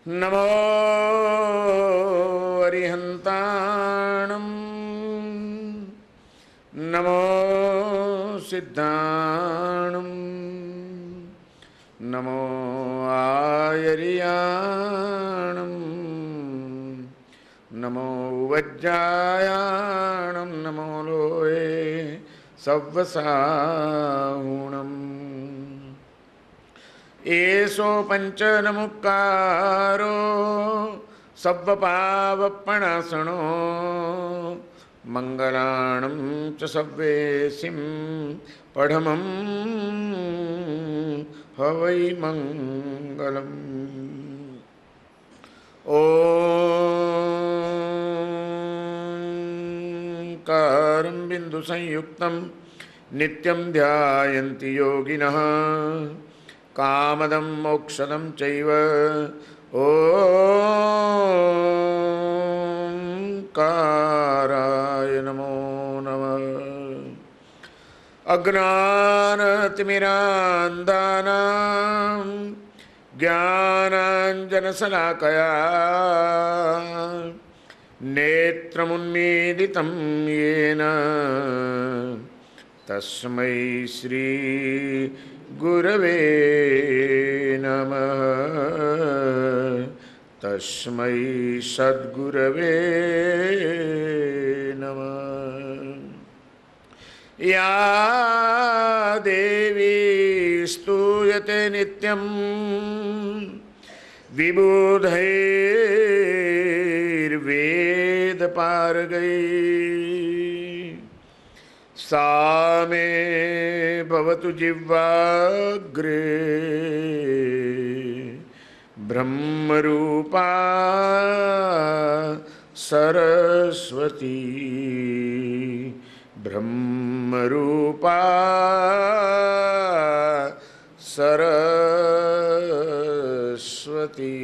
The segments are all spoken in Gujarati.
નમો અરિહંતાણમ નમો સિદ્ધાણમ નમો આયર્યાણમ નમો વજ્જાયાણમ નમો લોએ સવ્વસાહુણમ એસો પંચનમુક્કારો સવ્વપાવપણાસણો મંગલાણં ચ સવ્વેસિં પઢમં હવૈ મંગલમ. ઓંકારં બિંદુ સંયુક્તં નિત્યં ધ્યાયન્તિ યોગિનઃ કામદં મોક્ષદં ચૈવ ઓંકારાય નમો નમઃ. અજ્ઞાનતિમિરાન્ધાનાં જ્ઞાનાંજનશલાકયા નેત્રముન્મીલિतं येन તસ્મૈ શ્રી ગુરવે નમઃ. તસ્મૈ સદ્ગુરવે નમઃ. યા દેવી સ્તુયતે નિત્યં વિબુધૈર્વેદપારગૈઃ सा मे भवतु जिह्वाग्रे ब्रह्मरूपा सरस्वती ब्रह्मरूपा सरस्वती.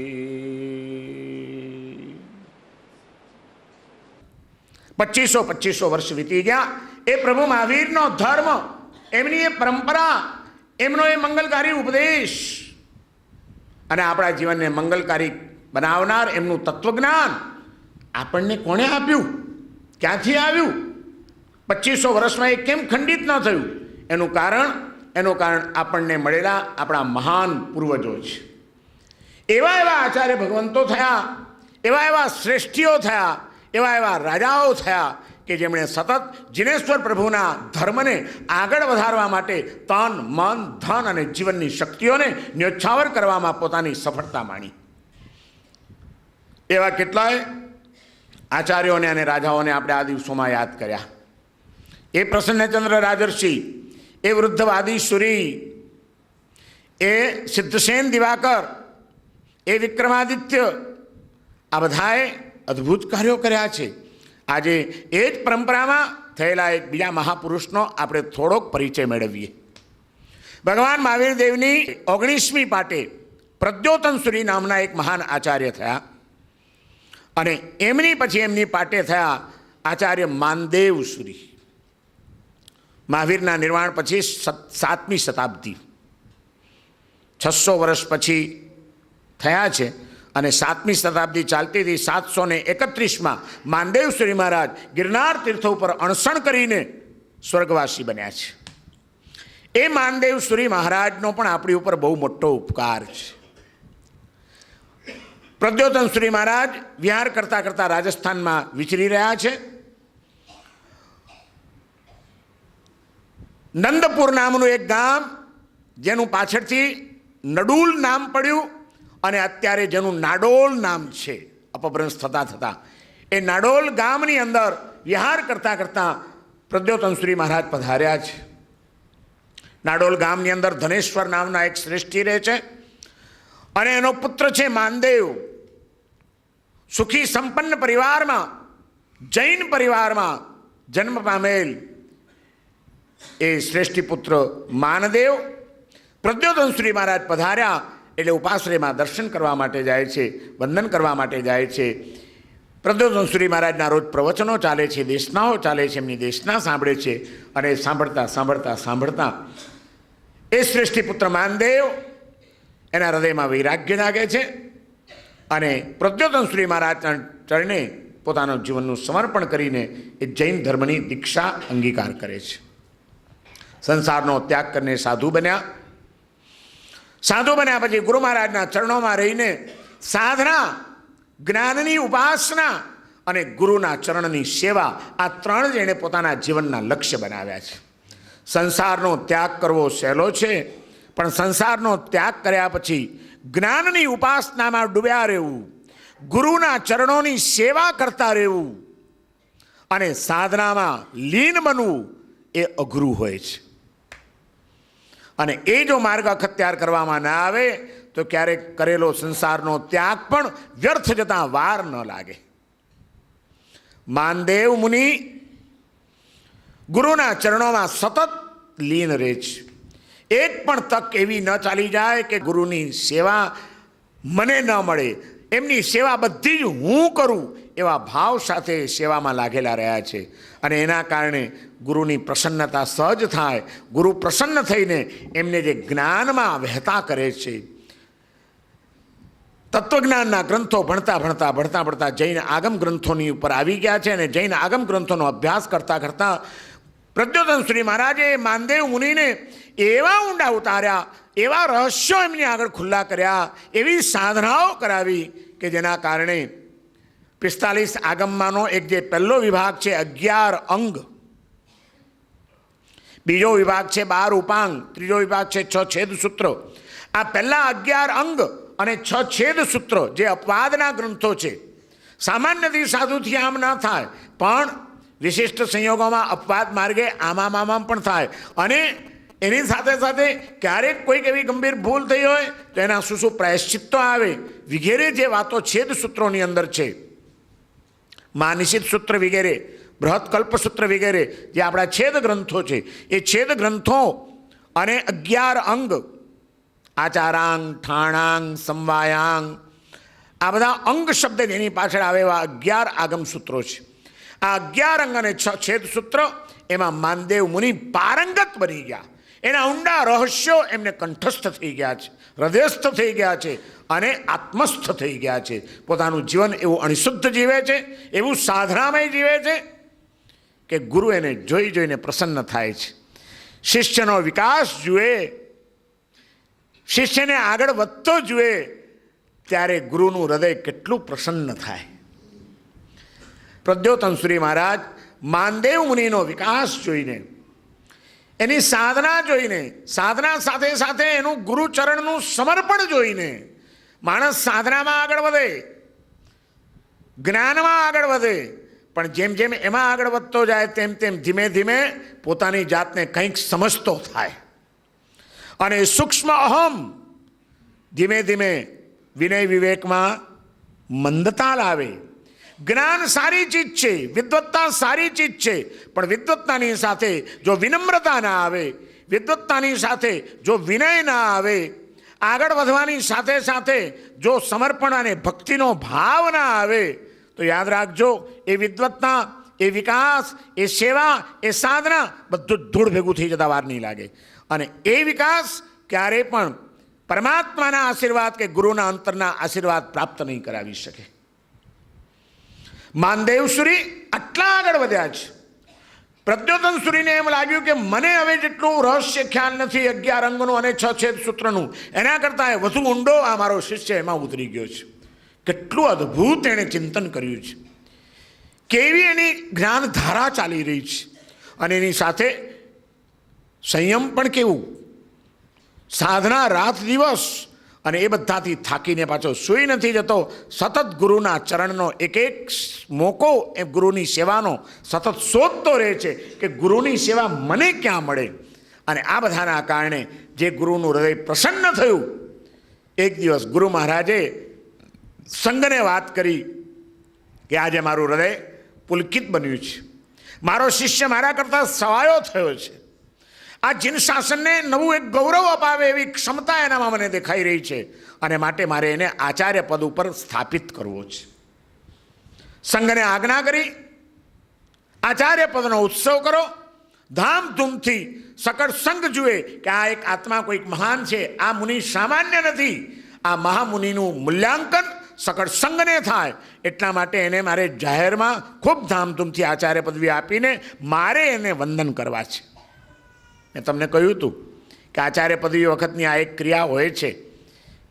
2500 વર્ષ વીતી ગયા. એ પ્રભુ મહાવીરનો ધર્મ, એમની એ પરંપરા, એમનો એ મંગલકારી ઉપદેશ અને આપણા જીવનને મંગલકારી બનાવનાર એમનું તત્વજ્ઞાન આપણને કોણે આપ્યું, ક્યાંથી આવ્યું? 2500 વર્ષમાં એ કેમ ખંડિત ન થયું? એનું કારણ આપણને મળેલા આપણા મહાન પૂર્વજો છે. એવા આચાર્ય ભગવંતો થયા, એવા શ્રેષ્ઠીઓ થયા, એવા રાજાઓ થયા કે જેમણે સતત જિનેશ્વર પ્રભુના ધર્મને આગળ વધારવા માટે તન, મન, ધન અને જીવનની શક્તિઓને ન્યોછાવર કરવામાં પોતાની સફળતા માણી. એવા કેટલાય આચાર્યોને અને રાજાઓને આપણે આ દિવસોમાં યાદ કર્યા. એ પ્રસન્નચંદ્ર રાજર્ષિ, એ વૃદ્ધવાદી સુરી, એ સિદ્ધસેન દિવાકર, એ વિક્રમાદિત્ય, આ બધાએ અદ્ભુત કાર્યો કર્યા છે. આજે એ જ પરંપરામાં થયેલા એક બીજા મહાપુરુષનો આપણે થોડોક પરિચય મેળવીએ. ભગવાન મહાવીર દેવની 19મી પાટે પ્રદ્યોતન સુરી નામના એક મહાન આચાર્ય થયા અને એમની પછી એમની પાટે થયા આચાર્ય માનદેવ સુરી. મહાવીરના નિર્વાણ પછી 7મી શતાબ્દી, 600 વર્ષ પછી થયા છે અને 7મી શતાબ્દી ચાલતી હતી. 731માં માનદેવ સુરી મહારાજ ગિરનાર તીર્થ ઉપર અણસણ કરીને સ્વર્ગવાસી બન્યા છે. એ માનદેવ સુરી મહારાજનો પણ આપણી ઉપર બહુ મોટો ઉપકાર છે. પ્રદ્યોતન સુરી મહારાજ વિહાર કરતા કરતા રાજસ્થાનમાં વિચરી રહ્યા છે. નંદપુર નામનું એક ગામ, જેનું પાછળથી નડુલ નામ પડ્યું અને અત્યારે જેનું નાડોલ નામ છે, અપભ્રંશ થતાં થતાં એ નાડોલ ગામની અંદર વિહાર કરતાં કરતાં પ્રદ્યોતન સુરી મહારાજ પધાર્યા છે. નાડોલ ગામની અંદર ધનેશ્વર નામના એક શ્રેષ્ઠી રહે છે અને એનો પુત્ર છે માનદેવ. સુખી સંપન્ન પરિવારમાં, જૈન પરિવારમાં જન્મ પામેલ એ શ્રેષ્ઠી પુત્ર માનદેવ પ્રદ્યોતન સુરી મહારાજ પધાર્યા એટલે ઉપાશ્રયમાં દર્શન કરવા માટે જાય છે, વંદન કરવા માટે જાય છે. પ્રદ્યોતન સુરી મહારાજના રોજ પ્રવચનો ચાલે છે, દેશનાઓ ચાલે છે, એમની દેશના સાંભળે છે અને સાંભળતા એ શ્રેષ્ઠી પુત્ર માનદેવ એના હૃદયમાં વૈરાગ્ય જાગે છે અને પ્રદ્યોતન શ્રી મહારાજના ચરણે પોતાનું જીવનનું સમર્પણ કરીને એ જૈન ધર્મની દીક્ષા અંગીકાર કરે છે. સંસારનો ત્યાગ કરીને સાધુ બન્યા. સાધુ બન્યા પછી ગુરુ મહારાજના ચરણોમાં રહીને સાધના, જ્ઞાનની ઉપાસના અને ગુરુના ચરણની સેવા, આ ત્રણ જ એણે પોતાના જીવનના લક્ષ્ય બનાવ્યા છે. સંસારનો ત્યાગ કરવો સહેલો છે, પણ સંસારનો ત્યાગ કર્યા પછી જ્ઞાનની ઉપાસનામાં ડૂબ્યા રહેવું, ગુરુના ચરણોની સેવા કરતા રહેવું અને સાધનામાં લીન બનવું એ અઘરું હોય છે. અને એ જો માર્ગ અખત્યાર કરવામાં ના આવે તો ક્યારેક કરેલો સંસારનો ત્યાગ પણ વ્યર્થ જતાં વાર ન લાગે. માનદેવ મુનિ ગુરુના ચરણોમાં સતત લીન રહે છે. એક પણ તક એવી ન ચાલી જાય કે ગુરુની સેવા મને ન મળે, એમની સેવા બધી જ હું કરું એવા ભાવ સાથે સેવામાં લાગેલા રહ્યા છે. અને એના કારણે ગુરુની પ્રસન્નતા સહજ થાય. ગુરુ પ્રસન્ન થઈને એમને જે જ્ઞાનમાં વહેતા કરે છે. તત્વજ્ઞાનના ગ્રંથો ભણતા જૈન આગમ ગ્રંથોની ઉપર આવી ગયા છે. અને જૈન આગમ ગ્રંથોનો અભ્યાસ કરતાં કરતાં પ્રદ્યોતન શ્રી મહારાજે માનદેવ મુનિને એવા ઊંડા ઉતાર્યા, એવા રહસ્યો એમની આગળ ખુલ્લા કર્યા, એવી સાધનાઓ કરાવી કે જેના કારણે 45 આગમમાંનો એક જે પહેલો વિભાગ છે 11 અંગ, બીજો વિભાગ છે 12 ઉપાંગ, ત્રીજો વિભાગ છે 6 છેદ સૂત્ર. આ પહેલા 11 અંગ અને 6 છેદ સૂત્ર જે અપવાદના ગ્રંથો છે. સામાન્યથી સાધુથી આમ ન થાય, પણ વિશિષ્ટ સંયોગોમાં અપવાદ માર્ગે આમાં પણ થાય. અને એની સાથે સાથે ક્યારેક કોઈક એવી ગંભીર ભૂલ થઈ હોય તો એના શું પ્રાયશ્ચિત્તો આવે વગેરે જે વાતો છેદ સૂત્રોની અંદર છે. માનિષિત સૂત્ર વગેરે, બૃહત કલ્પસૂત્ર વગેરે જે આપણા છેદ ગ્રંથો છે, એ છેદ ગ્રંથો અને 11 અંગ, આચારાંગ, ઠાણાંગ, સમવાયાંગ, આ બધા અંગ શબ્દ જેની પાછળ આવે એવા 11 આગમ સૂત્રો છે. આ 11 અંગ અને 6 છેદ સૂત્ર એમાં માનદેવ મુનિ પારંગત બની ગયા. એના ઊંડા રહસ્યો એમને કંઠસ્થ થઈ ગયા છે, હૃદયસ્થ થઈ ગયા છે અને આત્મસ્થ થઈ ગયા છે. પોતાનું જીવન એવું અણિશુદ્ધ જીવે છે, એવું સાધનામય જીવે છે કે ગુરુ એને જોઈને પ્રસન્ન થાય છે. શિષ્યનો વિકાસ જુએ, શિષ્યને આગળ વધતો જુએ ત્યારે ગુરુનું હૃદય કેટલું પ્રસન્ન થાય. પ્રદ્યોતન શ્રી મહારાજ માનદેવ મુનિનો વિકાસ જોઈને, એની સાધના જોઈને, સાધના સાથે સાથે એનું ગુરુચરણનું સમર્પણ જોઈને માણસ સાધનામાં આગળ વધે, જ્ઞાનમાં આગળ વધે. પણ જેમ જેમ એમાં આગળ વધતો જાય તેમ તેમ ધીમે ધીમે પોતાની જાતને કંઈક સમજતો થાય અને સૂક્ષ્મ અહમ ધીમે ધીમે વિનય વિવેકમાં મંદતા લાવે. જ્ઞાન સારી ચીજ છે, વિદ્વત્તા સારી ચીજ છે, પણ વિદ્વત્તાની સાથે જો વિનમ્રતા ના આવે, વિદ્વત્તાની સાથે જો વિનય ના આવે, આગળ વધવાની સાથે સાથે જો સમર્પણ અને ભક્તિનો ભાવ ના આવે તો યાદ રાખજો એ વિદ્વત્તા, એ વિકાસ, એ સેવા, એ સાધના બધું ધૂળ ભેગું થઈ જતા વાર નહીં લાગે. અને એ વિકાસ ક્યારેય પણ પરમાત્માના આશીર્વાદ કે ગુરુના અંતરના આશીર્વાદ પ્રાપ્ત નહીં કરાવી શકે. માનદેવસુરી આટલા આગળ વધ્યા છે. પ્રદ્યોતન સુરીને એમ લાગ્યું કે મને હવે જેટલું રહસ્ય ખ્યાલ નથી 11 અંગનું અને 6 છેદ સૂત્રનું, એના કરતાં વધુ ઊંડો આ મારો શિષ્ય એમાં ઉતરી ગયો છે. કેટલું અદ્ભુત એણે ચિંતન કર્યું છે, કેવી એની જ્ઞાન ધારા ચાલી રહી છે. અને એની સાથે સંયમ પણ કેવું, સાધના રાત દિવસ, અને એ બધાથી થાકીને પાછો સૂઈ નથી જતો. સતત ગુરુના ચરણનો એક એક મોકો એ ગુરુની સેવાનો સતત શોધતો રહે છે કે ગુરુની સેવા મને ક્યાં મળે. અને આ બધાના કારણે જે ગુરુનું હૃદય પ્રસન્ન થયું. એક દિવસ ગુરુ મહારાજે સંઘને વાત કરી કે આજે મારું હૃદય પુલકિત બન્યું છે, મારો શિષ્ય મારા કરતાં સવાયો થયો છે, આ જીન શાસનને નવું એક ગૌરવ અપાવે એવી ક્ષમતા એનામાં મને દેખાઈ રહી છે, અને માટે મારે એને આચાર્ય પદ ઉપર સ્થાપિત કરવો છે. સંઘને આજ્ઞા કરી આચાર્ય પદનો ઉત્સવ કરો, ધામધૂમથી સકળ સંઘ જુએ કે આ એક આત્મા કોઈક મહાન છે, આ મુનિ સામાન્ય નથી. આ મહામુનિનું મૂલ્યાંકન સકળ સંગને થાય એટલા માટે એને મારે જાહેરમાં ખૂબ ધામધૂમથી આચાર્ય પદવી આપીને મારે એને વંદન કરવા છે. મેં તમને કહ્યું હતું કે આચાર્ય પદવી વખતની આ એક ક્રિયા હોય છે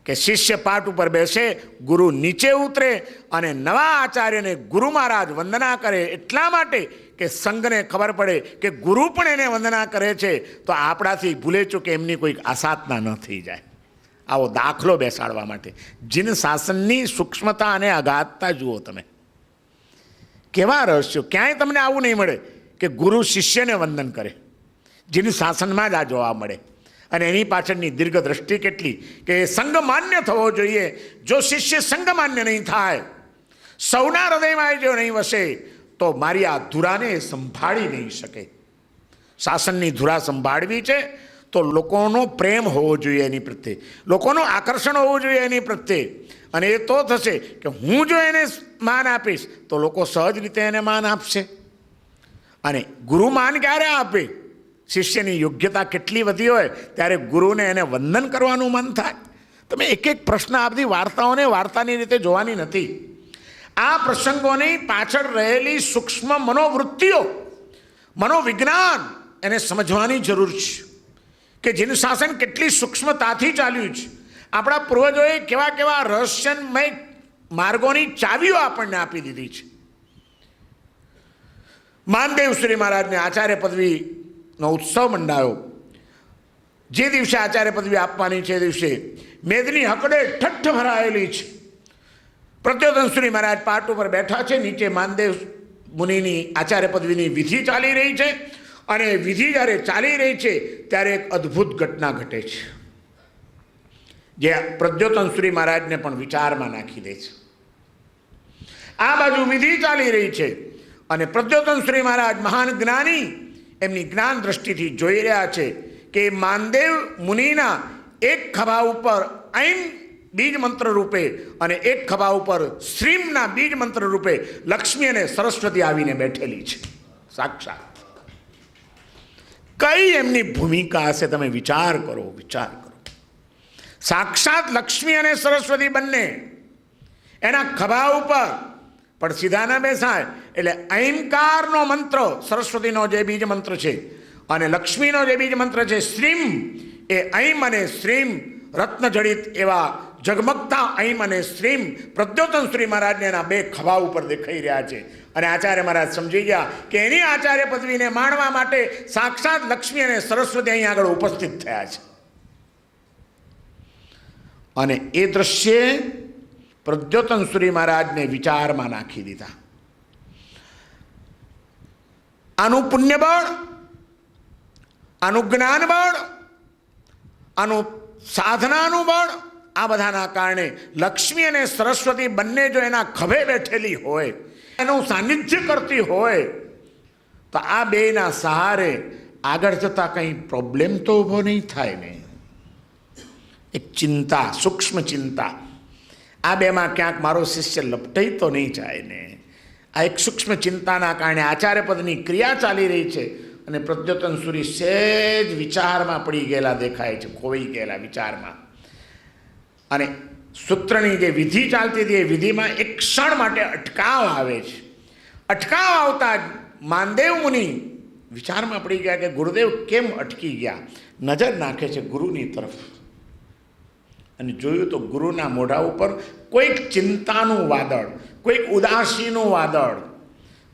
કે શિષ્ય પાઠ ઉપર બેસે, ગુરુ નીચે ઉતરે અને નવા આચાર્યને ગુરુ મહારાજ વંદના કરે એટલા માટે કે સંઘને ખબર પડે કે ગુરુ પણ એને વંદના કરે છે તો આપણાથી ભૂલે ચૂકે એમની કોઈક આસાધના ન થઈ જાય. આવો દાખલો બેસાડવા માટે જીન શાસનની સૂક્ષ્મતા અને અગાધતા જુઓ તમે. કેવા રહસ્યો, ક્યાંય તમને આવું નહીં મળે કે ગુરુ શિષ્યને વંદન કરે. જીન શાસનમાં જ આ જોવા મળે. અને એની પાછળની દીર્ઘ દ્રષ્ટિ કેટલી કે સંગમાન્ય થવો જોઈએ. જો શિષ્ય સંગમાન્ય નહીં થાય, સૌના હૃદયમાં જો નહીં વસે તો મારી આ ધુરાને સંભાળી નહીં શકે. શાસનની ધુરા સંભાળવી છે તો લોકોનો પ્રેમ હોવો જોઈએ એની પ્રત્યે, લોકોનું આકર્ષણ હોવું જોઈએ એની પ્રત્યે. અને એ તો થશે કે હું જો એને માન આપીશ તો લોકો સહજ રીતે એને માન આપશે. અને ગુરુ માન ક્યારે આપે? શિષ્યની યોગ્યતા કેટલી વધી હોય ત્યારે ગુરુને એને વંદન કરવાનું મન થાય. તમે એક એક પ્રશ્ન આ બધી વાર્તાઓને વાર્તાની રીતે જોવાની નથી. આ પ્રસંગોની પાછળ રહેલી સૂક્ષ્મ મનોવૃત્તિઓ, મનોવિજ્ઞાન એને સમજવાની જરૂર છે કે જેનું શાસન કેટલી સૂક્ષ્મતાથી ચાલ્યું છે. આપણા પૂર્વજોએ કેવા કેવા રહસ્યમય માર્ગોની ચાવીઓ આપણને આપી દીધી છે. માનદેવ શ્રી મહારાજને આચાર્ય પદવીનો ઉત્સવ મંડાયો. જે દિવસે આચાર્ય પદવી આપવાની છે એ દિવસે મેદની હકડે ઠઠ્ઠ ભરાયેલી છે. પ્રદ્યોતન શ્રી મહારાજ પાટ ઉપર બેઠા છે, નીચે માનદેવ મુનિની આચાર્ય પદવીની વિધિ ચાલી રહી છે. અને વિધિ જ્યારે ચાલી રહી છે ત્યારે એક અદ્ભુત ઘટના ઘટે છે જે પ્રદ્યોતન શ્રી મહારાજને પણ વિચારમાં નાખી દે છે. આ બાજુ વિધિ ચાલી રહી છે અને પ્રદ્યોતન શ્રી મહારાજ મહાન જ્ઞાની એમની જ્ઞાન દ્રષ્ટિથી જોઈ રહ્યા છે કે માનદેવ મુનિના એક ખભા ઉપર ઐમ બીજ મંત્ર રૂપે અને એક ખભા ઉપર શ્રીમના બીજ મંત્ર રૂપે લક્ષ્મી અને સરસ્વતી આવીને બેઠેલી છે. સાક્ષાત કઈ એમની ભૂમિકા હશે? તમે વિચાર કરો, વિચાર કરો. સાક્ષાત લક્ષ્મી અને સરસ્વતી બંને એના ખભા ઉપર, પણ સીધા ન બેસાય. એટલે ઐમકારનો મંત્ર સરસ્વતીનો જે બીજ મંત્ર છે અને લક્ષ્મીનો જે બીજ મંત્ર છે શ્રીમ, એ ઐમ અને શ્રીમ રત્નજડિત એવા જગમગતા ઐમ અને શ્રીમ પ્રદ્યોતન શ્રી મહારાજને એના બે ખભા ઉપર દેખાઈ રહ્યા છે. અને આચાર્ય મહારાજ સમજી ગયા કે એની આચાર્ય પદવીને માણવા માટે સાક્ષાત લક્ષ્મી અને સરસ્વતી અહીં આગળ ઉપસ્થિત થયા છે. અને એ દ્રશ્યે પ્રદ્યોતન શ્રી મહારાજને વિચારમાં નાખી દીધા. આનું પુણ્યબળ, આનું જ્ઞાન બળ, આનું સાધનાનું બળ, આ બધાના કારણે લક્ષ્મી અને સરસ્વતી બંને જો એના ખભે બેઠેલી હોય, એનું સાનિધ્ય કરતી હોય તો આ બેના સહારે આગળ જતા કંઈ પ્રોબ્લેમ તો ઊભો નહીં થાય ને. એક ચિંતા, સૂક્ષ્મ ચિંતા, આ બેમાં ક્યાંક મારો શિષ્ય લપટાઈ તો નહીં જાય ને. આ એક સૂક્ષ્મ ચિંતાના કારણે આચાર્ય પદની ક્રિયા ચાલી રહી છે અને પ્રદ્યોતન સુરી સહેજ વિચારમાં પડી ગયેલા દેખાય છે, ખોવાઈ ગયેલા વિચારમાં. અને સૂત્રની જે વિધિ ચાલતી હતી એ વિધિમાં એક ક્ષણ માટે અટકાવ આવે છે. અટકાવ આવતા જ માનદેવ મુનિ વિચારમાં પડી ગયા કે ગુરુદેવ કેમ અટકી ગયા. નજર નાખે છે ગુરુની તરફ અને જોયું તો ગુરુના મોઢા ઉપર કોઈક ચિંતાનું વાદળ, કોઈક ઉદાસીનું વાદળ,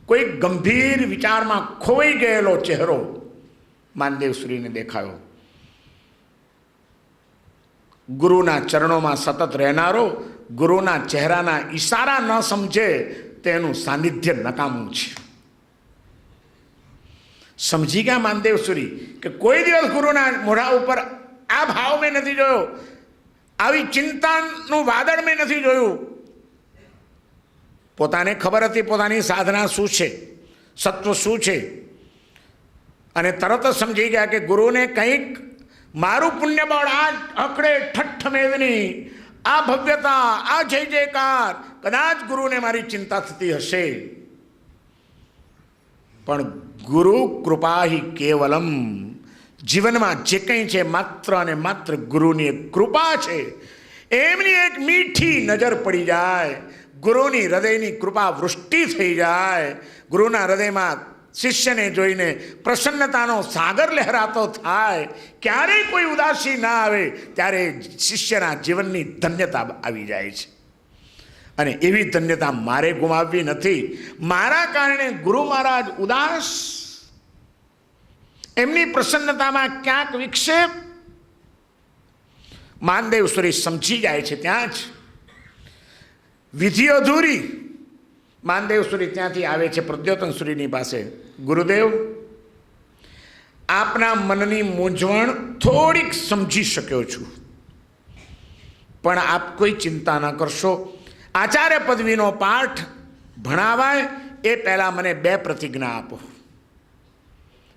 કોઈક ગંભીર વિચારમાં ખોવાઈ ગયેલો ચહેરો માનદેવશ્રીને દેખાયો. ગુરુના ચરણોમાં સતત રહેનારો ગુરુના ચહેરાના ઈશારા ન સમજે તેનું સાનિધ્ય નકામું છે. સમજી ગયા માનદેવસુરી કે કોઈ દિવસ ગુરુના મોઢા ઉપર આ ભાવ મેં નથી જોયો, આવી ચિંતાનું વાદળ મેં નથી જોયું. પોતાને ખબર હતી પોતાની સાધના શું છે, સત્વ શું છે, અને તરત જ સમજી ગયા કે ગુરુને કંઈક મારું પુણ્યબળ, આ અકડે ઠઠ્ઠ મેદની, આ ભવ્યતા, આ જય જયકાર, કદાચ ગુરુને મારી ચિંતા થતી હશે. પણ ગુરુ કૃપા હિ કેવલમ, જીવનમાં જે કંઈ છે માત્ર અને માત્ર ગુરુની એક કૃપા છે. એમની એક મીઠી નજર પડી જાય, ગુરુની હૃદયની કૃપા વૃષ્ટિ થઈ જાય, ગુરુના હૃદયમાં શિષ્યને જોઈને પ્રસન્નતાનો સાગર લહેરાતો થાય, ક્યારેય કોઈ ઉદાસી ના આવે, ત્યારે શિષ્યના જીવનની ધન્યતા આવી જાય છે. અને એવી ધન્યતા મારે ગુમાવવી નથી. મારા કારણે ગુરુ મહારાજ ઉદાસ, એમની પ્રસન્નતામાં ક્યાંક વિક્ષેપ, માનદેવસુરી સમજી જાય છે. ત્યાં જ વિધિ અધૂરી, માનદેવસુરી ત્યાંથી આવે છે પ્રદ્યોતનસુરીની પાસે. ગુરુદેવ, આપના મનની મૂંઝવણ થોડીક સમજી શક્યો છું, પણ આપ કોઈ ચિંતા ન કરશો. આચાર્ય પદવીનો પાઠ ભણાવાય એ પહેલાં મને 2 પ્રતિજ્ઞા આપો.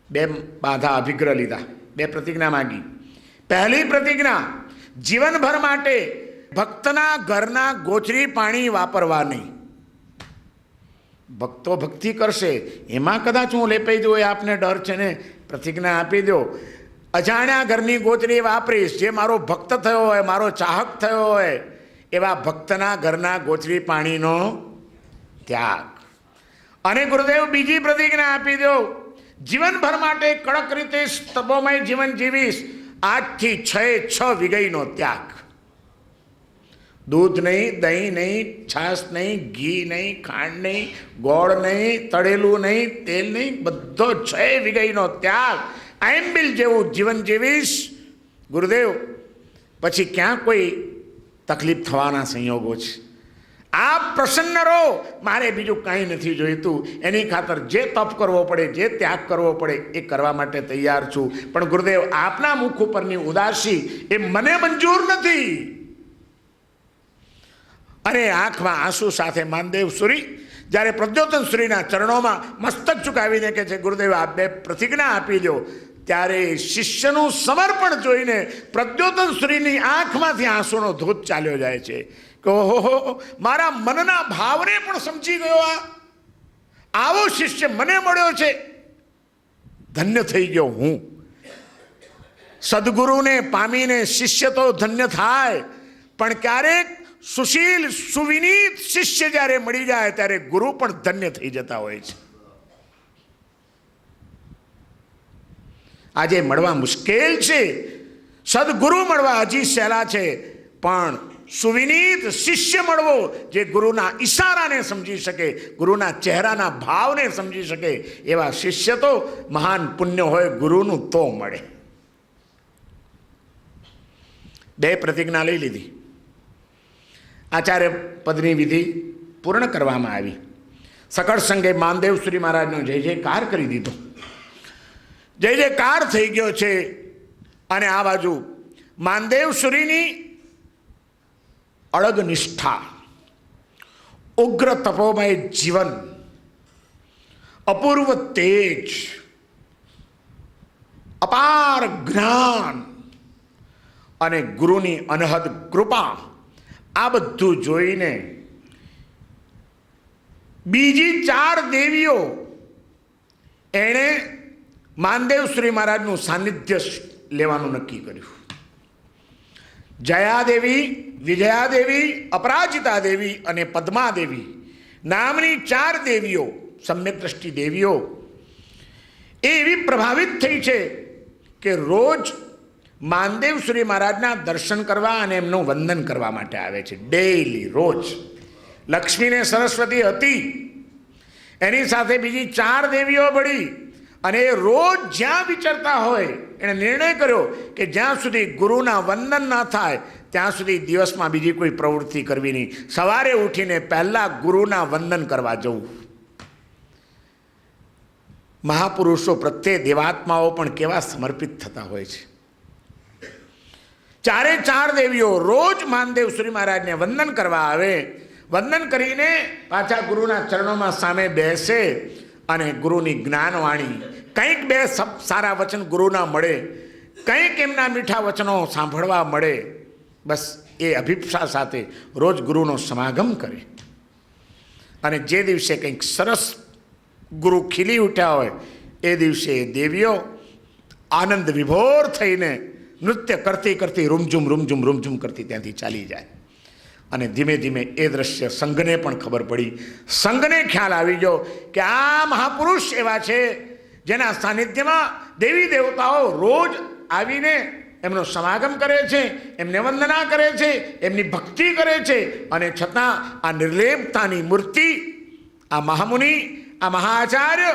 2 બાધા અભિગ્રહ લીધા, 2 પ્રતિજ્ઞા માગી. પહેલી પ્રતિજ્ઞા, જીવનભર માટે ભક્તના ઘરના ગોચરી પાણી વાપરવા નહીં. ભક્તો ભક્તિ કરશે, એમાં કદાચ હું લેપાઈ દઉં, એ આપને ડર છે ને, પ્રતિજ્ઞા આપી દો. અજાણ્યા ઘરની ગોચરી વાપરીશ, જે મારો ભક્ત થયો હોય, મારો ચાહક થયો હોય, એવા ભક્તના ઘરના ગોચરી પાણીનો ત્યાગ. અને ગુરુદેવ, બીજી પ્રતિજ્ઞા આપી દો, જીવનભર માટે કડક રીતે તપોમય જીવન જીવીશ. આજથી 6 વિગઈનો ત્યાગ. દૂધ નહીં, દહીં નહીં, છાશ નહીં, ઘી નહીં, ખાંડ નહીં, ગોળ નહીં, તળેલું નહીં, તેલ નહીં, બધો 6 વિગઈનો ત્યાગ. આઈમ્બિલ જેવું જીવન જીવીશ. ગુરુદેવ, પછી ક્યાં કોઈ તકલીફ થવાના સંયોગો છે? આપ પ્રસન્ન રહો, મારે બીજું કાંઈ નથી જોઈતું. એની ખાતર જે તપ કરવો પડે, જે ત્યાગ કરવો પડે, એ કરવા માટે તૈયાર છું. પણ ગુરુદેવ, આપના મુખ ઉપરની ઉદાસી એ મને મંજૂર નથી. અને આંખમાં આંસુ સાથે માનદેવસુરી જ્યારે પ્રદ્યોતનસુરીના ચરણોમાં મસ્તક ચુકાવીને કહે છે, ગુરુદેવ, આપ 2 પ્રતિજ્ઞા આપી દો. ત્યારે શિષ્યનું સમર્પણ જોઈને પ્રદ્યોતનસુરીની આંખમાંથી આંસુનો ધોધ ચાલ્યો જાય છે કે ઓહો, મારા મનના ભાવને પણ સમજી ગયો. આવો શિષ્ય મને મળ્યો છે, ધન્ય થઈ ગયો હું. સદગુરુને પામીને શિષ્ય તો ધન્ય થાય, પણ ક્યારેક સુશીલ સુવિનીત શિષ્ય જ્યારે મળી જાય ત્યારે ગુરુ પણ ધન્ય થઈ જતા હોય છે. આજે મળવા મુશ્કેલ છે, સદગુરુ મળવા હજી સહેલા છે, પણ સુવિનીત શિષ્ય મળવો જે ગુરુના ઈશારાને સમજી શકે, ગુરુના ચહેરાના ભાવને સમજી શકે, એવા શિષ્ય તો મહાન પુણ્ય હોય ગુરુનું તો મળે. 2 પ્રતિજ્ઞા લઈ લીધી. આચાર્ય પદની વિધિ પૂર્ણ કરવામાં આવી. સકળ સંગે માનદેવસુરી મહારાજનો જય જયકાર કરી દીધો. જય જયકાર થઈ ગયો છે. અને આ બાજુ માનદેવસુરીની અળગ નિષ્ઠા, ઉગ્ર તપોમય જીવન, અપૂર્વ તેજ, અપાર જ્ઞાન અને ગુરુની અનહદ કૃપા, આ બધું જોઈને બીજી 4 દેવીઓ એણે માનદેવસુરી મહારાજનું સાનિધ્ય લેવાનું નક્કી કર્યું. જયાદેવી, વિજયાદેવી, અપરાજિતા દેવી અને પદ્માદેવી નામની 4 દેવીઓ, સમ્યક દ્રષ્ટિ દેવીઓ, એ એવી પ્રભાવિત થઈ છે કે રોજ માનદેવસુરી મહારાજના દર્શન કરવા અને એમનું વંદન કરવા માટે આવે છે. ડેઈલી, રોજ. લક્ષ્મીને સરસ્વતી હતી, એની સાથે બીજી 4 દેવીઓ ભળી, અને એ રોજ જ્યાં વિચરતા હોય એણે નિર્ણય કર્યો કે જ્યાં સુધી ગુરુના વંદન ના થાય ત્યાં સુધી દિવસમાં બીજી કોઈ પ્રવૃત્તિ કરવી નહીં. સવારે ઉઠીને પહેલાં ગુરુના વંદન કરવા જવું. મહાપુરુષો પ્રત્યે દેવાત્માઓ પણ કેવા સમર્પિત થતા હોય છે. 4 દેવીઓ રોજ માનદેવસુરી મહારાજને વંદન કરવા આવે. વંદન કરીને પાછા ગુરુના ચરણોમાં સામે બેસે અને ગુરુની જ્ઞાનવાણી, કંઈક 2 સારા વચન ગુરુના મળે, કંઈક એમના મીઠા વચનો સાંભળવા મળે, બસ એ અભિપ્સા સાથે રોજ ગુરુનો સમાગમ કરે. અને જે દિવસે કંઈક સરસ ગુરુ ખીલી ઉઠ્યા હોય એ દિવસે દેવીઓ આનંદ વિભોર થઈને નૃત્ય કરતી કરતી રૂમઝુમ રૂમઝુમ રૂમઝુમ કરતી ત્યાંથી ચાલી જાય. અને ધીમે ધીમે એ દ્રશ્ય સંઘને પણ ખબર પડી. સંઘને ખ્યાલ આવી ગયો કે આ મહાપુરુષ એવા છે જેના સાનિધ્યમાં દેવી દેવતાઓ રોજ આવીને એમનો સમાગમ કરે છે, એમને વંદના કરે છે, એમની ભક્તિ કરે છે, અને છતાં આ નિર્લેપતાની મૂર્તિ, આ મહામુનિ, આ મહાઆચાર્ય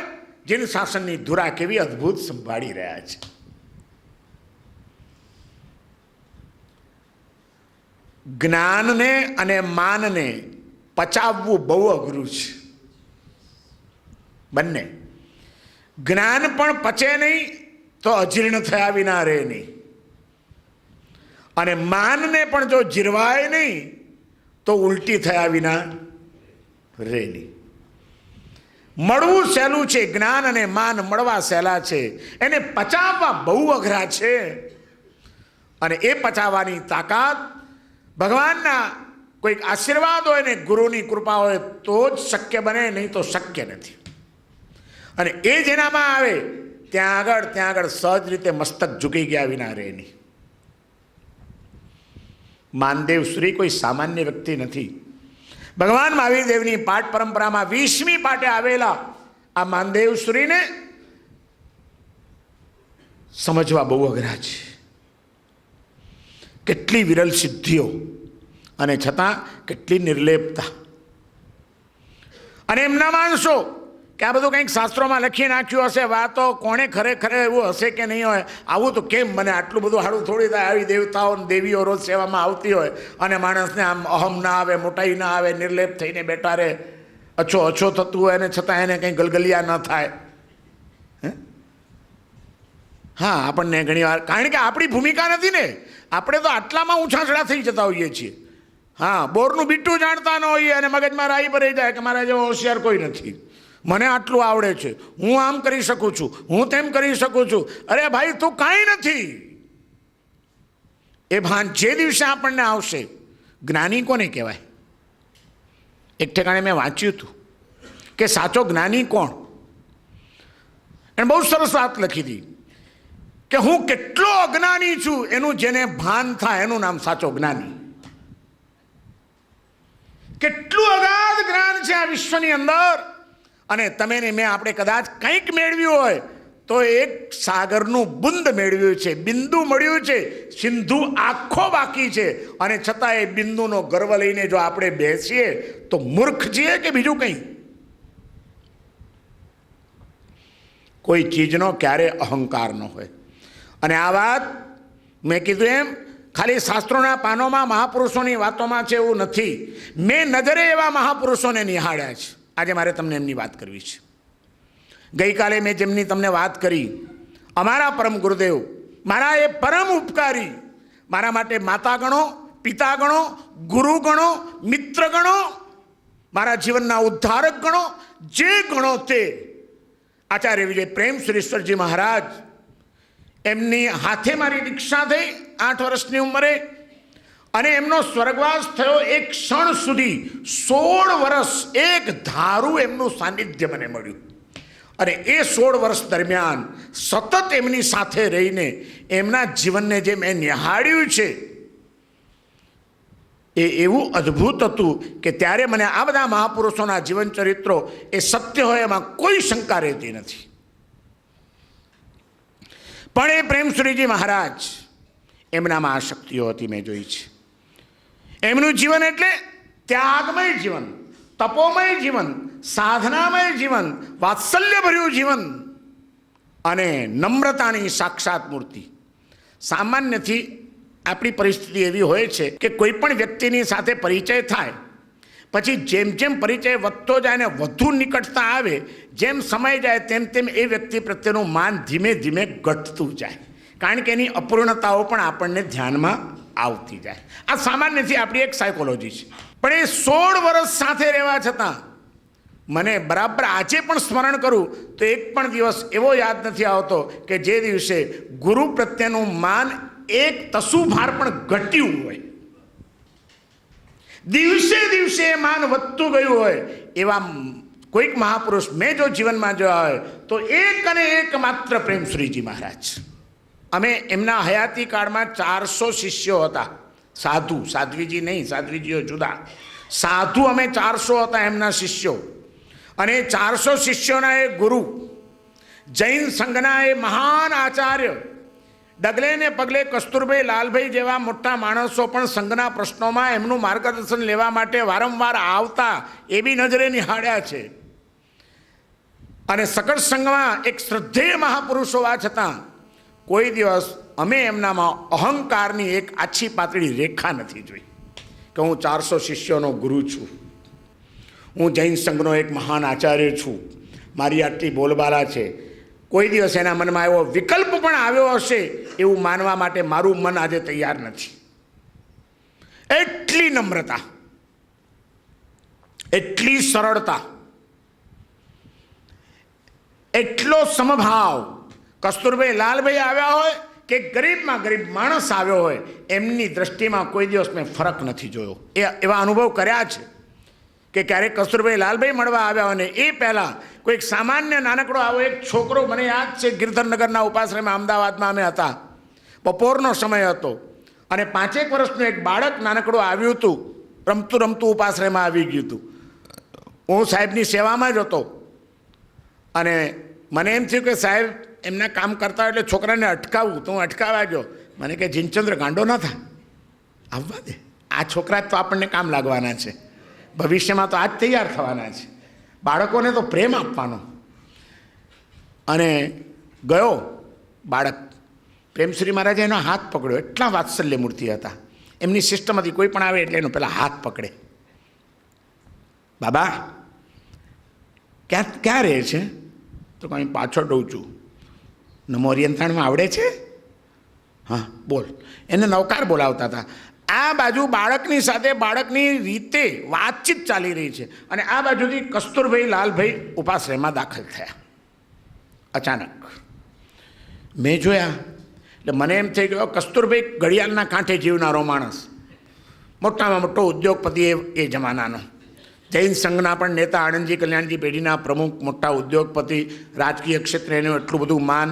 જીન શાસનની ધુરા કેવી અદ્ભુત સંભાળી રહ્યા છે. જ્ઞાનને અને માનને પચાવવું બહુ અઘરું છે. બંને જ્ઞાન પણ પચે નહીં તો અજીર્ણ થયા વિના રહે નહીં, અને માનને પણ જો જીરવાય નહીં તો ઉલટી થયા વિના રહે નહીં. મળવું સહેલું છે, જ્ઞાન અને માન મળવા સહેલા છે, એને પચાવવા બહુ અઘરા છે. અને એ પચાવવાની તાકાત ભગવાનના કોઈક આશીર્વાદ હોય ને ગુરુની કૃપા હોય તો જ શક્ય બને, નહીં તો શક્ય નથી. અને એ જેનામાં આવે ત્યાં આગળ સહજ રીતે મસ્તક ઝૂકી ગયા વિના રહે નહીં. માનદેવ શ્રી કોઈ સામાન્ય વ્યક્તિ નથી. ભગવાન મહાવીર દેવની પાઠ પરંપરામાં 20મી પાઠે આવેલા આ માનદેવ શ્રીને સમજવા બહુ અઘરા છે. કેટલી વિરલ સિદ્ધિઓ અને છતાં કેટલી નિર્લેપતા. અને એમ ના માનશો કે આ બધું કંઈક શાસ્ત્રોમાં લખી નાખ્યું હશે, વાતો કોણે ખરેખર એવું હશે કે નહીં હોય. આવું તો કેમ મને આટલું બધું સારું થોડી થાય. આવી દેવતાઓ દેવીઓ રોજ સેવામાં આવતી હોય અને માણસને આમ અહમ ના આવે, મોટાઈ ના આવે, નિર્લેપ થઈને બેઠા રહે, અછો થતું હોય અને છતાં એને કંઈ ગલગલિયા ન થાય. હા, આપણને ઘણી વાર, કારણ કે આપણી ભૂમિકા નથી ને, આપણે તો આટલામાં ઊંચાચડા થઈ જતા હોઈએ છીએ. હા, બોરનું બીટું જાણતા ન હોઈએ અને મગજમાં રાઈ ભરાઈ જાય કે મારા જેવો હોશિયાર કોઈ નથી, મને આટલું આવડે છે, હું આમ કરી શકું છું, હું તેમ કરી શકું છું. અરે ભાઈ, તું કાંઈ નથી. એ ભાન જે દિવસે આપણને આવશે, જ્ઞાની કોને કહેવાય? એક ઠેકાણે મેં વાંચ્યું હતું કે સાચો જ્ઞાની કોણ. એને બહુ સરસ વાત લખી હતી કે હું કેટલો અજ્ઞાની છું એનું જેને ભાન થાય એનું નામ સાચો જ્ઞાની. કેટલું અગાધ જ્ઞાન છે આ વિશ્વની અંદર, અને તમે ને મેં આપણે કદાચ કંઈક મેળવ્યું હોય તો એક સાગરનું બુંદ મેળવ્યું છે, બિંદુ મળ્યું છે, સિંધુ આખો બાકી છે. અને છતાં એ બિંદુનો ગર્વ લઈને જો આપણે બેસીએ તો મૂર્ખ છીએ કે બીજું કંઈ. કોઈ ચીજનો ક્યારે અહંકાર ન હોય. અને આ વાત મેં કીધું એમ ખાલી શાસ્ત્રોના પાનોમાં મહાપુરુષોની વાતોમાં છે એવું નથી. મેં નજરે એવા મહાપુરુષોને નિહાળ્યા છે. આજે મારે તમને એમની વાત કરવી છે. ગઈકાલે મેં જેમની તમને વાત કરી, અમારા પરમ ગુરુદેવ, મારા એ પરમ ઉપકારી, મારા માટે માતા ગણો, પિતા ગણો, ગુરુ ગણો, મિત્ર ગણો, મારા જીવનના ઉદ્ધારક ગણો, જે ગણો તે આચાર્ય વિજય પ્રેમ સુરેશ્વરજી મહારાજ. એમની હાથે મારી દીક્ષા થઈ 8 વર્ષની ઉંમરે, અને એમનો સ્વર્ગવાસ થયો એક ક્ષણ સુધી 16 વર્ષ એક ધારું એમનું સાનિધ્ય મને મળ્યું. અને એ 16 વર્ષ દરમિયાન સતત એમની સાથે રહીને એમના જીવનને જે મેં નિહાળ્યું છે એ એવું અદ્ભુત હતું કે ત્યારે મને આ બધા મહાપુરુષોના જીવન ચરિત્રો એ સત્ય હોય એમાં કોઈ શંકા રહેતી નથી. પણ એ પ્રેમશ્રીજી મહારાજ, એમનામાં આ શક્તિઓ હતી, મેં જોઈ છે. એમનું જીવન એટલે ત્યાગમય જીવન, તપોમય જીવન, સાધનામય જીવન, વાત્સલ્યભર્યું જીવન અને નમ્રતાની સાક્ષાત મૂર્તિ. સામાન્યથી આપણી પરિસ્થિતિ એવી હોય છે કે કોઈ પણ વ્યક્તિની સાથે પરિચય થાય પછી જેમ જેમ પરિચય વધતો જાય ને વધુ નિકટતા આવે, જેમ સમય જાય તેમ તેમ એ વ્યક્તિ પ્રત્યેનું માન ધીમે ધીમે ઘટતું જાય, કારણ કે એની અપૂર્ણતાઓ પણ આપણને ધ્યાનમાં આવતી જાય. આ સામાન્યથી આપણી એક સાયકોલોજી છે. પણ એ 16 વર્ષ સાથે રહેવા છતાં મને બરાબર આજે પણ સ્મરણ કરું તો એક પણ દિવસ એવો યાદ નથી આવતો કે જે દિવસે ગુરુ પ્રત્યેનું માન એક તસુભાર પણ ઘટ્યું હોય. દિવસે દિવસે માન વધતું ગયું હોય એવા કોઈક મહાપુરુષ મેં જો જીવનમાં જોયા હોય તો એક અને એક માત્ર પ્રેમશ્રીજી મહારાજ. અમે એમના હયાતી કાળમાં 400 શિષ્યો હતા. સાધુ, સાધ્વીજી નહીં, સાધ્વીજીઓ જુદા. સાધુ અમે 400 હતા એમના શિષ્યો. અને 400 શિષ્યોના એ ગુરુ, જૈન સંઘના એ મહાન આચાર્ય, ડગલે ને પગલે કસ્તુરભાઈ લાલભાઈ જેવા મોટા માણસો પણ સંઘના પ્રશ્નોમાં એમનું માર્ગદર્શન લેવા માટે વારંવાર આવતા એવી નજરે નિહાળ્યા છે. અને સકળ સંઘમાં એક શ્રદ્ધેય મહાપુરુષ હોવા છતાં કોઈ દિવસ અમે એમનામાં અહંકારની એક આછી પાતળી રેખા નથી જોઈ કે હું 400 શિષ્યોનો ગુરુ છું, હું જૈન સંઘનો એક મહાન આચાર્ય છું, મારી આટલી બોલબાલા છે. કોઈ દિવસ એના મનમાં એવો વિકલ્પ પણ આવ્યો હશે એવું માનવા માટે મારું મન આજે તૈયાર નથી. એટલી નમ્રતા, એટલી સરળતા, એટલો સમભાવ. કસ્તુરભાઈ લાલભાઈ આવ્યા હોય કે ગરીબમાં ગરીબ માણસ આવ્યો હોય, એમની દ્રષ્ટિમાં કોઈ દિવસ મેં ફરક નથી જોયો. એવા અનુભવ કર્યા છે કે ક્યારેક કસ્તુરભાઈ લાલભાઈ મળવા આવ્યા અને એ પહેલાં કોઈક સામાન્ય નાનકડો આવો એક છોકરો, મને યાદ છે ગિરધરનગરના ઉપાશ્રયમાં અમદાવાદમાં અમે હતા, બપોરનો સમય હતો અને 5 વર્ષનું એક બાળક નાનકડું આવ્યું હતું, રમતું રમતું ઉપાશ્રયમાં આવી ગયું હતું. હું સાહેબની સેવામાં જ હતો અને મને એમ થયું કે સાહેબ એમના કામ કરતા એટલે છોકરાને અટકાવવું, તો હું અટકાવવા ગયો. મને કે જીનચંદ્ર ગાંડો ન થા, આવવા દે, આ છોકરા તો આપણને કામ લાગવાના છે, ભવિષ્યમાં તો આ જ તૈયાર થવાના છે, બાળકોને તો પ્રેમ આપવાનો. અને ગયો બાળક, પ્રેમશ્રી મહારાજે એનો હાથ પકડ્યો. એટલા વાત્સલ્ય મૂર્તિ હતા એમની સિસ્ટમથી, કોઈ પણ આવે એટલે એનો પેલા હાથ પકડે. બાબા ક્યાં રહે છે? તો કંઈ પાછળ રહું છું. નમો અરિયંતાણમાં આવડે છે? હા બોલ. એને નવકાર બોલાવતા હતા. આ બાજુ બાળકની સાથે બાળકની રીતે વાતચીત ચાલી રહી છે અને આ બાજુથી કસ્તુરભાઈ લાલભાઈ ઉપાશ્રયમાં દાખલ થયા. અચાનક મેં જોયા એટલે મને એમ થઈ ગયો, કસ્તુરભાઈ ઘડિયાળના કાંઠે જીવનારો માણસ, મોટામાં મોટો ઉદ્યોગપતિ એ જમાનાનો, જૈન સંઘના પણ નેતા, આણંદજી કલ્યાણજી પેઢીના પ્રમુખ, મોટા ઉદ્યોગપતિ, રાજકીય ક્ષેત્રે એનું એટલું બધું માન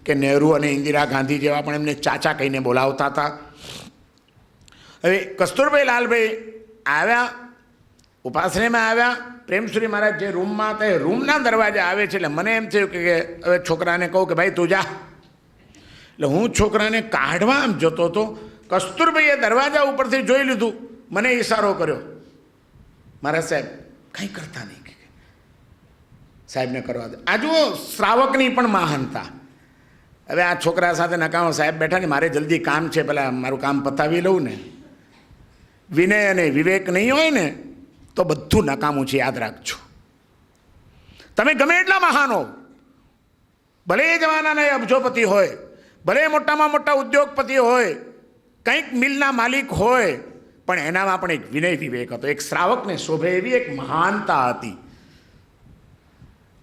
કે નહેરુ અને ઇન્દિરા ગાંધી જેવા પણ એમને ચાચા કહીને બોલાવતા હતા. હવે કસ્તુરભાઈ લાલભાઈ આવ્યા, ઉપાશ્રયમાં આવ્યા. પ્રેમશ્રી મહારાજ જે રૂમમાં હતા એ રૂમના દરવાજે આવે છે એટલે મને એમ થયું કે હવે છોકરાને કહું કે ભાઈ તું જા. એટલે હું છોકરાને કાઢવા આમ જતો હતો, કસ્તુરભાઈએ દરવાજા ઉપરથી જોઈ લીધું, મને ઈશારો કર્યો, મારા સાહેબ કંઈ કરતા નહીં, સાહેબને કરવા દે. આ જુઓ શ્રાવકની પણ મહાનતા. હવે આ છોકરા સાથે નકામો સાહેબ બેઠા ને, મારે જલ્દી કામ છે, પેલા મારું કામ પતાવી લઉં ને. વિનય અને વિવેક નહીં હોય ને તો બધું નકામું છે, યાદ રાખજો. તમે ગમે એટલા મહાન હો, ભલે એ જમાનાના એ અબજોપતિ હોય, ભલે મોટામાં મોટા ઉદ્યોગપતિ હોય, કંઈક મિલના માલિક હોય, પણ એનામાં પણ એક વિનય વિવેક હતો, એક શ્રાવકને શોભે એવી એક મહાનતા હતી.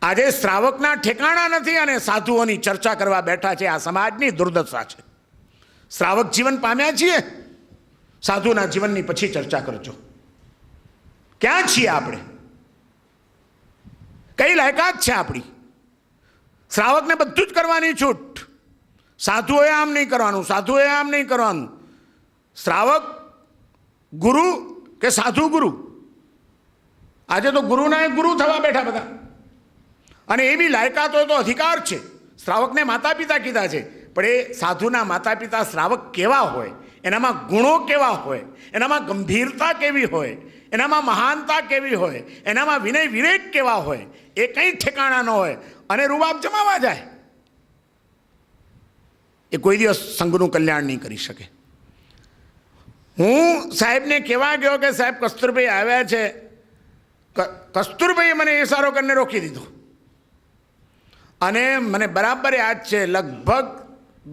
આજે શ્રાવકના ઠેકાણા નથી અને સાધુઓની ચર્ચા કરવા બેઠા છે. આ સમાજની દુર્દશા છે. શ્રાવક જીવન પામ્યા છીએ, સાધુના જીવનની પછી ચર્ચા કરજો. ક્યાં છીએ આપણે? કઈ લાયકાત છે આપણી? શ્રાવકને બધું જ કરવાની છૂટ, સાધુઓએ આમ નહીં કરવાનું, સાધુઓએ આમ નહીં કરવાનું. શ્રાવક ગુરુ કે સાધુ ગુરુ? આજે તો ગુરુના ગુરુ થવા બેઠા બધા. અને એવી લાયકાત હોય તો અધિકાર છે. શ્રાવકને માતા પિતા કીધા છે, પણ એ સાધુના માતા પિતા શ્રાવક કેવા હોય, એનામાં ગુણો કેવા હોય, એનામાં ગંભીરતા કેવી હોય, એનામાં મહાનતા કેવી હોય, એનામાં વિનય વિવેક કેવા હોય, એ કંઈ ઠેકાણા ન હોય અને રૂબાબ જમાવા જાય, એ કોઈ દિવસ સંઘનું કલ્યાણ નહીં કરી શકે. હું સાહેબને કહેવા ગયો કે સાહેબ કસ્તુરભાઈ આવ્યા છે. કસ્તુરભાઈએ મને ઇશારો કરીને રોકી દીધો અને મને બરાબર યાદ છે, લગભગ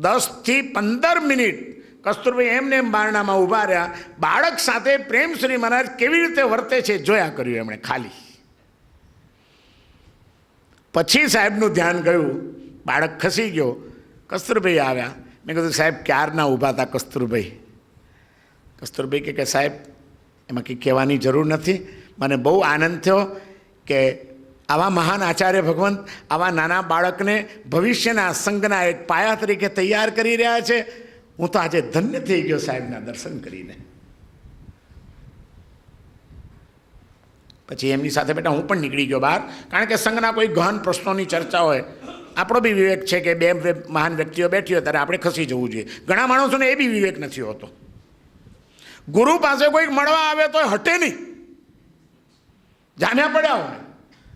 10 થી 15 મિનિટ કસ્તુરભાઈ એમને એમ બારણામાં ઊભા રહ્યા. બાળક સાથે પ્રેમશ્રી મહારાજ કેવી રીતે વર્તે છે જોયા કર્યું એમણે ખાલી. પછી સાહેબનું ધ્યાન ગયું, બાળક ખસી ગયો, કસ્તુરભાઈ આવ્યા. મેં કીધું સાહેબ ક્યારના ઊભા હતા કસ્તુરભાઈ? કસ્તુરભાઈ કે સાહેબ એમાં કંઈ કહેવાની જરૂર નથી. મને બહુ આનંદ થયો કે આવા મહાન આચાર્ય ભગવંત આવા નાના બાળકને ભવિષ્યના સંઘના એક પાયા તરીકે તૈયાર કરી રહ્યા છે. હું તો આજે ધન્ય થઈ ગયો સાહેબના દર્શન કરીને. પછી એમની સાથે બેટા હું પણ નીકળી ગયો બહાર, કારણ કે સંઘના કોઈ ગહન પ્રશ્નોની ચર્ચા હોય. આપણો બી વિવેક છે કે બે મહાન વ્યક્તિઓ બેઠી હોય ત્યારે આપણે ખસી જવું જોઈએ. ઘણા માણસોને એ બી વિવેક નથી હોતો. ગુરુ પાસે કોઈક મળવા આવે તો હટે નહીં, જામ્યા પડ્યા હોય.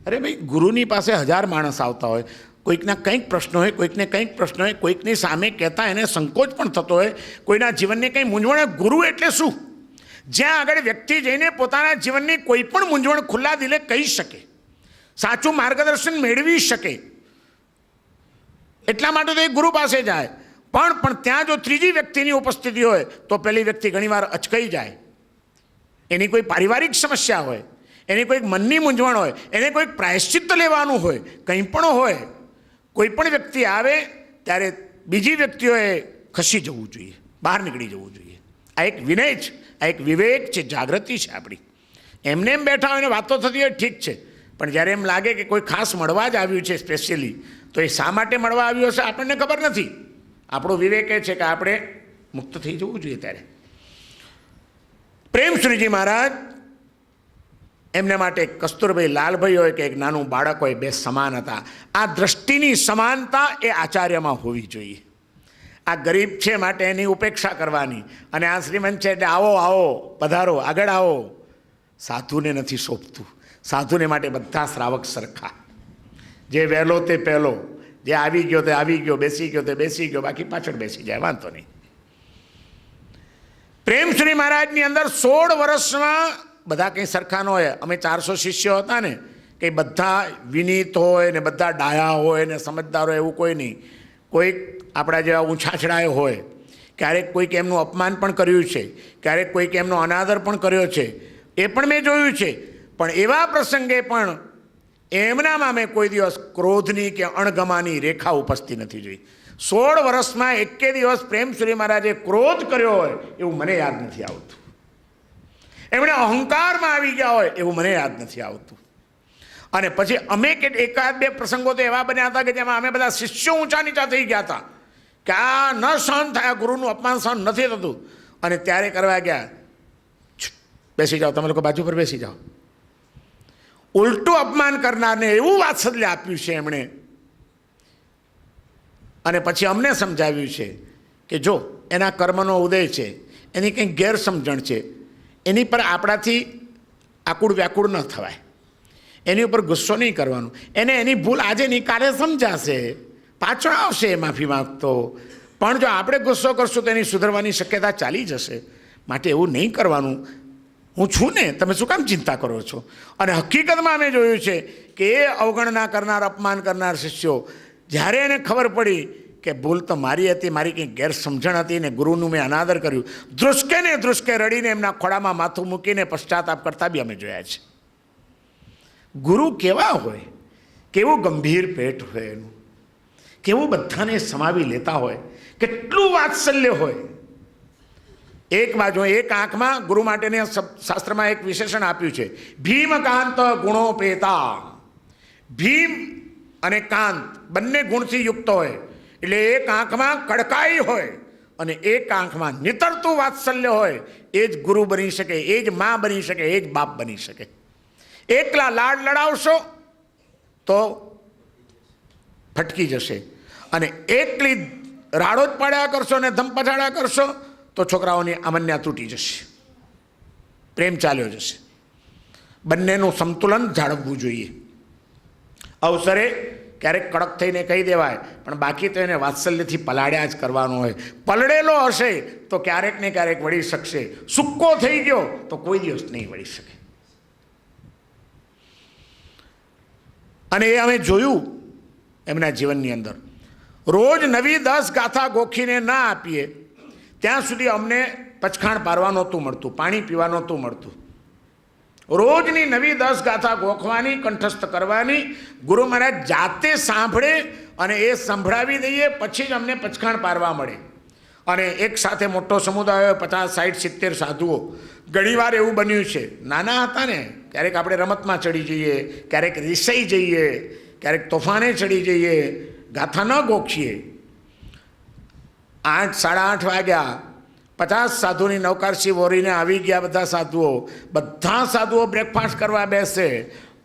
અરે ભાઈ, ગુરુની પાસે 1000 માણસ આવતા હોય, કોઈકના કંઈક પ્રશ્નો હોય, કોઈકને કંઈક પ્રશ્નો હોય, કોઈકની સામે કહેતા એને સંકોચ પણ થતો હોય, કોઈના જીવનની કંઈ મૂંઝવણ હોય. ગુરુ એટલે શું? જ્યાં આગળ વ્યક્તિ જઈને પોતાના જીવનની કોઈ પણ મૂંઝવણ ખુલ્લા દિલે કહી શકે, સાચું માર્ગદર્શન મેળવી શકે. એટલા માટે તો એ ગુરુ પાસે જાય. પણ ત્યાં જો ત્રીજી વ્યક્તિની ઉપસ્થિતિ હોય તો પેલી વ્યક્તિ ઘણીવાર અચકાઈ જાય. એની કોઈ પારિવારિક સમસ્યા હોય, એની કોઈક મનની મૂંઝવણ હોય, એને કોઈક પ્રાયશ્ચિત્ત લેવાનું હોય, કંઈ પણ હોય, કોઈ પણ વ્યક્તિ આવે ત્યારે બીજી વ્યક્તિઓએ ખસી જવું જોઈએ, બહાર નીકળી જવું જોઈએ. આ એક વિનય છે, આ એક વિવેક છે, જાગૃતિ છે આપણી. એમને એમ બેઠા હોય ને વાતો થતી હોય ઠીક છે, પણ જ્યારે એમ લાગે કે કોઈ ખાસ મળવા જ આવ્યું છે સ્પેશિયલી, તો એ શા માટે મળવા આવ્યો છે આપણને ખબર નથી. આપણો વિવેક એ છે કે આપણે મુક્ત થઈ જવું જોઈએ. ત્યારે પ્રેમશ્રીજી મહારાજ એમને માટે કસ્તુરભાઈ લાલભાઈ હોય કે એક નાનું બાળક હોય, બે સમાન હતા. આ દ્રષ્ટિની સમાનતા એ આચાર્યમાં હોવી જોઈએ. આ ગરીબ છે માટે એની ઉપેક્ષા કરવાની, અને આ શ્રીમંત છે એટલે આવો આવો પધારો, આગળ આવો. સાધુને નથી શોભતું. સાધુને માટે બધા શ્રાવક સરખા. જે વહેલો તે પહેલો, જે આવી ગયો તે આવી ગયો, બેસી ગયો તે બેસી ગયો, બાકી પાછળ બેસી જાય, વાંધો નહીં. પ્રેમશ્રી મહારાજની અંદર 16 વર્ષમાં બધા કંઈ સરખા ન હોય. અમે 400 શિષ્યો હતા ને, કંઈ બધા વિનીત હોય ને બધા ડાયા હોય ને સમજદાર હોય એવું કોઈ નહીં. કોઈક આપણા જેવા ઊંછાછડાયો હોય, ક્યારેક કોઈક એમનું અપમાન પણ કર્યું છે, ક્યારેક કોઈક એમનો અનાદર પણ કર્યો છે, એ પણ મેં જોયું છે. પણ એવા પ્રસંગે પણ એમનામાં મેં કોઈ દિવસ ક્રોધની કે અણગમાની રેખા ઉપસ્થિત નથી જોઈ. 16 વર્ષમાં એકે દિવસ પ્રેમશ્રી મહારાજે ક્રોધ કર્યો હોય એવું મને યાદ નથી આવતું. એમણે અહંકારમાં આવી ગયા હોય એવું મને યાદ નથી આવતું. અને પછી અમે એકાદ બે પ્રસંગો તો એવા બન્યા હતા કે જેમાં અમે બધા શિષ્યો ઊંચા નીચા થઈ ગયા હતા કે આ ન સહન થયા, ગુરુનું અપમાન સહન નથી થતું. અને ત્યારે કરવા ગયા, બેસી જાઓ, તમે લોકો બાજુ પર બેસી જાઓ. ઉલટું અપમાન કરનારને એવું વાત્સલ્ય આપ્યું છે એમણે. અને પછી અમને સમજાવ્યું છે કે જો એના કર્મનો ઉદય છે, એની કંઈક ગેરસમજણ છે, એની પર આપણાથી આકુળ વ્યાકુળ ન થવાય, એની ઉપર ગુસ્સો નહીં કરવાનો. એને એની ભૂલ આજે નહીં કાલે સમજાશે, પાછળ આવશે એ માફી માગતો. પણ જો આપણે ગુસ્સો કરશું તો એની સુધરવાની શક્યતા ચાલી જશે. માટે એવું નહીં કરવાનું. હું છું ને, તમે શું કામ ચિંતા કરો છો? અને હકીકતમાં અમે જોયું છે કે એ અવગણના કરનાર, અપમાન કરનાર શિષ્યો, જ્યારે એને ખબર પડી કે ભૂલ તો મારી હતી, મારી કંઈક ગેરસમજણ હતી ને ગુરુનું મેં અનાદર કર્યું, ધ્રુસકે ને ધ્રુસકે રડીને એમના ખોળામાં માથું મૂકીને પશ્ચાતાપ કરતા બી અમે જોયા છે. ગુરુ કેવા હોય, કેવું ગંભીર પેટ હોય એનું, કેવું બધાને સમાવી લેતા હોય, કેટલું વાત્સલ્ય હોય. એક બાજુ એક આંખમાં ગુરુ માટેને શાસ્ત્રમાં એક વિશેષણ આપ્યું છે, ભીમકાંત ગુણોપેતા. ભીમ અને કાંત બંને ગુણથી યુક્ત હોય, એટલે એક આંખમાં કડકાઈ હોય અને એક આંખમાં નિતરતું વાત્સલ્ય હોય. એ જ ગુરુ બની શકે, એ જ મા બની શકે, એ જ બાપ બની શકે. એકલા લાડ લડાવશો તો ફટકી જશે, અને એકલી રાડો જ પાડ્યા કરશો ને ધમપછાડા કરશો તો છોકરાઓની અમન્યા તૂટી જશે, પ્રેમ ચાલ્યો જશે. બંનેનું સંતુલન જાળવવું જોઈએ. અવસરે ક્યારેક કડક થઈને કહી દેવાય, પણ બાકી તો એને વાત્સલ્યથી પલાળ્યા જ કરવાનો હોય. પલળેલો હશે તો ક્યારેક ને ક્યારેક વળી શકશે, સૂકો થઈ ગયો તો કોઈ દિવસ નહીં વળી શકે. અને એ અમે જોયું એમના જીવનની અંદર. રોજ નવી 10 ગાથા ગોખીને ના આપીએ ત્યાં સુધી અમને પચખાણ પારવા નહોતું મળતું, પાણી પીવા નહોતું મળતું. રોજની નવી 10 ગાથા ગોખવાની, કંઠસ્થ કરવાની, ગુરુ મહારાજ જાતે સાંભળે અને એ સંભળાવી દઈએ પછી જ અમને પચખાણ પારવા મળે. અને એક સાથે મોટો સમુદાય 50, 60, 70 સાધુઓ. ઘણીવાર એવું બન્યું છે, નાના હતા ને ક્યારેક આપણે રમતમાં ચડી જઈએ, ક્યારેક રિસાઈ જઈએ, ક્યારેક તોફાને ચડી જઈએ, ગાથા ન ગોખીએ. 8, 8:30 વાગ્યા, 50 સાધુની નવકારસી વોરીને આવી ગયા. બધા સાધુઓ બ્રેકફાસ્ટ કરવા બેસે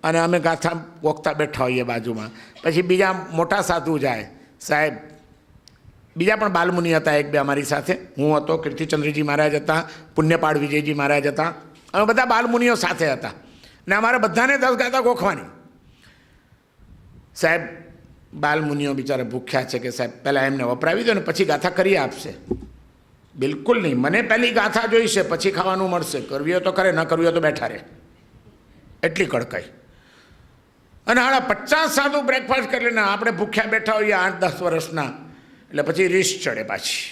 અને અમે ગાથા ગોખતા બેઠા હોઈએ બાજુમાં. પછી બીજા મોટા સાધુ જાય. સાહેબ, બીજા પણ બાલમુનિ હતા, 1-2 અમારી સાથે. હું હતો, કીર્તિચંદ્રજી મહારાજ હતા, પુણ્યપાળ વિજયજી મહારાજ હતા. અમે બધા બાલમુનિઓ સાથે હતા ને અમારે બધાને 10 ગાથા ગોખવાની. સાહેબ, બાલમુનિઓ બિચારા ભૂખ્યા છે કે સાહેબ પહેલાં એમને વપરાવી દો ને પછી ગાથા કરી આપશે. બિલકુલ નહીં, મને પહેલી ગાથા જોઈશે, પછી ખાવાનું મળશે. કરવી હોય તો કરે, ન કરવી હોય તો બેઠા રહે. એટલી કડકાઈ. અને 50 સાધુ બ્રેકફાસ્ટ કરી લઈને આપણે ભૂખ્યા બેઠા હોઈએ 8-10 વર્ષના. એટલે પછી રીસ ચડે પાછી.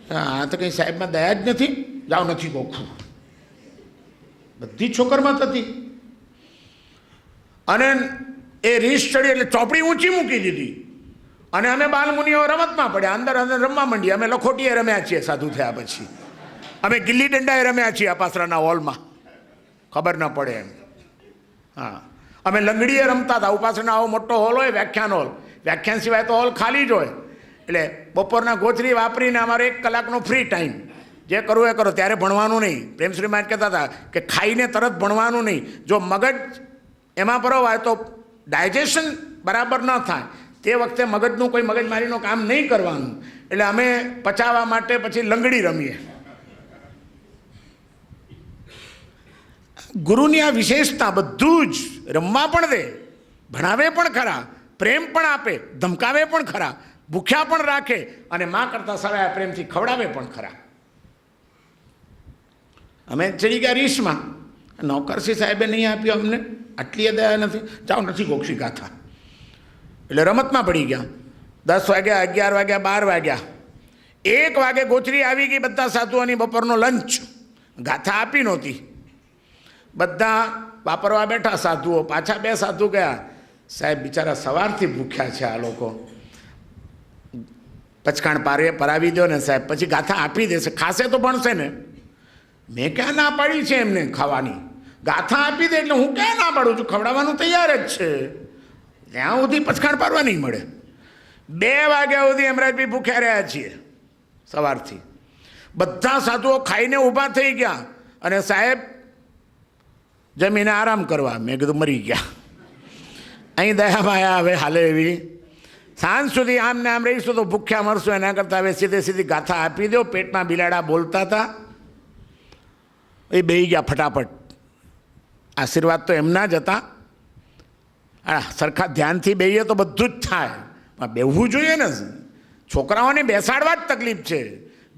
આ તો કંઈ સાહેબમાં દયા જ નથી. જાઓ, નથી ગોખવું. બધી છોકરમાં થતી. અને એ રીસ ચડી એટલે ચોપડી ઊંચી મૂકી દીધી અને અમે બાલમુનિઓ રમતમાં પડ્યા. અંદર રમવા માંડીએ. અમે લખોટીએ રમ્યા છીએ સાધુ થયા પછી. અમે ગિલ્લી દંડાએ રમ્યા છીએ અપાસરાના હોલમાં, ખબર ન પડે એમ. હા, અમે લંગડીએ રમતા હતા. ઉપાસના આવો મોટો હોલ હોય, વ્યાખ્યાન હોલ. વ્યાખ્યાન સિવાય તો હોલ ખાલી જ હોય. એટલે બપોરના ગોચરી વાપરીને અમારો 1 કલાકનો ફ્રી ટાઈમ. જે કરવું એ કરો. ત્યારે ભણવાનું નહીં. પ્રેમશ્રી મહારાજ કહેતા હતા કે ખાઈને તરત ભણવાનું નહીં. જો મગજ એમાં પરોવાય તો ડાયજેશન બરાબર ન થાય. તે વખતે મગજનું કોઈ મગજમારીનું કામ નહીં કરવાનું. એટલે અમે પચાવવા માટે પછી લંગડી રમીએ. ગુરુની આ વિશેષતા બધું જ. રમવા પણ દે, ભણાવે પણ ખરા, પ્રેમ પણ આપે, ધમકાવે પણ ખરા, ભૂખ્યા પણ રાખે અને માં કરતાં સવાયા પ્રેમથી ખવડાવે પણ ખરા. અમે ચડી ગયા રીસમાં. નૌકરસિંહ સાહેબે નહીં આપ્યો અમને, આટલી દયા નથી. જાઓ, નથી ગોખવી ગાથા. એટલે રમતમાં પડી ગયા. 10 વાગ્યા, 11 વાગ્યા, 12 વાગ્યા, 1 વાગે ગોચરી આવી ગઈ. બધા સાધુઓની બપોરનો લંચ. ગાથા આપી નહોતી. બધા વાપરવા બેઠા સાધુઓ. પાછા 2 સાધુ ગયા. સાહેબ બિચારા સવારથી ભૂખ્યા છે આ લોકો. પચકાણ પરાવી દો ને સાહેબ, પછી ગાથા આપી દેશે. ખાશે તો ભણશે ને. મેં ક્યાં ના પાડી છે એમને ખાવાની? ગાથા આપી દે એટલે હું ક્યાં ના પાડું છું? ખવડાવવાનું તૈયાર જ છે. ત્યાં સુધી પચકાણ પાડવા નહીં મળે. 2 વાગ્યા સુધી અમરાજભાઈ ભૂખ્યા રહ્યા છીએ સવારથી. બધા સાધુઓ ખાઈને ઊભા થઈ ગયા અને સાહેબ જમીને આરામ કરવા. મેં કીધું મરી ગયા. અહીં દયા માયા હવે હાલે એવી. સાંજ સુધી આમ ને આમ રહીશું તો ભૂખ્યા મરશું. એના કરતાં હવે સીધી ગાથા આપી દો. પેટમાં બિલાડા બોલતા હતા, એ બેહી ગયા ફટાફટ. આશીર્વાદ તો એમના જ હતા. સરખા ધ્યાનથી બેહીએ તો બધું જ થાય, પણ બેહવું જોઈએ ને. છોકરાઓને બેસાડવા જ તકલીફ છે.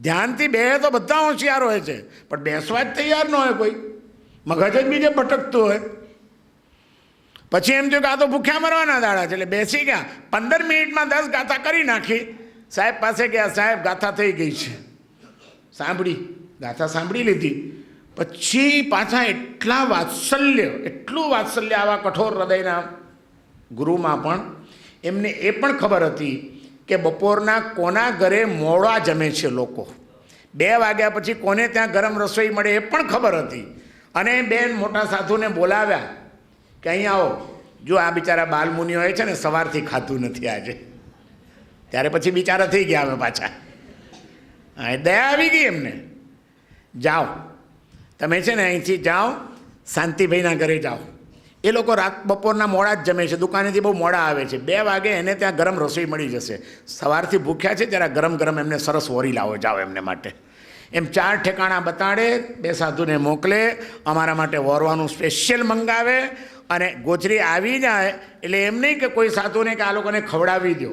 ધ્યાનથી બેહે તો બધા હોશિયાર હોય છે, પણ બેસવા જ તૈયાર ન હોય કોઈ. મગજ જ બીજે ભટકતું હોય. પછી એમ થયું કે આ તો ભૂખ્યા મરવાના દાડા છે. એટલે બેસી ગયા. 15 મિનિટમાં 10 ગાથા કરી નાખી. સાહેબ પાસે ગયા. સાહેબ ગાથા થઈ ગઈ છે. સાંભળી, ગાથા સાંભળી લીધી. પછી પાછા એટલું વાત્સલ્ય આવા કઠોર હૃદયના ગુરુમાં પણ. એમને એ પણ ખબર હતી કે બપોરના કોના ઘરે મોડા જમે છે લોકો. 2 વાગ્યા પછી કોને ત્યાં ગરમ રસોઈ મળે એ પણ ખબર હતી. અને બેન મોટા સાધુને બોલાવ્યા કે અહીં આવો. જો આ બિચારા બાલમુનિઓ હોય છે ને, સવારથી ખાતું નથી આજે. ત્યારે પછી બિચારા થઈ ગયા અમે પાછા. હા, દયા આવી ગઈ એમને. જાઓ તમે છે ને, અહીંથી જાઓ, શાંતિભાઈના ઘરે જાઓ. એ લોકો બપોરના મોડા જ જમે છે. દુકાનેથી બહુ મોડા આવે છે. 2 વાગે એને ત્યાં ગરમ રસોઈ મળી જશે. સવારથી ભૂખ્યા છે, ત્યારે ગરમ ગરમ એમને સરસ વોરી લાવો. જાઓ એમને માટે. એમ 4 ઠેકાણા બતાડે. 2 સાધુને મોકલે. અમારા માટે વોરવાનું સ્પેશિયલ મંગાવે. અને ગોચરી આવી જાય એટલે એમ નહીં કે કોઈ સાધુને કે આ લોકોને ખવડાવી દો.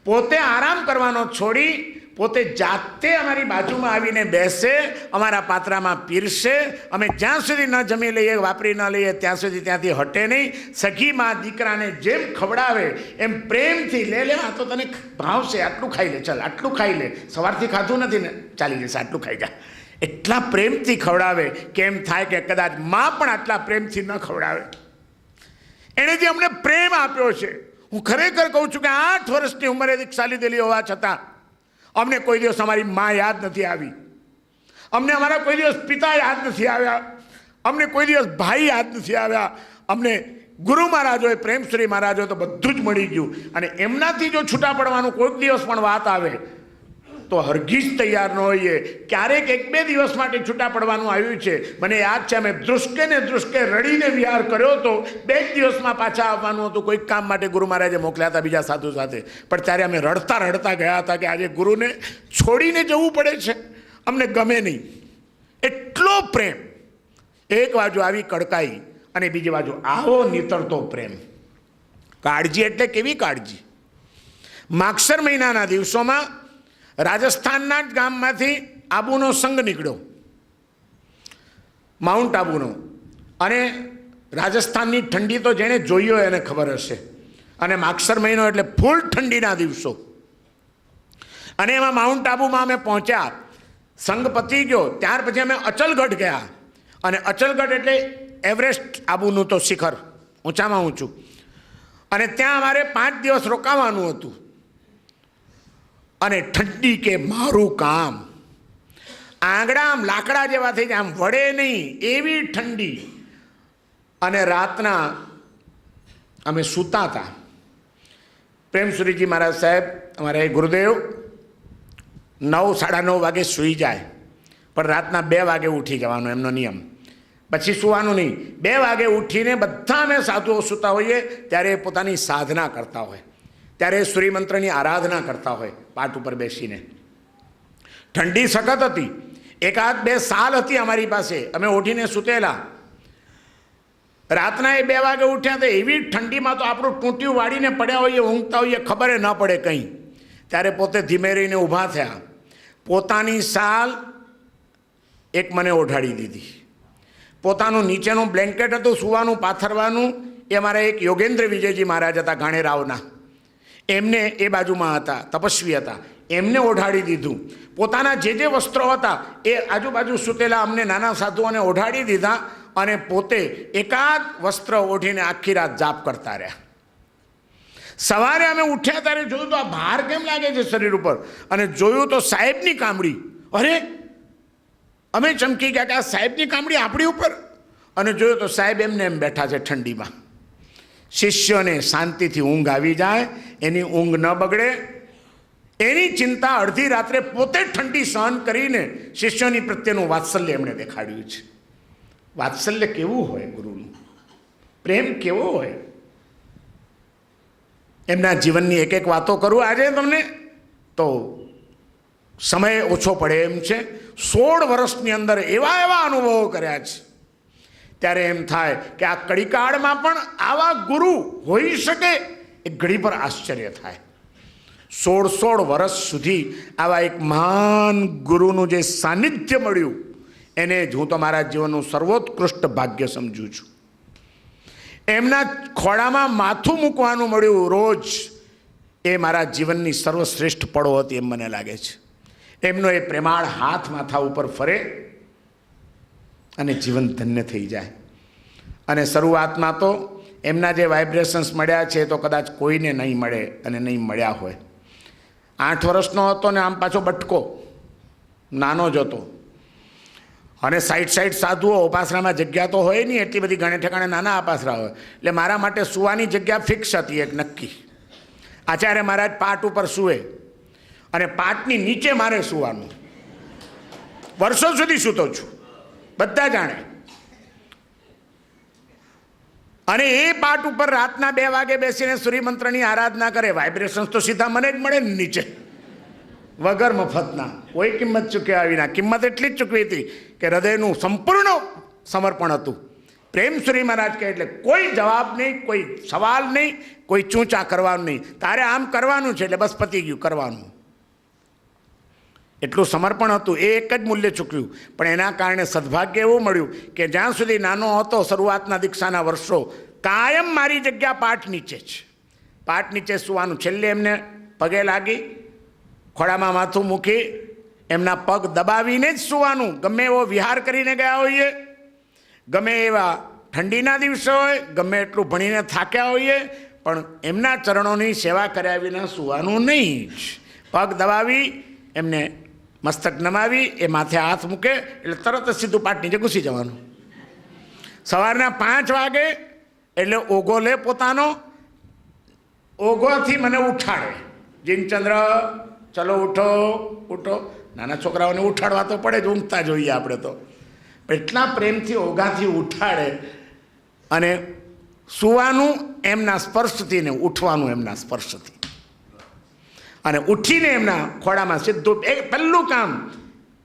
પોતે આરામ કરવાનો છોડી પોતે જાતે અમારી બાજુમાં આવીને બેસે, અમારા પાત્રામાં પીરસે. અમે જ્યાં સુધી ન જમી લઈએ, વાપરી ન લઈએ, ત્યાં સુધી ત્યાંથી હટે નહીં. સખી માં દીકરાને જેમ ખવડાવે એમ પ્રેમથી લે આ તો તને ભાવશે, આટલું ખાઈ લે, ચાલ આટલું ખાઈ લે, સવારથી ખાધું નથી ને, ચાલી જશે, આટલું ખાઈ જા. એટલા પ્રેમથી ખવડાવે. કેમ થાય કે કદાચ માં પણ આટલા પ્રેમથી ન ખવડાવે. એણે જે અમને પ્રેમ આપ્યો છે, હું ખરેખર કહું છું કે 8 વર્ષની ઉંમરે દીક્ષા લીધેલી હોવા છતાં અમને કોઈ દિવસ અમારી મા યાદ નથી આવી. અમને અમારા કોઈ દિવસ પિતા યાદ નથી આવ્યા. અમને કોઈ દિવસ ભાઈ યાદ નથી આવ્યા. અમને ગુરુ મહારાજોએ, પ્રેમશ્રી મહારાજોએ તો બધું જ મળી ગયું. અને એમનાથી જો છૂટા પડવાનું કોઈક દિવસ પણ વાત આવે તો હરગીજ તૈયાર ન હોઈએ. ક્યારેક 1-2 દિવસ માટે છૂટા પડવાનું આવ્યું છે. મને યાદ છે, અમે ધ્રુસકે ને ધ્રુસકે રડીને વિહાર કર્યો હતો. 2 દિવસમાં પાછા આવવાનું હતું. કોઈક કામ માટે ગુરુ મહારાજે મોકલ્યા હતા બીજા સાધુ સાથે, પણ ત્યારે અમે રડતા રડતા ગયા હતા કે આજે ગુરુને છોડીને જવું પડે છે, અમને ગમે નહીં. એટલો પ્રેમ, એક બાજુ આવી કડકાઈ અને બીજી બાજુ આવો નીતરતો પ્રેમ. કાળજી એટલે કેવી કાળજી! માગસર મહિનાના દિવસોમાં રાજસ્થાનના જ ગામમાંથી આબુનો સંઘ નીકળ્યો, માઉન્ટ આબુનો. અને રાજસ્થાનની ઠંડી તો જેણે જોઈ હોય એને ખબર હશે. અને માગસર મહિનો એટલે ફૂલ ઠંડીના દિવસો. અને એમાં માઉન્ટ આબુમાં અમે પહોંચ્યા. સંઘ પતી ગયો ત્યાર પછી અમે અચલગઢ ગયા. અને અચલગઢ એટલે એવરેસ્ટ, આબુનું તો શિખર, ઊંચામાં ઊંચું. અને ત્યાં અમારે 5 દિવસ રોકાવાનું હતું. અને ઠંડી કે મારું કામ, આંગળા આમ લાકડા જેવા થઈ જાય, આમ વળે નહીં એવી ઠંડી. અને રાતના અમે સૂતા હતા. પ્રેમસુરીજી મહારાજ સાહેબ, અમારા ગુરુદેવ 9-9:30 વાગે સૂઈ જાય, પણ રાતના 2 વાગે ઉઠી જવાનો એમનો નિયમ. પછી સુવાનું નહીં. 2 વાગે ઉઠીને બધા અમે સાધુઓ સૂતા હોઈએ ત્યારે પોતાની સાધના કરતા હોય, ત્યારે સૂર્યમંત્રની આરાધના કરતા હોય પાટ ઉપર બેસીને. ઠંડી સખત હતી. 1-2 સાલ હતી અમારી પાસે. અમે ઉઠીને સૂતેલા. રાતના 2 વાગે ઉઠ્યા તો એવી ઠંડીમાં તો આપણું ટૂંટિયું વાળીને પડ્યા હોઈએ, ઊંઘતા હોઈએ, ખબર ન પડે કંઈ. ત્યારે પોતે ધીમે રહીને ઊભા થયા. પોતાની સાલ એક મને ઓઢાડી દીધી. પોતાનું નીચેનું બ્લેન્કેટ હતું સૂવાનું, પાથરવાનું, એ અમારા એક યોગેન્દ્ર વિજયજી મહારાજ હતા ગાણેરાવના, એમને એ બાજુમાં હતા, તપસ્વી હતા, એમને ઓઢાડી દીધું. પોતાના જે વસ્ત્રો હતા એ આજુબાજુ સૂતેલા અમને નાના સાધુઓને ઓઢાડી દીધા. અને પોતે એકાદ વસ્ત્ર ઓઢીને આખી રાત જાપ કરતા રહ્યા. સવારે અમે ઉઠ્યા ત્યારે જોયું તો આ ભાર કેમ લાગે છે શરીર ઉપર. અને જોયું તો સાહેબની કામડી. અરે, અમે ચમકી ગયા કે આ સાહેબની કામડી આપણી ઉપર. અને જોયું તો સાહેબ એમને એમ બેઠા છે ઠંડીમાં. શિષ્યોને શાંતિથી ઊંઘ આવી જાય, એની ઊંઘ ન બગડે એની ચિંતા અડધી રાત્રે પોતે ઠંડી સહન કરીને શિષ્યોની પ્રત્યેનું વાત્સલ્ય એમણે દેખાડ્યું છે. વાત્સલ્ય કેવું હોય ગુરુનું, પ્રેમ કેવો હોય! એમના જીવનની એક વાતો કરું આજે તમને તો સમય ઓછો પડે એમ છે. 16 વર્ષની અંદર એવા અનુભવો કર્યા છે. ત્યારે એમ થાય કે આ કળીકાળમાં પણ આવા ગુરુ હોઈ શકે, એ ઘડી પર આશ્ચર્ય થાય. 16 વર્ષ સુધી આવા એક મહાન ગુરુનું જે સાનિધ્ય મળ્યું એને જ હું તો મારા જીવનનું સર્વોત્કૃષ્ટ ભાગ્ય સમજું છું. એમના ખોળામાં માથું મૂકવાનું મળ્યું રોજ, એ મારા જીવનની સર્વશ્રેષ્ઠ પળો હતી એમ મને લાગે છે. એમનો એ પ્રેમાળ હાથ માથા ઉપર ફરે અને જીવન ધન્ય થઈ જાય. અને શરૂઆતમાં તો એમના જે વાઇબ્રેશન્સ મળ્યા છે તો કદાચ કોઈને નહીં મળે અને નહીં મળ્યા હોય. 8 વર્ષનો હતો ને આમ પાછો બટકો, નાનો જ હતો. અને સાઈડ સાધુઓ, ઉપાસનામાં જગ્યા તો હોય નહીં એટલી બધી, ગણે ઠેકાણે નાના ઉપાસના હોય. એટલે મારા માટે સુવાની જગ્યા ફિક્સ હતી એક નક્કી. આચાર્ય મહારાજ પાટ ઉપર સૂવે અને પાટની નીચે મારે સૂવાનું. વર્ષો સુધી સૂતો છું, બધા જાણે. અને એ પાટ ઉપર રાતના 2 વાગે બેસીને સૂર્યમંત્રની આરાધના કરે. વાઇબ્રેશન્સ તો સીધા મને જ મળે ને નીચે, વગર મફતના, કોઈ કિંમત ચૂક્યા વિના. કિંમત એટલી જ ચૂકવી હતી કે હૃદયનું સંપૂર્ણ સમર્પણ હતું. પ્રેમશ્રી મહારાજ કહે એટલે કોઈ જવાબ નહીં, કોઈ સવાલ નહીં, કોઈ ચૂંચા કરવાનું નહીં. તારે આમ કરવાનું છે એટલે બસ પતી ગયું, કરવાનું. એટલું સમર્પણ હતું. એ એક જ મૂલ્ય ચૂક્યું. પણ એના કારણે સદભાગ્ય એવું મળ્યું કે જ્યાં સુધી નાનો હતો, શરૂઆતના દીક્ષાના વર્ષો, કાયમ મારી જગ્યા પાઠ નીચે જ. પાઠ નીચે સુવાનું. છેલ્લે એમને પગે લાગી, ખોળામાં માથું મૂકી, એમના પગ દબાવીને જ સુવાનું. ગમે એવો વિહાર કરીને ગયા હોઈએ, ગમે એવા ઠંડીના દિવસો હોય, ગમે એટલું ભણીને થાક્યા હોઈએ, પણ એમના ચરણોની સેવા કર્યા વિના સુવાનું નહીં જ. પગ દબાવી એમને મસ્તક નમાવી, એ માથે હાથ મૂકે એટલે તરત જ સીધું પાટ નીચે ઘૂસી જવાનું. સવારના 5 વાગે એટલે ઓઘો લે પોતાનો, ઓઘોથી મને ઉઠાડે, જીનચંદ્ર ચલો ઉઠો ઉઠો. નાના છોકરાઓને ઉઠાડવા તો પડે જ, ઊંઘતા જોઈએ આપણે તો. એટલા પ્રેમથી ઓઘાથી ઉઠાડે અને સૂવાનું એમના સ્પર્શથી ને ઉઠવાનું એમના સ્પર્શથી, અને ઉઠીને એમના ખોળામાં સીધું પહેલું કામ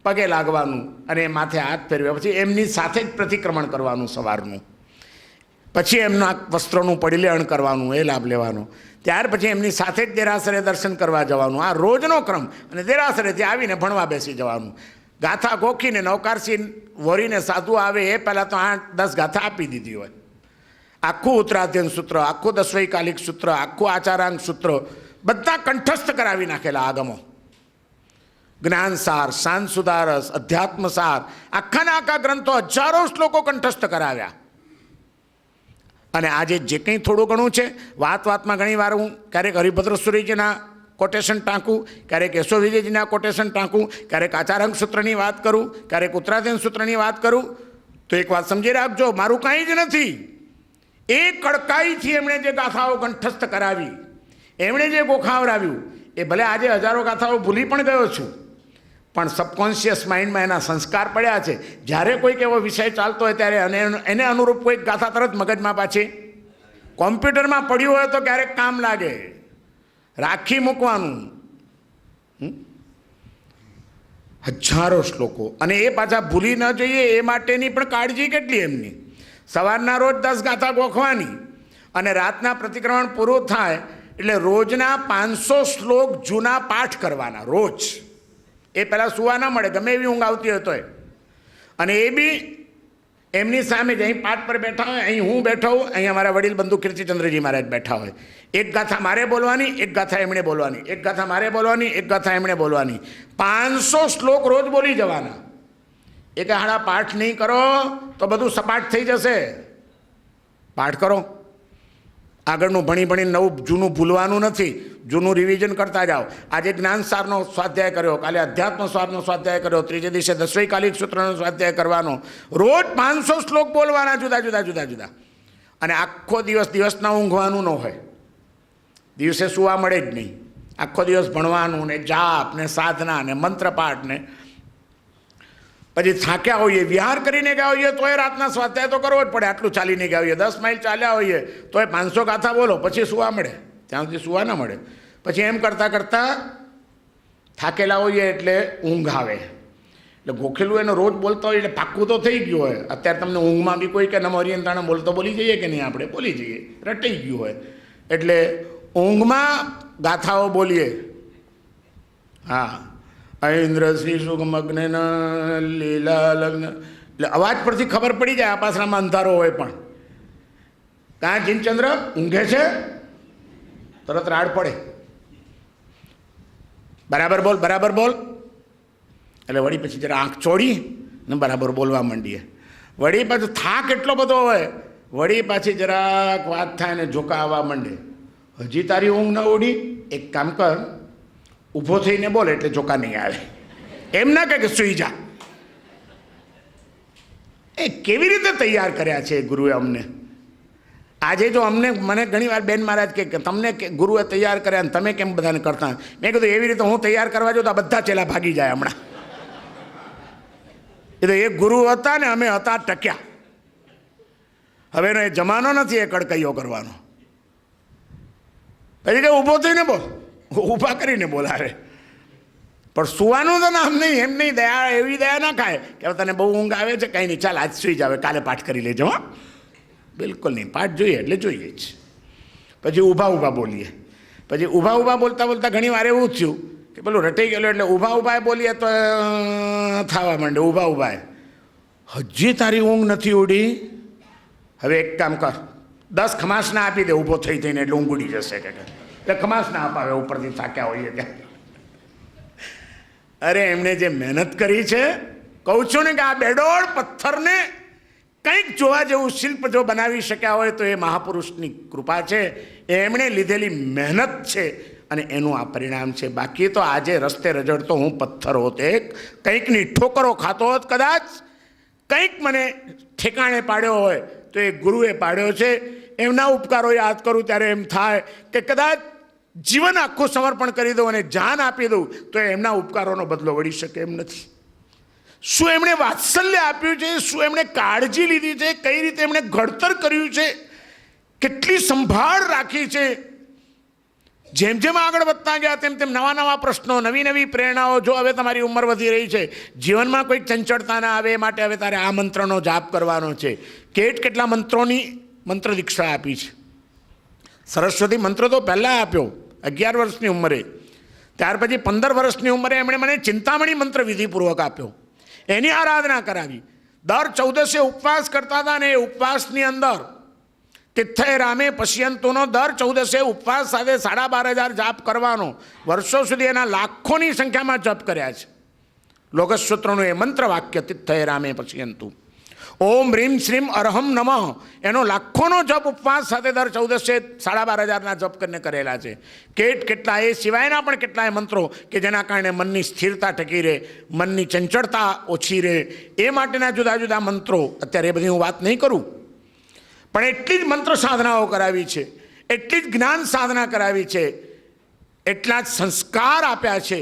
પગે લાગવાનું અને માથે હાથ ફેરવ્યા પછી એમની સાથે જ પ્રતિક્રમણ કરવાનું સવારનું. પછી એમના વસ્ત્રોનું પરિલેહણ કરવાનું, એ લાભ લેવાનો. ત્યાર પછી એમની સાથે જ દેરાસરે દર્શન કરવા જવાનું. આ રોજનો ક્રમ. અને દેરાસરેથી આવીને ભણવા બેસી જવાનું. ગાથા ગોખીને નૌકારસી વરીને સાધુ આવે એ પહેલાં તો 8-10 ગાથા આપી દીધી હોય. આખું ઉત્તરાધ્યન સૂત્ર, આખું દસવૈકાલિક સૂત્ર, આખું આચારાંગ સૂત્ર બધા કંઠસ્થ કરાવી નાખેલા આગમો. જ્ઞાનસાર, શાંત સુધારસ, અધ્યાત્મસાર, આખાના આખા ગ્રંથો હજારો શ્લોકો કંઠસ્થ કરાવ્યા. અને આજે જે કંઈ થોડું ઘણું છે, વાતમાં ઘણી વાર હું ક્યારેક હરિભદ્ર સુરીજીના કોટેશન ટાંકું, ક્યારેક યશો વિજયજીના કોટેશન ટાંકું, ક્યારેક આચારાંગ સૂત્રની વાત કરું, ક્યારેક ઉત્તરાધ્યન સૂત્રની વાત કરું. તો એક વાત સમજી રાખજો, મારું કાંઈ જ નથી. એ કડકાઈથી એમણે જે ગાથાઓ કંઠસ્થ કરાવી, એમણે જે ગોખાવરાવ્યું, એ ભલે આજે હજારો ગાથાઓ ભૂલી પણ ગયો છું, પણ સબકોન્શિયસ માઇન્ડમાં એના સંસ્કાર પડ્યા છે. જ્યારે કોઈક એવો વિષય ચાલતો હોય ત્યારે એને અનુરૂપ કોઈક ગાથા તરત મગજમાં પાછી કોમ્પ્યુટરમાં પડ્યું હોય તો ક્યારેક કામ લાગે, રાખી મૂકવાનું. હજારો શ્લોકો, અને એ પાછા ભૂલી ન જઈએ એ માટેની પણ કાળજી કેટલી એમની. સવારના રોજ 10 ગાથા ગોખવાની અને રાતના પ્રતિક્રમણ પૂરું થાય એટલે રોજના 500 શ્લોક જૂના પાઠ કરવાના રોજ. એ પહેલાં સુવા ના મળે, ગમે એવી ઊંઘ આવતી હોય તોય. અને એ બી એમની સામે જ અહીં પાઠ પર બેઠા હોય, અહીં હું બેઠો હોઉં, અહીં અમારા વડીલ બંધુ કીર્તિચંદ્રજી મહારાજ બેઠા હોય. એક ગાથા મારે બોલવાની, એક ગાથા એમણે બોલવાની, એક ગાથા મારે બોલવાની, એક ગાથા એમણે બોલવાની. 500 શ્લોક રોજ બોલી જવાના. એ કે હાડા પાઠ નહીં કરો તો બધું સપાટ થઈ જશે. પાઠ કરો. આગળનું ભણી ભણીને નવું જૂનું ભૂલવાનું નથી, જૂનું રિવિઝન કરતા જાઓ. આજે જ્ઞાનસારનો સ્વાધ્યાય કર્યો, કાલે અધ્યાત્મ સારનો સ્વાધ્યાય કર્યો, ત્રીજે દિવસે દસવૈકાલિક સૂત્રનો સ્વાધ્યાય કરવાનો. રોજ 500 શ્લોક બોલવાના, જુદા જુદા જુદા જુદા. અને આખો દિવસના ઊંઘવાનું ન હોય, દિવસે સુવા મળે જ નહીં. આખો દિવસ ભણવાનું ને જાપ ને સાધના ને મંત્રપાઠ ને પછી થાક્યા હોઈએ, વિહાર કરીને ગયા હોઈએ તોય રાતના સ્વાધ્યાય તો કરવો જ પડે. આટલું ચાલીને ગયા હોઈએ, 10 માઇલ ચાલ્યા હોઈએ તોય 500 ગાથા બોલો, પછી સુવા મળે. ત્યાં સુધી સુવા ના મળે. પછી એમ કરતાં કરતાં થાકેલા હોઈએ એટલે ઊંઘ આવે. એટલે ગોખેલું એને રોજ બોલતા હોય એટલે પાક્કું તો થઈ ગયું હોય. અત્યારે તમને ઊંઘમાં બી કોઈ કે નમ હરિયંતાણા બોલતો બોલી જઈએ કે નહીં, આપણે બોલી જઈએ, રટાઈ ગયું હોય. એટલે ઊંઘમાં ગાથાઓ બોલીએ. હા, ઇન્દ્ર શ્રી સુગમગ્ન લીલા લગ્ન, એટલે અવાજ પરથી ખબર પડી જાય આપાસરામાં અંધારો હોય પણ. કાં જીનચંદ્ર ઊંઘે છે, તરત રાડ પડે. બરાબર બોલ, બરાબર બોલ. એટલે વળી પછી જરા આંખ ચોડી ને બરાબર બોલવા માંડીએ. વળી પાછું થાક એટલો બધો હોય, વળી પાછી જરાક વાત થાય ને ઝોકા આવવા માંડે. હજી તારી ઊંઘ ન ઉડી, એક કામ કર, ઊભો થઈને બોલે એટલે ઝોકા નહીં આવે. એમ ના કહે કે સૂઈ જા. એ કેવી રીતે તૈયાર કર્યા છે ગુરુએ અમને. આજે જો મને ઘણી વાર બેન મહારાજ કે તમને ગુરુએ તૈયાર કર્યા અને તમે કેમ બધાને કરતા. મેં કીધું એવી રીતે હું તૈયાર કરવા જાઉં તો આ બધા ચેલા ભાગી જાય હમણાં. એ તો એક ગુરુ હતા ને અમે હતા ટક્યા. હવેનો એ જમાનો નથી એ કડકૈયો કરવાનો. પછી કે ઊભો થઈને બોલ, ઊભા કરીને બોલાવે. પણ સુવાનું તો નામ નહીં, એમ નહીં. દયા એવી દયા ના ખાય કે તને બહુ ઊંઘ આવે છે, કંઈ નહીં, ચાલ આજ સુઈ જાવે, કાલે પાઠ કરી લેજો. હા, બિલકુલ નહીં. પાઠ જોઈએ એટલે જોઈએ જ. પછી ઊભા બોલીએ. પછી ઊભા બોલતા બોલતા ઘણી વાર એવું થયું કે પેલું રટાઈ ગયેલું એટલે ઊભા બોલીએ તો થવા માંડે. ઊભા હજી તારી ઊંઘ નથી ઉડી. હવે એક કામ કર, 10 ખમાસ ના આપી દે ઊભો થઈ થઈને, એટલે ઊંઘ ઉડી જશે. કે એટલે ખમાસ ના અપાવે ઉપરથી થાક્યા હોઈએ ત્યાં. અરે એમણે જે મહેનત કરી છે, કહું છું ને કે આ બેડોળ પથ્થરને કંઈક જોવા જેવું શિલ્પ જો બનાવી શક્યા હોય તો એ મહાપુરુષની કૃપા છે, એમણે લીધેલી મહેનત છે અને એનું આ પરિણામ છે. બાકી તો આજે રસ્તે રજડતો હું પથ્થર હોત, કંઈકની ઠોકરો ખાતો હોત કદાચ, કંઈક મને ઠેકાણે પાડ્યો હોય તો એ ગુરુએ પાડ્યો છે. એમના ઉપકારો યાદ કરું ત્યારે એમ થાય કે કદાચ જીવન આખું સમર્પણ કરી દઉં અને જાન આપી દઉં તો એમના ઉપકારોનો બદલો વળી શકે એમ નથી. શું એમણે વાત્સલ્ય આપ્યું છે, શું એમણે કાળજી લીધી છે, કઈ રીતે એમણે ઘડતર કર્યું છે, કેટલી સંભાળ રાખી છે. જેમ જેમ આગળ વધતા ગયા તેમ તેમ નવા નવા પ્રશ્નો, નવી નવી પ્રેરણાઓ. જો હવે તમારી ઉંમર વધી રહી છે, જીવનમાં કોઈક ચંચળતા ના આવે એ માટે હવે તારે આ મંત્રનો જાપ કરવાનો છે. કેટલા મંત્રોની મંત્ર દીક્ષા આપી છે. સરસ્વતી મંત્ર તો પહેલાં આપ્યો 11 વર્ષની ઉંમરે. ત્યાર પછી 15 વર્ષની ઉંમરે એમણે મને ચિંતામણી મંત્ર વિધિપૂર્વક આપ્યો. એની આરાધના કરાવી. દર 14 ઉપવાસ કરતા હતા અને એ ઉપવાસની અંદર તિથ્થે રામે પશ્યંતુનો દર 14 ઉપવાસ સાથે 12,500 જાપ કરવાનો. વર્ષો સુધી એના લાખોની સંખ્યામાં જપ કર્યા છે. લોગસૂત્રનું એ મંત્ર વાક્ય તિથ્થે રામે પશ્યંતુ, ઓમ રીમ શ્રીમ અરહમ નમઃ, એનો લાખોનો જપ ઉપવાસ સાથે દર 14 12,500 જપ કરીને કરેલા છે. કેટલા એ સિવાયના પણ કેટલાય મંત્રો કે જેના કારણે મનની સ્થિરતા ટકી રહે, મનની ચંચળતા ઓછી રહે, એ માટેના જુદા જુદા મંત્રો. અત્યારે એ બધી હું વાત નહીં કરું, પણ એટલી જ મંત્ર સાધનાઓ કરાવી છે, એટલી જ જ્ઞાન સાધના કરાવી છે, એટલા જ સંસ્કાર આપ્યા છે.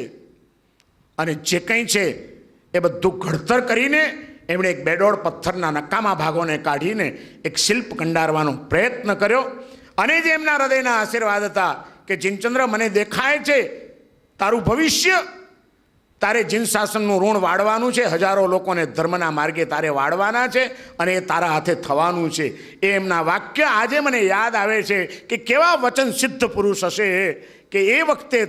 અને જે કંઈ છે એ બધું ઘડતર કરીને એમણે એક બેડોળ પથ્થરના નકામા ભાગોને કાઢીને એક શિલ્પ કંડારવાનો પ્રયત્ન કર્યો. અને જે એમના હૃદયના આશીર્વાદ હતા કે જીનચંદ્ર, મને દેખાય છે તારું ભવિષ્ય, તારે જીન શાસનનું ઋણ વાળવાનું છે, હજારો લોકોને ધર્મના માર્ગે તારે વાળવાના છે અને એ તારા હાથે થવાનું છે. એ એમના વાક્ય આજે મને યાદ આવે છે કે કેવા વચન સિદ્ધ પુરુષ હશે કે એ વખતે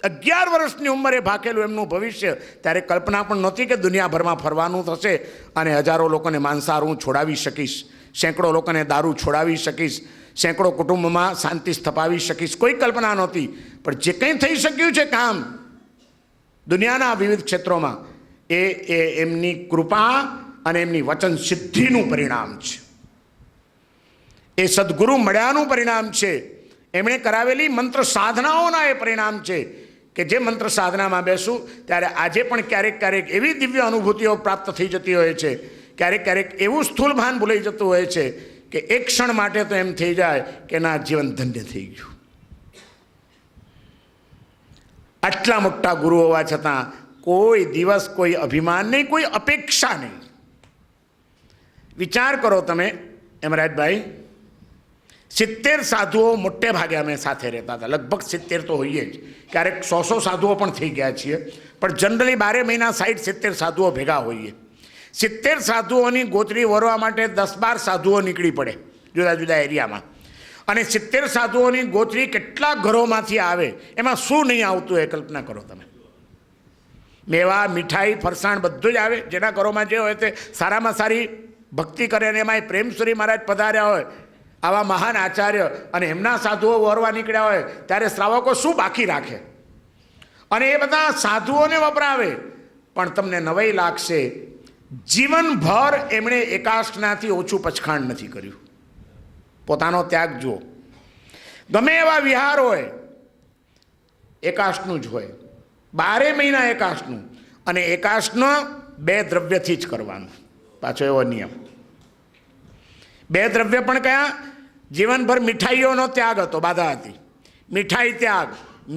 11 વર્ષની ઉંમરે ભાકેલું એમનું ભવિષ્ય. ત્યારે કલ્પના પણ નહોતી કે દુનિયાભરમાં ફરવાનું થશે અને હજારો લોકોને માંસાહાર છોડાવી શકીશ, સેંકડો લોકોને દારૂ છોડાવી શકીશ, સેંકડો કુટુંબમાં શાંતિ સ્થપાવી શકીશ. કોઈ કલ્પના નહોતી. પણ જે કંઈ થઈ શક્યું છે કામ દુનિયાના વિવિધ ક્ષેત્રોમાં, એ એમની કૃપા અને એમની વચન સિદ્ધિનું પરિણામ છે. એ સદગુરુ મળ્યાનું પરિણામ છે. એમણે કરાવેલી મંત્ર સાધનાઓના એ પરિણામ છે કે જે મંત્ર સાધનામાં બેસું ત્યારે આજે પણ ક્યારેક ક્યારેક એવી દિવ્ય અનુભૂતિઓ પ્રાપ્ત થઈ જતી હોય છે, ક્યારેક ક્યારેક એવું સ્થૂળ ભાન ભૂલાઈ જતું હોય છે કે એક ક્ષણ માટે તો એમ થઈ જાય કે ના, જીવન ધન્ય થઈ ગયું. આટલા મોટા ગુરુ હોવા છતાં કોઈ દિવસ કોઈ અભિમાન નહીં, કોઈ અપેક્ષા નહીં. વિચાર કરો તમે હેમરાજભાઈ, 70 સાધુઓ મોટે ભાગે અમે સાથે રહેતા હતા. લગભગ 70 તો હોઈએ જ, ક્યારેક 100 સાધુઓ પણ થઈ ગયા છીએ, પણ જનરલી 12 મહિના 60-70 સાધુઓ ભેગા હોઈએ. 70 સાધુઓની ગોત્રી વરવા માટે 10-12 સાધુઓ નીકળી પડે જુદા જુદા એરિયામાં. અને 70 સાધુઓની ગોત્રી કેટલા ઘરોમાંથી આવે, એમાં શું નહીં આવતું એ કલ્પના કરો તમે. મેવા, મીઠાઈ, ફરસાણ બધું જ આવે. જેના ઘરોમાં જે હોય તે સારામાં સારી ભક્તિ કરે. અને એમાં પ્રેમસુરી મહારાજ પધાર્યા હોય, આવા મહાન આચાર્ય, અને એમના સાધુઓ વરવા નીકળ્યા હોય, ત્યારે શ્રાવકો શું બાકી રાખે? અને એ બધા સાધુઓને વપરાવે. પણ તમને નવાઈ લાગશે, જીવનભર એમણે એકાષ્ટનાથી ઓછું પચખાણ નથી કર્યું. પોતાનો ત્યાગ જુઓ. ગમે એવા વિહાર હોય, એકાષ્ટનું જ હોય, 12 મહિના એકાષ્ટનું. અને એકાષ્ટનો 2 દ્રવ્યથી જ કરવાનું. પાછો એવો નિયમ. 2 દ્રવ્ય પણ કયા? જીવનભર મીઠાઈઓનો ત્યાગ હતો, બાધા હતી. મીઠાઈ ત્યાગ,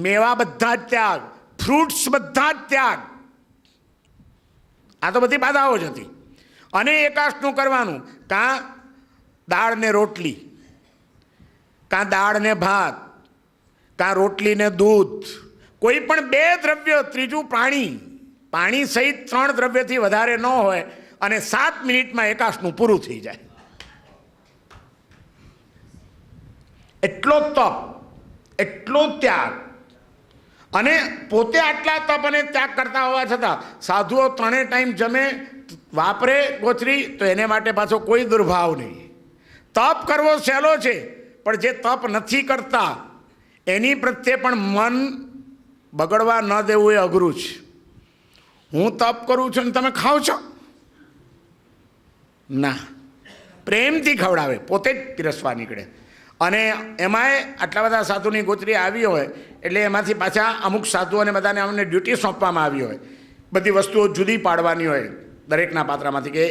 મેવા બધા જ ત્યાગ, ફ્રૂટ્સ બધા જ ત્યાગ. આ તો બધી બાધાઓ જ હતી. અને એકાષ્ટનું કરવાનું. કાં દાળ ને રોટલી, કાં દાળ ને ભાત, કાં રોટલી ને દૂધ, કોઈ પણ 2 દ્રવ્ય, ત્રીજું પાણી. પાણી સહિત 3 દ્રવ્યથી વધારે ન હોય અને 7 મિનિટમાં એકાષ્ટનું પૂરું થઈ જાય. એટલો તપ, એટલો ત્યાગ. અને પોતે આટલા તપ અને ત્યાગ કરતા હોવા છતાં સાધુઓ 3 ટાઈમ જમે, વાપરે ગોચરી, તો એને માટે પાછો કોઈ દુર્ભાવ નહીં. તપ કરવો સહેલો છે, પણ જે તપ નથી કરતા એની પ્રત્યે પણ મન બગડવા ન દેવું એ અઘરું છે. હું તપ કરું છું ને તમે ખાઓ છો? ના, પ્રેમથી ખવડાવે, પોતે જ પીરસવા નીકળે. અને એમાંય આટલા બધા સાધુની ગોત્રી આવી હોય એટલે એમાંથી પાછા અમુક સાધુઓને બધાને અમને ડ્યુટી સોંપવામાં આવી હોય. બધી વસ્તુઓ જુદી પાડવાની હોય દરેકના પાત્રમાંથી, કે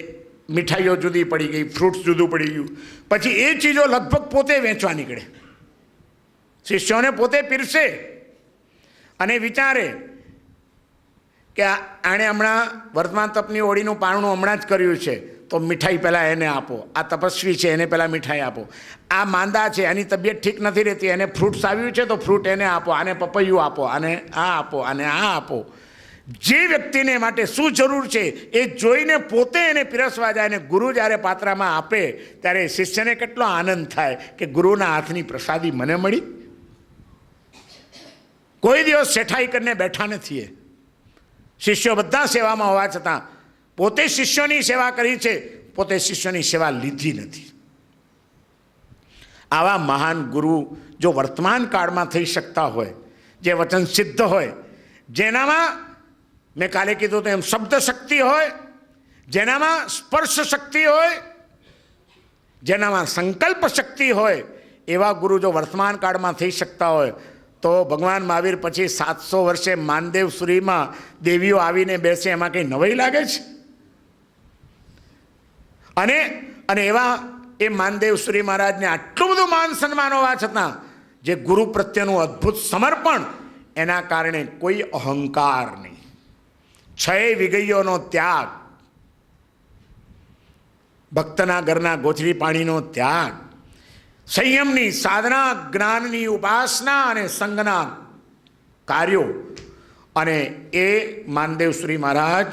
મીઠાઈઓ જુદી પડી ગઈ, ફ્રૂટ્સ જુદું પડી ગયું. પછી એ ચીજો લગભગ પોતે વેચવા નીકળે, શિષ્યોને પોતે પીરસે અને વિચારે કે આણે હમણાં વર્તમાન તપની ઓળીનું પારણું હમણાં જ કર્યું છે, તો મીઠાઈ પહેલાં એને આપો. આ તપસ્વી છે, એને પહેલાં મીઠાઈ આપો. આ માંદા છે, એની તબિયત ઠીક નથી રહેતી, એને ફ્રૂટ્સ આવ્યું છે તો ફ્રૂટ એને આપો, આને પપૈયું આપો, આને આ આપો, આને આ આપો. જે વ્યક્તિને માટે શું જરૂર છે એ જોઈને પોતે એને પીરસવા જાય. અને ગુરુ જ્યારે પાત્રામાં આપે ત્યારે શિષ્યને કેટલો આનંદ થાય કે ગુરુના હાથની પ્રસાદી મને મળી. કોઈ દિવસ શેઠાઈ કરીને બેઠા નથી. શિષ્યો બધા સેવામાં હોવા છતાં પોતે શિષ્યોની સેવા કરી છે, પોતે શિષ્યોની સેવા લીધી નથી. આવા મહાન ગુરુ જો વર્તમાન કાળમાં થઈ શકતા હોય, જે વચન સિદ્ધ હોય, જેનામાં મેં કાલે કીધું તો એમ શબ્દ શક્તિ હોય, જેનામાં સ્પર્શ શક્તિ હોય, જેનામાં સંકલ્પ શક્તિ હોય, એવા ગુરુ જો વર્તમાન કાળમાં થઈ શકતા હોય તો ભગવાન મહાવીર પછી 700 વર્ષે માનદેવસુરીમાં દેવીઓ આવીને બેસે, એમાં કંઈ નવાઈ લાગે છે? અને એવા એ માનદેવસુરી મહારાજને આટલું બધું માન સન્માન હોવા છતાં જે ગુરુ પ્રત્યેનું અદ્ભુત સમર્પણ, એના કારણે કોઈ અહંકાર નહીં, 6 વિગઈઓનો ત્યાગ, ભક્તના ઘરના ગોથરી પાણીનો ત્યાગ, સંયમની સાધના, જ્ઞાનની ઉપાસના અને સંગના કાર્યો. અને એ માનદેવશ્રી મહારાજ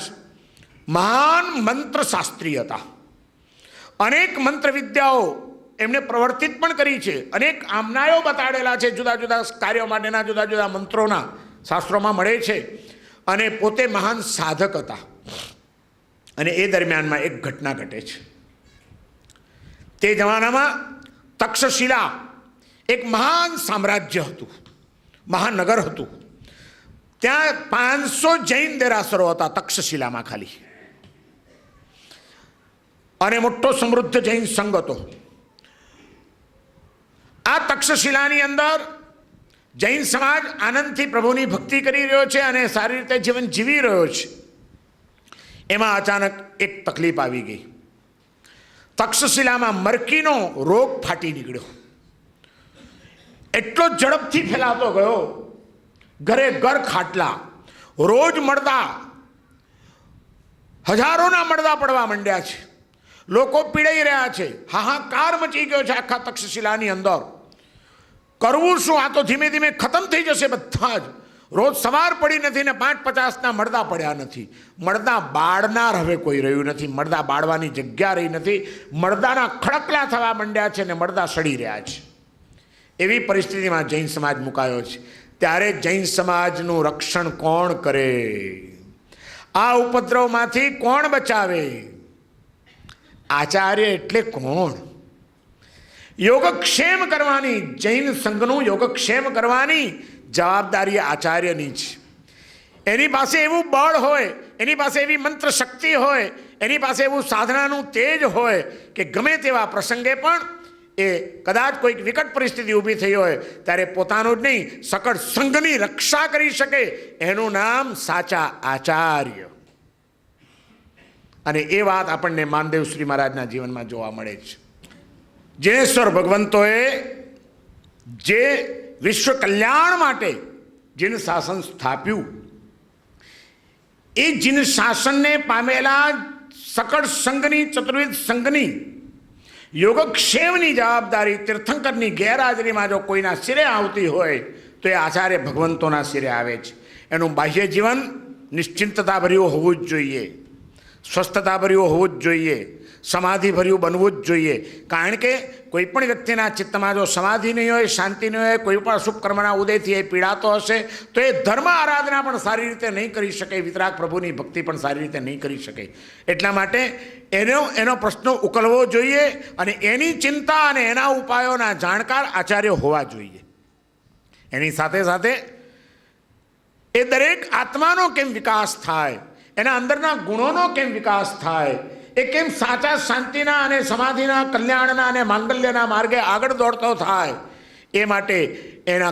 મહાન મંત્ર શાસ્ત્રી હતા. અનેક મંત્ર વિદ્યાઓ એમણે પ્રવર્તિત પણ કરી છે, અનેક આમનાઓ બતાડેલા છે, જુદા જુદા કાર્યો માટેના જુદા જુદા મંત્રોના શાસ્ત્રોમાં મળે છે. અને પોતે મહાન સાધક હતા. અને એ દરમિયાનમાં એક ઘટના ઘટે છે. તે જમાનામાં તક્ષશિલા એક મહાન સામ્રાજ્ય હતું, મહાનગર હતું. ત્યાં 500 જૈન દેરાસરો હતા તક્ષશિલામાં ખાલી. અને મોટો સમૃદ્ધ જૈન સંઘ હતો. આ તક્ષશિલાની અંદર જૈન સમાજ આનંદથી પ્રભુની ભક્તિ કરી રહ્યો છે અને સારી રીતે જીવન જીવી રહ્યો છે. એમાં અચાનક એક તકલીફ આવી ગઈ. તક્ષશિલામાં મરકીનો રોગ ફાટી નીકળ્યો. એટલો ઝડપથી ફેલાતો ગયો, ઘરે ઘર ખાટલા, રોજ મળદા, હજારોના મળદા પડવા માંડ્યા છે. લોકો પીડાઈ રહ્યા છે, હાહાકાર મચી ગયો છે આખા તક્ષશિલાની અંદર. કરવું શું? આ તો ધીમે ધીમે ખતમ થઈ જશે બધા જ. રોજ સવાર પડી નથી ને 5-50ના મળદા પડ્યા નથી. મળદા બાળનાર હવે કોઈ રહ્યું નથી, મળદા બાળવાની જગ્યા રહી નથી. મળદાના ખડકલા થવા માંડ્યા છે ને મળદા સડી રહ્યા છે. એવી પરિસ્થિતિમાં જૈન સમાજ મુકાયો છે. ત્યારે જૈન સમાજનું રક્ષણ કોણ કરે? આ ઉપદ્રવમાંથી કોણ બચાવે? આચાર્ય એટલે કોણ? યોગક્ષેમ કરવાની, જૈન સંઘનું યોગક્ષેમ કરવાની જવાબદારી આચાર્યની છે. એની પાસે એવું બળ હોય, એની પાસે એવી મંત્ર શક્તિ હોય, એની પાસે એવું સાધનાનું તેજ હોય કે ગમે તેવા પ્રસંગે પણ એ કદાચ કોઈક વિકટ પરિસ્થિતિ ઊભી થઈ હોય ત્યારે પોતાનું જ નહીં, સકળ સંઘની રક્ષા કરી શકે. એનું નામ સાચા આચાર્ય. અને એ વાત આપણને માનદેવશ્રી મહારાજના જીવનમાં જોવા મળે છે. જિનેશ્વર ભગવંતોએ જે વિશ્વ કલ્યાણ માટે જીન શાસન સ્થાપ્યું, એ જીન શાસનને પામેલા સકળ સંઘની, ચતુર્વિધ સંઘની યોગક્ષેમની જવાબદારી તીર્થંકરની ગેરહાજરીમાં જો કોઈના શિરે આવતી હોય તો એ આચાર્ય ભગવંતોના શિરે આવે છે. એનું બાહ્ય જીવન નિશ્ચિંતતાભર્યું હોવું જ જોઈએ, સ્વસ્થતાભર્યું હોવું જ જોઈએ, સમાધિભર્યું બનવું જ જોઈએ. કારણ કે કોઈ પણ વ્યક્તિના ચિત્તમાં જો સમાધિ નહીં હોય, શાંતિ નહીં હોય, કોઈ પણ શુભ કર્મના ઉદયથી એ પીડાતો હશે તો એ ધર્મ આરાધના પણ સારી રીતે નહીં કરી શકે, વિતરાગ પ્રભુની ભક્તિ પણ સારી રીતે નહીં કરી શકે. એટલા માટે એનો પ્રશ્ન ઉકલવો જોઈએ અને એની ચિંતા અને એના ઉપાયોના જાણકાર આચાર્ય હોવા જોઈએ. એની સાથે સાથે એ દરેક આત્માનો કેમ વિકાસ થાય, એના અંદરના ગુણોનો કેમ વિકાસ થાય, એ કેમ સાચા શાંતિના અને સમાધિના, કલ્યાણના અને માંગલ્યના માર્ગે આગળ દોડતો થાય, એ માટે એના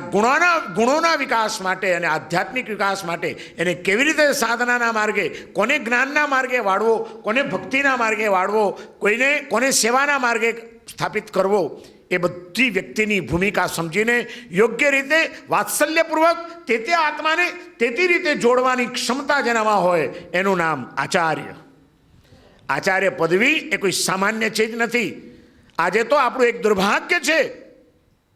ગુણોના વિકાસ માટે અને આધ્યાત્મિક વિકાસ માટે એને કેવી રીતે સાધનાના માર્ગે, કોને જ્ઞાનના માર્ગે વાળવો, કોને ભક્તિના માર્ગે વાળવો, કોને સેવાના માર્ગે સ્થાપિત કરવો, એ બધી વ્યક્તિની ભૂમિકા સમજીને યોગ્ય રીતે વાત્સલ્યપૂર્વક તે આત્માને તે રીતે જોડવાની ક્ષમતા જેનામાં હોય એનું નામ આચાર્ય. આચાર્ય પદવી એ કોઈ સામાન્ય ચીજ નથી. આજે તો આપણું એક દુર્ભાગ્ય છે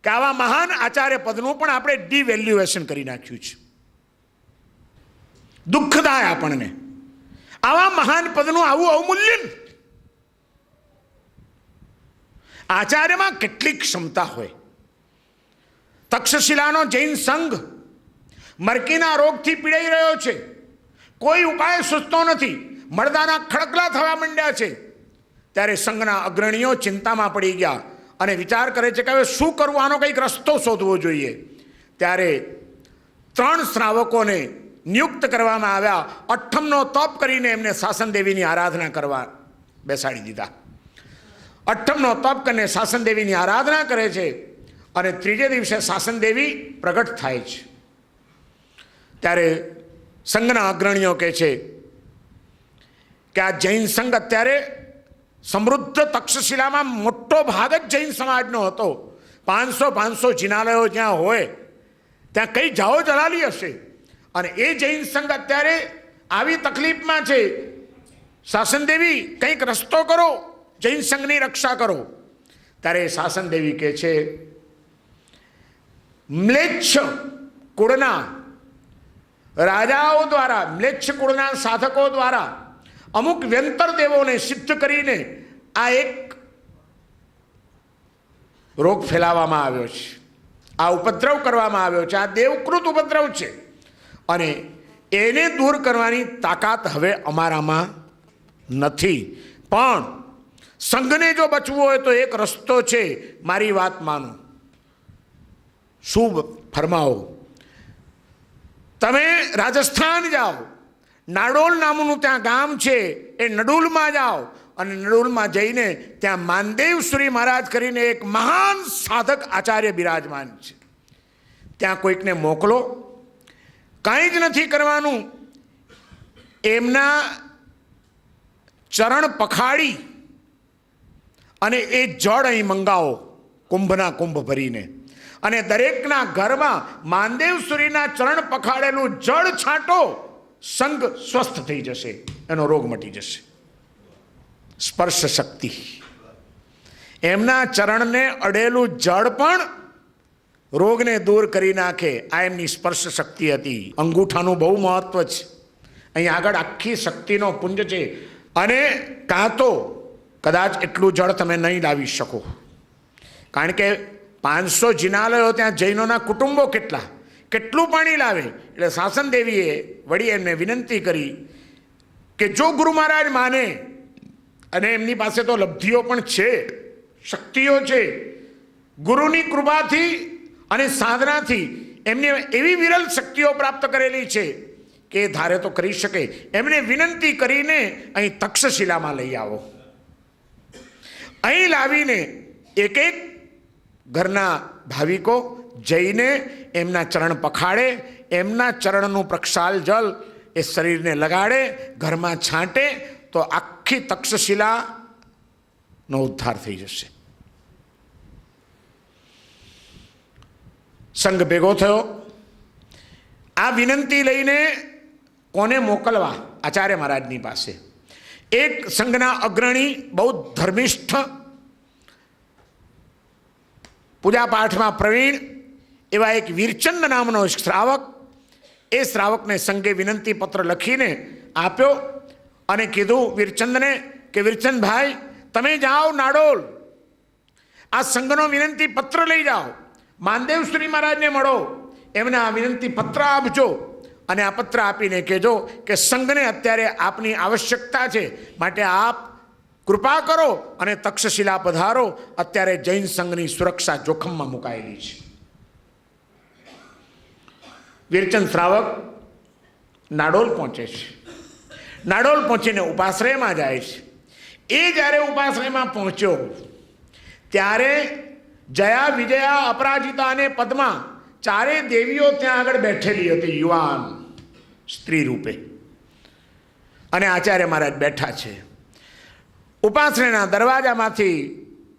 કે આવા મહાન આચાર્ય પદનું પણ આપણે ડિવેલ્યુએશન કરી નાખ્યું છે. દુઃખદાય આપણને આવા મહાન પદનું આવું અવમૂલ્યન. આચાર્યમાં કેટલી ક્ષમતા હોય. તક્ષશિલાનો જૈન સંઘ મરકીના રોગથી પીડાઈ રહ્યો છે, કોઈ ઉપાય સૂચતો નથી, મળદાના ખડકલા થવા માંડ્યા છે. ત્યારે સંઘના અગ્રણીઓ ચિંતામાં પડી ગયા અને વિચાર કરે છે કે હવે શું કરવું, આનો કંઈક રસ્તો શોધવો જોઈએ. ત્યારે 3 શ્રાવકોને નિયુક્ત કરવામાં આવ્યા. 8મનો તપ કરીને એમને શાસનદેવીની આરાધના કરવા બેસાડી દીધા. 8મનો તપ કરીને શાસનદેવીની આરાધના કરે છે અને 3જે દિવસે શાસનદેવી પ્રગટ થાય છે. ત્યારે સંઘના અગ્રણીઓ કહે છે કે આ જૈન સંઘ અત્યારે સમૃદ્ધ તક્ષશિલામાં મોટો ભાગ જ જૈન સમાજનો હતો. 500 જિનાલયો જ્યાં હોય ત્યાં કઈ જાઓ જલાલી હશે, અને એ જૈન સંઘ અત્યારે આવી તકલીફમાં છે. શાસનદેવી કંઈક રસ્તો કરો, જૈન સંઘની રક્ષા કરો. ત્યારે શાસનદેવી કહે છે મ્લેચ્છ કુળના રાજાઓ દ્વારા, મ્લેચ્છ કુળના સાધકો દ્વારા અમુક વ્યંતર દેવોને સિદ્ધ કરીને આ એક રોગ ફેલાવવામાં આવ્યો છે, આ ઉપદ્રવ કરવામાં આવ્યો છે, આ દેવકૃત ઉપદ્રવ છે, અને એને દૂર કરવાની તાકાત હવે અમારામાં નથી. પણ સંઘને જો બચવું હોય તો એક રસ્તો છે, મારી વાત માનો. શું ફરમાવો? તમે રાજસ્થાન જાઓ, નાડોલ નામનું ત્યાં ગામ છે, એ નડુલમાં જાઓ અને નડુલમાં જઈને ત્યાં માનદેવસુરી મહારાજ કરીને એક મહાન સાધક આચાર્ય બિરાજમાન છે. ત્યાં કોઈકને મોકલો, કાંઈ જ નથી કરવાનું, એમના ચરણ પખાડી અને એ જળ અહીં મંગાવો, કુંભના કુંભ ભરીને, અને દરેકના ઘરમાં માનદેવસુરીના ચરણ પખાડેલું જળ છાંટો. સંઘ સ્વસ્થ થઈ જશે, એનો રોગ મટી જશે. સ્પર્શ શક્તિ, એમના ચરણને અડેલું જળ પણ રોગને દૂર કરી નાખે, આ એમની સ્પર્શ શક્તિ હતી. અંગૂઠાનું બહુ મહત્વ છે. અહીં આગળ આખી શક્તિનો પુંજ છે. અને કાં તો કદાચ એટલું જળ તમે નહીં લાવી શકો, કારણ કે 500 જિનાલયો, ત્યાં જૈનોના કુટુંબો કેટલું પાણી લાવે. એટલે શાસનદેવીએ વળી એમને વિનંતી કરી કે જો ગુરુ મહારાજ માને, અને એમની પાસે તો લબ્ધિઓ પણ છે, શક્તિઓ છે, ગુરુની કૃપાથી અને સાધનાથી એમને એવી વિરલ શક્તિઓ પ્રાપ્ત કરેલી છે કે એ ધારે તો કરી શકે. એમને વિનંતી કરીને અહીં તક્ષશિલામાં લઈ આવો. અહીં લાવીને એક ઘરના ભાવિકો જઈને એમના ચરણ પખાડે, એમના ચરણનું પ્રક્ષાલ જલ એ શરીરને લગાડે, ઘરમાં છાંટે, તો આખી તક્ષશિલાનો ઉદ્ધાર થઈ જશે. સંઘ ભેગો થયો. આ વિનંતી લઈને કોને મોકલવા? આચાર્ય મહારાજની પાસે. એક સંઘના અગ્રણી, બહુ ધર્મિષ્ઠ, પૂજાપાઠમાં પ્રવીણ એવા એક વીરચંદ નામનો શ્રાવક, એ શ્રાવકને સંઘે વિનંતી પત્ર લખીને આપ્યો અને કીધું વીરચંદને કે વીરચંદભાઈ, તમે જાઓ નાડોલ, આ સંઘનો વિનંતી પત્ર લઈ જાઓ, માનદેવશ્રી મહારાજને મળો, એમને આ વિનંતી પત્ર આપજો અને આ પત્ર આપીને કહેજો કે સંઘને અત્યારે આપની આવશ્યકતા છે, માટે આપ કૃપા કરો અને તક્ષશિલા પધારો. અત્યારે જૈન સંઘની સુરક્ષા જોખમમાં મુકાયેલી છે. વીરચંદ શ્રાવક નાડોલ પહોંચે છે. નાડોલ પહોંચીને ઉપાશ્રયમાં જાય છે. એ જ્યારે ઉપાશ્રયમાં પહોંચ્યો ત્યારે જયા, વિજયા, અપરાજિતા અને પદ્મા ચારે દેવીઓ ત્યાં આગળ બેઠેલી હતી, યુવાન સ્ત્રી રૂપે. અને આચાર્ય મહારાજ બેઠા છે. ઉપાસનાના દરવાજામાંથી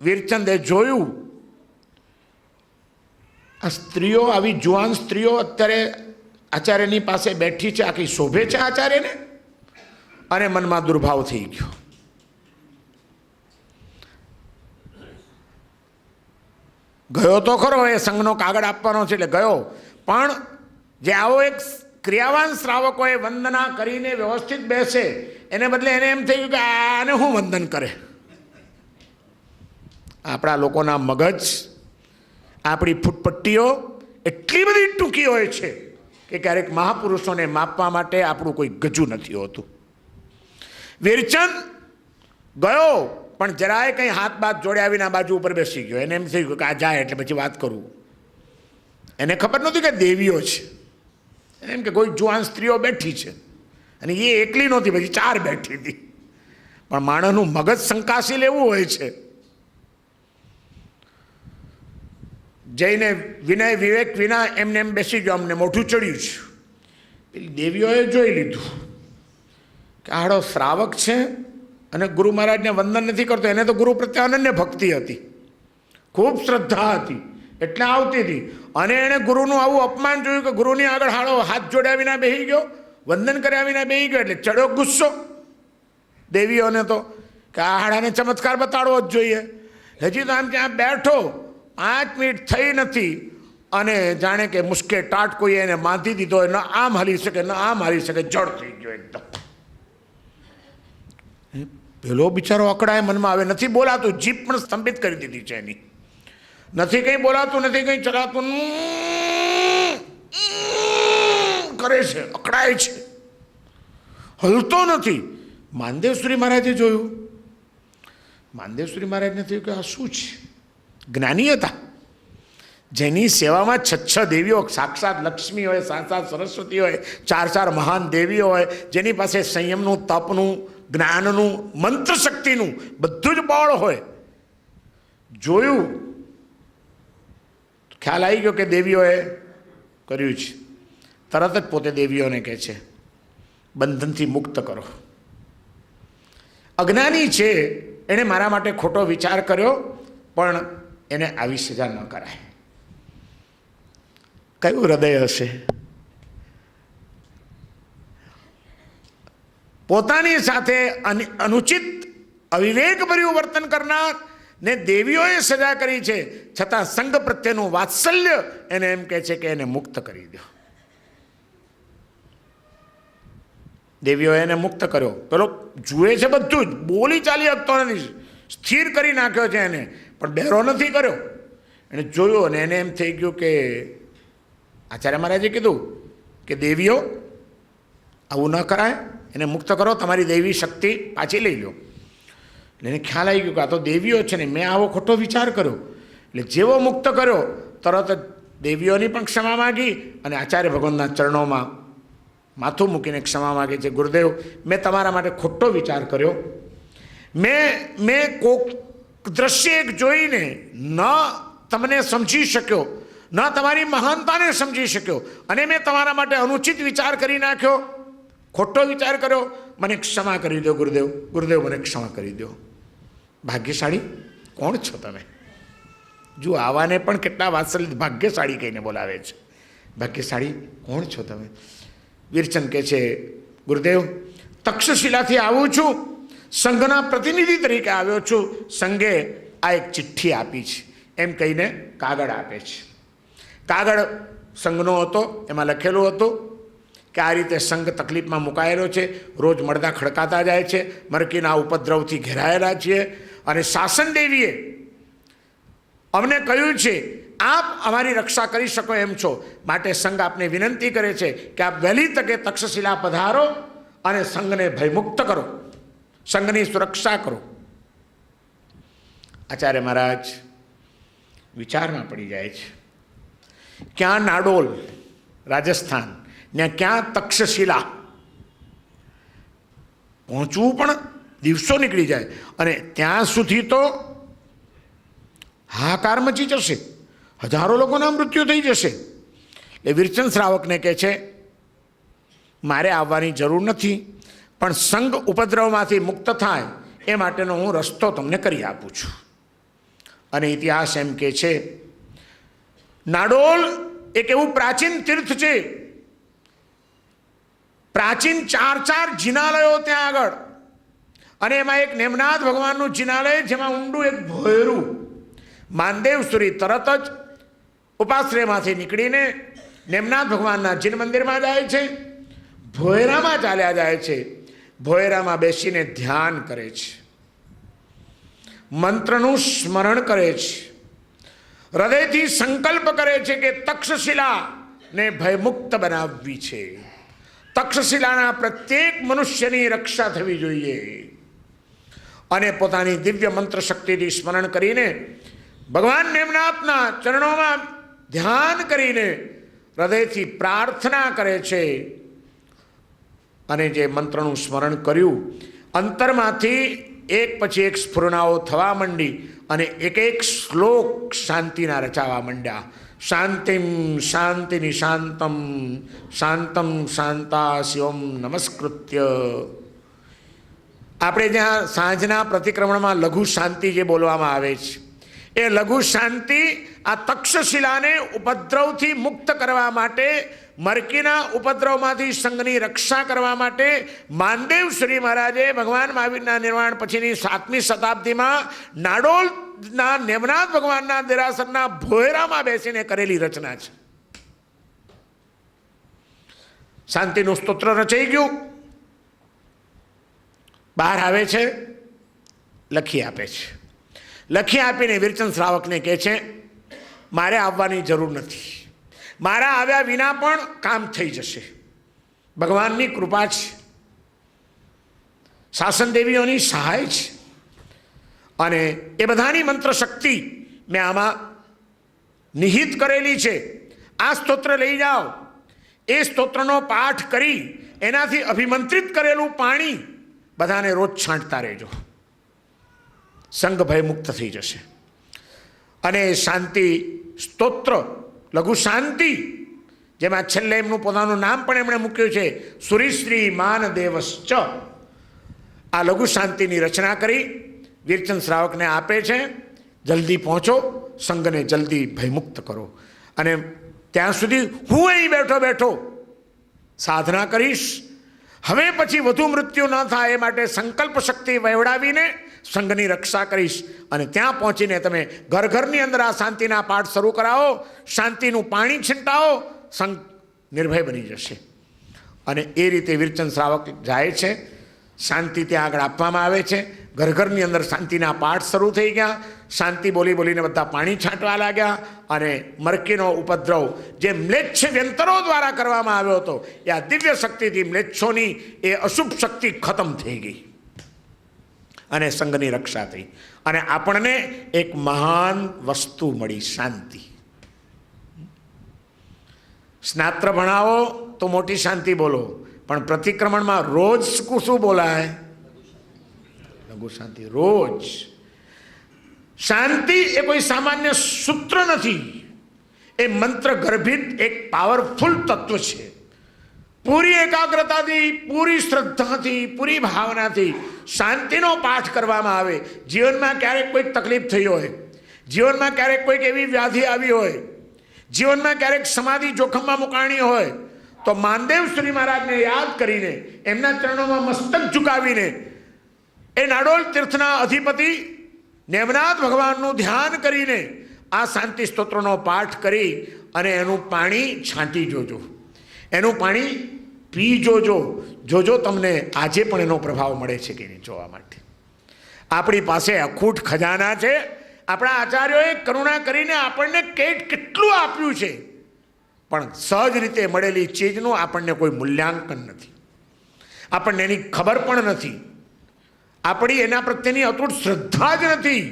વીરચંદે જોયું, આ સ્ત્રીઓ, આવી જુવાન સ્ત્રીઓ અત્યારે આચાર્યની પાસે બેઠી છે, આખી શોભે છે આચાર્યને? અને મનમાં દુર્ભાવ થઈ ગયો. ગયો તો ખરો, એ સંઘનો કાગળ આપવાનો છે એટલે ગયો, પણ જે આવો એક ક્રિયાવાન શ્રાવકોએ વંદના કરીને વ્યવસ્થિત બેસે, એને બદલે એને એમ થઈ ગયું કે આને હું વંદન કરે. આપણા લોકોના મગજ, આપણી ફૂટપટ્ટીઓ એટલી બધી ટૂંકી હોય છે કે ક્યારેક મહાપુરુષોને માપવા માટે આપણું કોઈ ગજુ નથી હોતું. વીરચંદ ગયો, પણ જરાય કંઈ હાથ બાથ જોડ્યા વિના બાજુ ઉપર બેસી ગયો. એને એમ થઈ ગયું કે આ જાય એટલે પછી વાત કરું. એને ખબર નહોતી કે દેવીઓ છે. એને એમ કે કોઈ જુવાન સ્ત્રીઓ બેઠી છે, અને એ એકલી નહોતી, પછી ચાર બેઠી હતી. પણ માણસનું મગજ શંકાશીલ એવું હોય છે. જઈને વિનય વિવેક વિના એમને એમ બેસી ગયો, અમને મોઢું ચડ્યું છે. પેલી દેવીઓએ જોઈ લીધું કે આડો શ્રાવક છે અને ગુરુ મહારાજને વંદન નથી કરતો. એને તો ગુરુ પ્રત્યે અનન્ય ભક્તિ હતી, ખૂબ શ્રદ્ધા હતી, એટલે આવતી હતી. અને એણે ગુરુનું આવું અપમાન જોયું કે ગુરુની આગળ હાડો હાથ જોડ્યા વિના બેસી ગયો, વંદન કર્યા વિના બેસી ગયો, એટલે ચડ્યો ગુસ્સો દેવીઓને તો કે આ હાડાને ચમત્કાર બતાડવો જ જોઈએ. હજી તો આમ ત્યાં બેઠો, 5 મિનિટ થઈ નથી, અને જાણે કે મુશ્કે ટાટ કોઈ એને બાંધી દીધો હોય, ન આમ હાલી શકે ન આમ હાલી શકે, જડ થઈ ગયો એકદમ. પેલો બિચારો અકળાય, મનમાં આવે, નથી બોલાતું, જીભ પણ સ્તંભિત કરી દીધી છે એની. નથી કંઈ બોલાતું, નથી કંઈ ચલાતું, કરે છે, અકળાય છે, હલતો નથી. માનદેવસુરી મહારાજે જોયું. માનદેવસુરી મહારાજને થયું કે આ શું છે? જ્ઞાની હતા, જેની સેવામાં 6 દેવીઓ, સાક્ષાત લક્ષ્મી હોય, સાક્ષાત સરસ્વતી હોય, 4 મહાન દેવીઓ હોય, જેની પાસે સંયમનું, તપનું, જ્ઞાનનું, મંત્ર શક્તિનું બધું જ બળ હોય. જોયું, ખ્યાલ આવી ગયો કે દેવીઓએ કર્યું છે. તરત જ પોતે દેવીઓને કહે છે, બંધનથી મુક્ત કરો. અજ્ઞાની છે, એણે મારા માટે ખોટો વિચાર કર્યો, પણ એને આવી સજા ન કરાય. કયું હૃદય હશે? પોતાની સાથે અનુચિત અવિવેકભર્યું વર્તન કરનાર ને દેવીઓએ સજા કરી છે, છતાં સંઘ પ્રત્યેનું વાત્સલ્ય એને એમ કહે છે કે એને મુક્ત કરી દો. દેવીઓએ એને મુક્ત કર્યો. પેલો જુએ છે બધું જ, બોલી ચાલી શકતો નથી, સ્થિર કરી નાખ્યો છે એને, પણ બેરો નથી કર્યો. એને જોયું અને એને એમ થઈ ગયું કે આચાર્ય મહારાજે કીધું કે દેવીઓ આવું ન કરાય, એને મુક્ત કરો, તમારી દૈવી શક્તિ પાછી લઈ લો. એટલે એને ખ્યાલ આવી ગયો કે આ તો દેવીઓ છે ને, મેં આવો ખોટો વિચાર કર્યો. એટલે જેવો મુક્ત કર્યો, તરત જ દેવીઓની પણ ક્ષમા માગી અને આચાર્ય ભગવાનના ચરણોમાં માથું મૂકીને ક્ષમા માગે છે. ગુરુદેવ, મેં તમારા માટે ખોટો વિચાર કર્યો. મેં કોક દ્રશ્ય એક જોઈને ન તમને સમજી શક્યો, ન તમારી મહાનતાને સમજી શક્યો, અને મેં તમારા માટે અનુચિત વિચાર કરી નાખ્યો, ખોટો વિચાર કર્યો. મને ક્ષમા કરી દો ગુરુદેવ. ગુરુદેવ, મને ક્ષમા કરી દો. ભાગ્યશાળી કોણ છો તમે? જો આવાને પણ કેટલા વાત્સલ્ય ભાગ્યશાળી કહીને બોલાવે છે. ભાગ્યશાળી કોણ છો તમે? વીરચંદ કહે છે, ગુરુદેવ, તક્ષશિલાથી આવું છું, સંઘના પ્રતિનિધિ તરીકે આવ્યો છું. સંઘે આ એક ચિઠ્ઠી આપી છે, એમ કહીને કાગળ આપે છે. કાગળ સંઘનો હતો, એમાં લખેલું હતું કે આ રીતે સંઘ તકલીફમાં મુકાયેલો છે, રોજ મળદા ખડકાતા જાય છે, મરકીના ઉપદ્રવથી ઘેરાયેલા છીએ, અને શાસન દેવીએ અમને કહ્યું છે આપ અમારી રક્ષા કરી શકો એમ છો, માટે સંઘ આપને વિનંતી કરે છે કે આપ વહેલી તકે તક્ષશિલા પધારો અને સંઘને ભયમુક્ત કરો, સંઘની સુરક્ષા કરો. આચાર્ય મહારાજ વિચારમાં પડી જાય છે. ક્યાં નાડોલ રાજસ્થાન ને ક્યાં તક્ષશિલા, પહોંચવું પણ દિવસો નીકળી જાય, અને ત્યાં સુધી તો હાહાકાર મચી જશે, હજારો લોકોના મૃત્યુ થઈ જશે. એટલે વિરચન શ્રાવકને કહે છે મારે આવવાની જરૂર નથી, પણ સંઘ ઉપદ્રવમાંથી મુક્ત થાય એ માટેનો હું રસ્તો તમને કરી આપું છું. અને ઇતિહાસ એમ કહે છે નાડોલ એક એવું પ્રાચીન તીર્થ છે, પ્રાચીન 4 જિનાલયો ત્યાં આગળ, અને એમાં એક નેમનાથ ભગવાનનું જિનાલય, જેમાં ઊંડું એક ભોયરું. માનદેવસુરી તરત જ ઉપાશ્રયમાંથી નીકળીને નેમનાથ ભગવાનના જીન મંદિરમાં જાય છે, ભોયરામાં ચાલ્યા જાય છે, ભોયરામાં બેસીને ધ્યાન કરે છે, મંત્રનું સ્મરણ કરે છે, હૃદયથી સંકલ્પ કરે છે કે તક્ષશિલાને ભયમુક્ત બનાવવી છે, તક્ષશિલાના પ્રત્યેક મનુષ્યની રક્ષા થવી જોઈએ. અને પોતાની દિવ્ય મંત્ર શક્તિથી સ્મરણ કરીને ભગવાન નેમનાથના ચરણોમાં ધ્યાન કરીને હૃદયથી પ્રાર્થના કરે છે. અને જે મંત્રનું સ્મરણ કર્યું, અંતરમાંથી એક પછી એક સ્ફુરણાઓ થવા માંડી અને એક એક શ્લોક શાંતિના રચાવા માંડ્યા. શાંતિમ શાંતિની શાંતમ શાંતમ શાંતા શિવમ નમસ્કૃત્ય. આપણે જ્યાં સાંજના પ્રતિક્રમણમાં લઘુ શાંતિ જે બોલવામાં આવે છે, એ લઘુ શાંતિ આ તક્ષશિલાને ઉપદ્રવથી મુક્ત કરવા માટે, મરકીના ઉપદ્રવમાંથી સંઘની રક્ષા કરવા માટે માનદેવ શ્રી મહારાજે ભગવાન મહાવીરના નિર્વાણ પછીની 7મી શતાબ્દીમાં નાડોલના નેમનાથ ભગવાનના દેરાસરના ભોયરામાં બેસીને કરેલી રચના છે. શાંતિનું સ્તોત્ર રચાઈ ગયું, બહાર આવે છે, લખી આપે છે. લખી આપીને વિરચન શ્રાવકને કહે છે મારે આવવાની જરૂર નથી, મારા આવ્યા વિના પણ કામ થઈ જશે, ભગવાનની કૃપા છે, શાસન દેવીઓની સહાય છે, અને એ બધાની મંત્ર શક્તિ મેં આમાં નિહિત કરેલી છે. આ સ્તોત્ર લઈ જાઓ, એ સ્તોત્રનો પાઠ કરી એનાથી અભિમંત્રિત કરેલું પાણી બધાને રોજ છાંટતા રહેજો, સંઘ ભય મુક્ત થઈ જશે. અને શાંતિ સ્તોત્ર લઘુ શાંતિ, જેમાં છેલ્લે એમનું પોતાનું નામ પણ એમણે મૂક્યું છે સુરીશ્રી માનદેવશ્ચ. આ લઘુ શાંતિની રચના કરી વિરચન શ્રાવકને આપે છે. જલ્દી પહોંચો, સંઘને જલ્દી ભયમુક્ત કરો. અને ત્યાં સુધી હું અહીં બેઠો બેઠો સાધના કરીશ, હવે પછી વધુ મૃત્યુ ન થાય એ માટે સંકલ્પ શક્તિ વહેવડાવીને સંઘની રક્ષા કરીશ. અને ત્યાં પહોંચીને તમે ઘર ઘરની અંદર આ શાંતિના પાઠ શરૂ કરાવો, શાંતિનું પાણી છંટાવો, સંઘ નિર્ભય બની જશે. અને એ રીતે વિરચન શ્રાવક જાય છે, શાંતિ ત્યાં આગળ આપવામાં આવે છે. ઘર ઘરની અંદર શાંતિના પાઠ શરૂ થઈ ગયા, શાંતિ બોલી બોલીને બધા પાણી છાંટવા લાગ્યા. અને મરકીનો ઉપદ્રવ જે મ્લેચ્છ વ્યંતરો દ્વારા કરવામાં આવ્યો હતો, એ આ દિવ્ય શક્તિથી મ્લેચ્છોની એ અશુભ શક્તિ ખતમ થઈ ગઈ અને સંઘની રક્ષા થઈ. અને આપણને એક મહાન વસ્તુ મળી, શાંતિ. સ્નાત્ર ભણાવો તો મોટી શાંતિ બોલો, પણ પ્રતિક્રમણમાં રોજ શું બોલાય? લઘુ શાંતિ. રોજ શાંતિ એ કોઈ સામાન્ય સૂત્ર નથી, એ મંત્ર ગર્ભિત એક પાવરફુલ તત્વ છે. પૂરી એકાગ્રતાથી, પૂરી શ્રદ્ધાથી, પૂરી ભાવનાથી શાંતિનો પાઠ કરવામાં આવે. જીવનમાં ક્યારેક કોઈક તકલીફ થઈ હોય, જીવનમાં ક્યારેક કોઈક એવી વ્યાધિ આવી હોય, જીવનમાં ક્યારેક સમાધિ જોખમમાં મુકાણી હોય, તો માનદેવ શ્રી મહારાજને યાદ કરીને, એમના ચરણોમાં મસ્તક ઝુકાવીને, એ નાડોલ તીર્થના અધિપતિ નેમનાથ ભગવાનનું ધ્યાન કરીને આ શાંતિ સ્તોત્રનો પાઠ કરી અને એનું પાણી છાંટી જોજો, એનું પાણી પી જોજો. જોજો તમને આજે પણ એનો પ્રભાવ મળે છે કે નહીં જોવા માટે. આપણી પાસે અખૂટ ખજાના છે. આપણા આચાર્યોએ કરુણા કરીને આપણને કેટલું આપ્યું છે, પણ સહજ રીતે મળેલી ચીજનું આપણને કોઈ મૂલ્યાંકન નથી, આપણને એની ખબર પણ નથી, આપણી એના પ્રત્યેની અતૂટ શ્રદ્ધા જ નથી.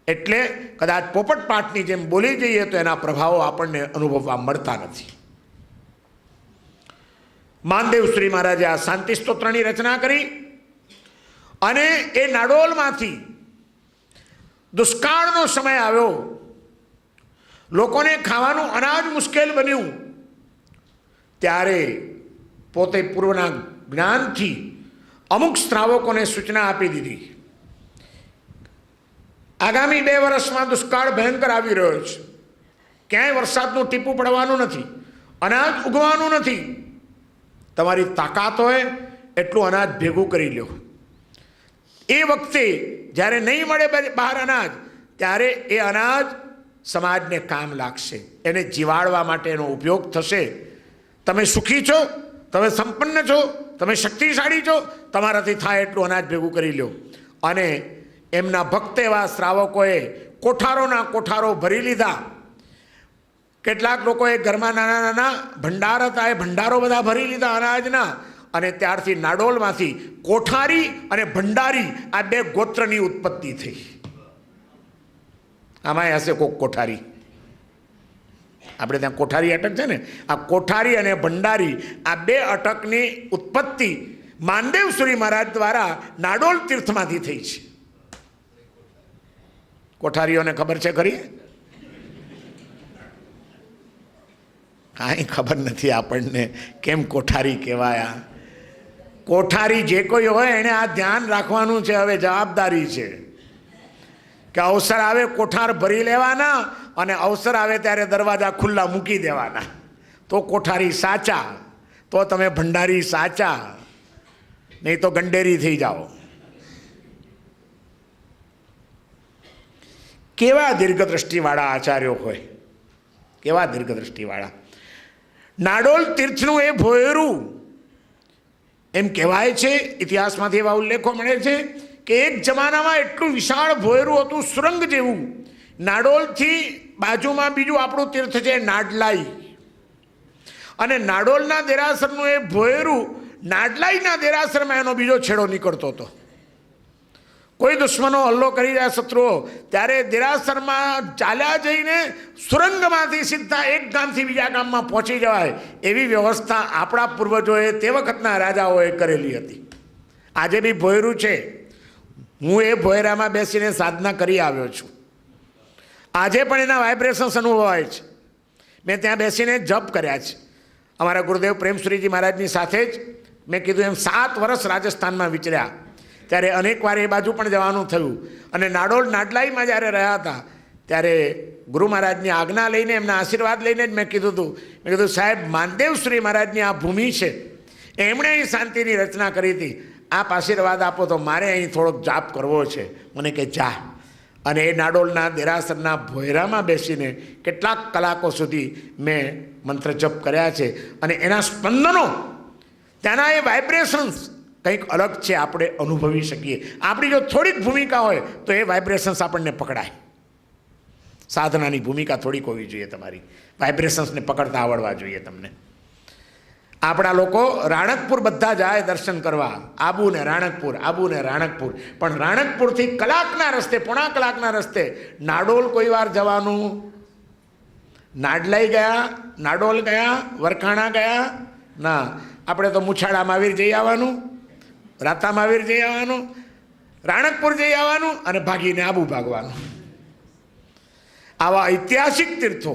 એટલે કદાચ પોપટ પાઠની જેમ બોલી જઈએ તો એના પ્રભાવો આપણને અનુભવવા મળતા નથી. માનદેવ શ્રી મહારાજે આ શાંતિ સ્તોત્રની રચના કરી અને એ નાડોલમાંથી દુષ્કાળનો સમય આવ્યો, લોકોને ખાવાનું અનાજ મુશ્કેલ બન્યું, ત્યારે પોતે પૂર્વના જ્ઞાનથી અમુક શ્રાવકોને સૂચના આપી દીધી, આગામી 2 વર્ષમાં દુષ્કાળ ભયંકર આવી રહ્યો છે, ક્યાંય વરસાદનું ટીપું પડવાનું નથી, અનાજ ઉગવાનું નથી, તમારી તાકાત હોય એટલું અનાજ ભેગું કરી લો. એ વખતે જ્યારે નહીં મળે બહાર અનાજ, ત્યારે એ અનાજ સમાજને કામ લાગશે, એને જીવાડવા માટે એનો ઉપયોગ થશે. તમે સુખી છો, તમે સંપન્ન છો, તમે શક્તિશાળી છો, તમારાથી થાય એટલું અનાજ ભેગું કરી લો. અને એમના ભક્ત એવા શ્રાવકોએ કોઠારોના કોઠારો ભરી લીધા. કેટલાક લોકોએ ઘરમાં નાના નાના ભંડાર હતા, એ ભંડારો બધા ભરી લીધા અનાજના. અને ત્યારથી નાડોલમાંથી કોઠારી અને ભંડારી આ 2 ગોત્રની ઉત્પત્તિ થઈ. આમાં હશે કોક કોઠારી, આપણે ત્યાં કોઠારી અટક છે ને, આ કોઠારી અને ભંડારી આ 2 અટકની ઉત્પત્તિ માનદેવસુરી મહારાજ દ્વારા નાડોલ તીર્થમાંથી થઈ છે. કોઠારીઓને ખબર છે ખરી? કાંઈ ખબર નથી આપણને કેમ કોઠારી કહેવાયા. કોઠારી જે કોઈ હોય એને આ ધ્યાન રાખવાનું છે. હવે જવાબદારી છે કે અવસર આવે કોઠાર ભરી લેવાના, અને અવસર આવે ત્યારે દરવાજા ખુલ્લા મૂકી દેવાના. તો કોઠારી સાચા, તો તમે ભંડારી સાચા, નહીં તો ગંડેરી થઈ જાઓ. કેવા દીર્ઘદ્રષ્ટિવાળા આચાર્યો હોય, કેવા દીર્ઘદ્રષ્ટિવાળા. નાડોલ તીર્થનું એ ભોયરું એમ કહેવાય છે, ઇતિહાસમાંથી એવા ઉલ્લેખો મળે છે કે એક જમાનામાં એટલું વિશાળ ભોયરું હતું, સુરંગ જેવું. નાડોલથી બાજુમાં બીજું આપણું તીર્થ છે નાડલાઈ, અને નાડોલના દેરાસરનું એ ભોયરું નાડલાઈના દેરાસરમાં એનો બીજો છેડો નીકળતો હતો. કોઈ દુશ્મનો હલ્લો કરી રહ્યા શત્રુઓ, ત્યારે દેરાસરમાં ચાલ્યા જઈને સુરંગમાંથી સીધા એક ગામથી બીજા ગામમાં પહોંચી જવાય એવી વ્યવસ્થા આપણા પૂર્વજોએ તે વખતના રાજાઓએ કરેલી હતી. આજે બી ભોયરું છે. હું એ ભોયરામાં બેસીને સાધના કરી આવ્યો છું. આજે પણ એના વાઇબ્રેશન્સ અનુભવાય છે. મેં ત્યાં બેસીને જપ કર્યા છે. અમારા ગુરુદેવ પ્રેમશ્રીજી મહારાજની સાથે જ મેં કીધું એમ 7 વર્ષ રાજસ્થાનમાં વિચર્યા, ત્યારે અનેકવાર એ બાજુ પણ જવાનું થયું. અને નાડોલ નાડલાઈમાં જ્યારે રહ્યા હતા ત્યારે ગુરુ મહારાજની આજ્ઞા લઈને, એમના આશીર્વાદ લઈને જ મેં કીધું સાહેબ, માનદેવશ્રી મહારાજની આ ભૂમિ છે, એમણે અહીં શાંતિની રચના કરી હતી, આપ આશીર્વાદ આપો તો મારે અહીં થોડોક જાપ કરવો છે. મને કે જા. અને એ નાડોલના દેરાસરના ભોયરામાં બેસીને કેટલાક કલાકો સુધી મેં મંત્ર જપ કર્યા છે. અને એના સ્પંદનો, ત્યાંના એ વાઇબ્રેશન્સ કંઈક અલગ છે, આપણે અનુભવી શકીએ. આપણી જો થોડીક ભૂમિકા હોય તો એ વાઇબ્રેશન્સ આપણને પકડાય. સાધનાની ભૂમિકા થોડીક હોવી જોઈએ તમારી, વાઇબ્રેશન્સને પકડતા આવડવા જોઈએ તમને. આપણા લોકો રાણકપુર બધા જાય દર્શન કરવા, આબુ ને રાણકપુર, આબુ ને રાણકપુર. પણ રાણકપુરથી કલાકના રસ્તે, પોણા કલાકના રસ્તે નાડોલ કોઈ વાર જવાનું. નાડલાઈ ગયા, નાડોલ ગયા, વરખાણા ગયા ના, આપણે તો મુછાળા મહાવીર જઈ આવવાનું, રાતા મહાવીર જઈ આવવાનું, રાણકપુર જઈ આવવાનું અને ભાગીને આબુ ભાગવાનું. આવા ઐતિહાસિક તીર્થો,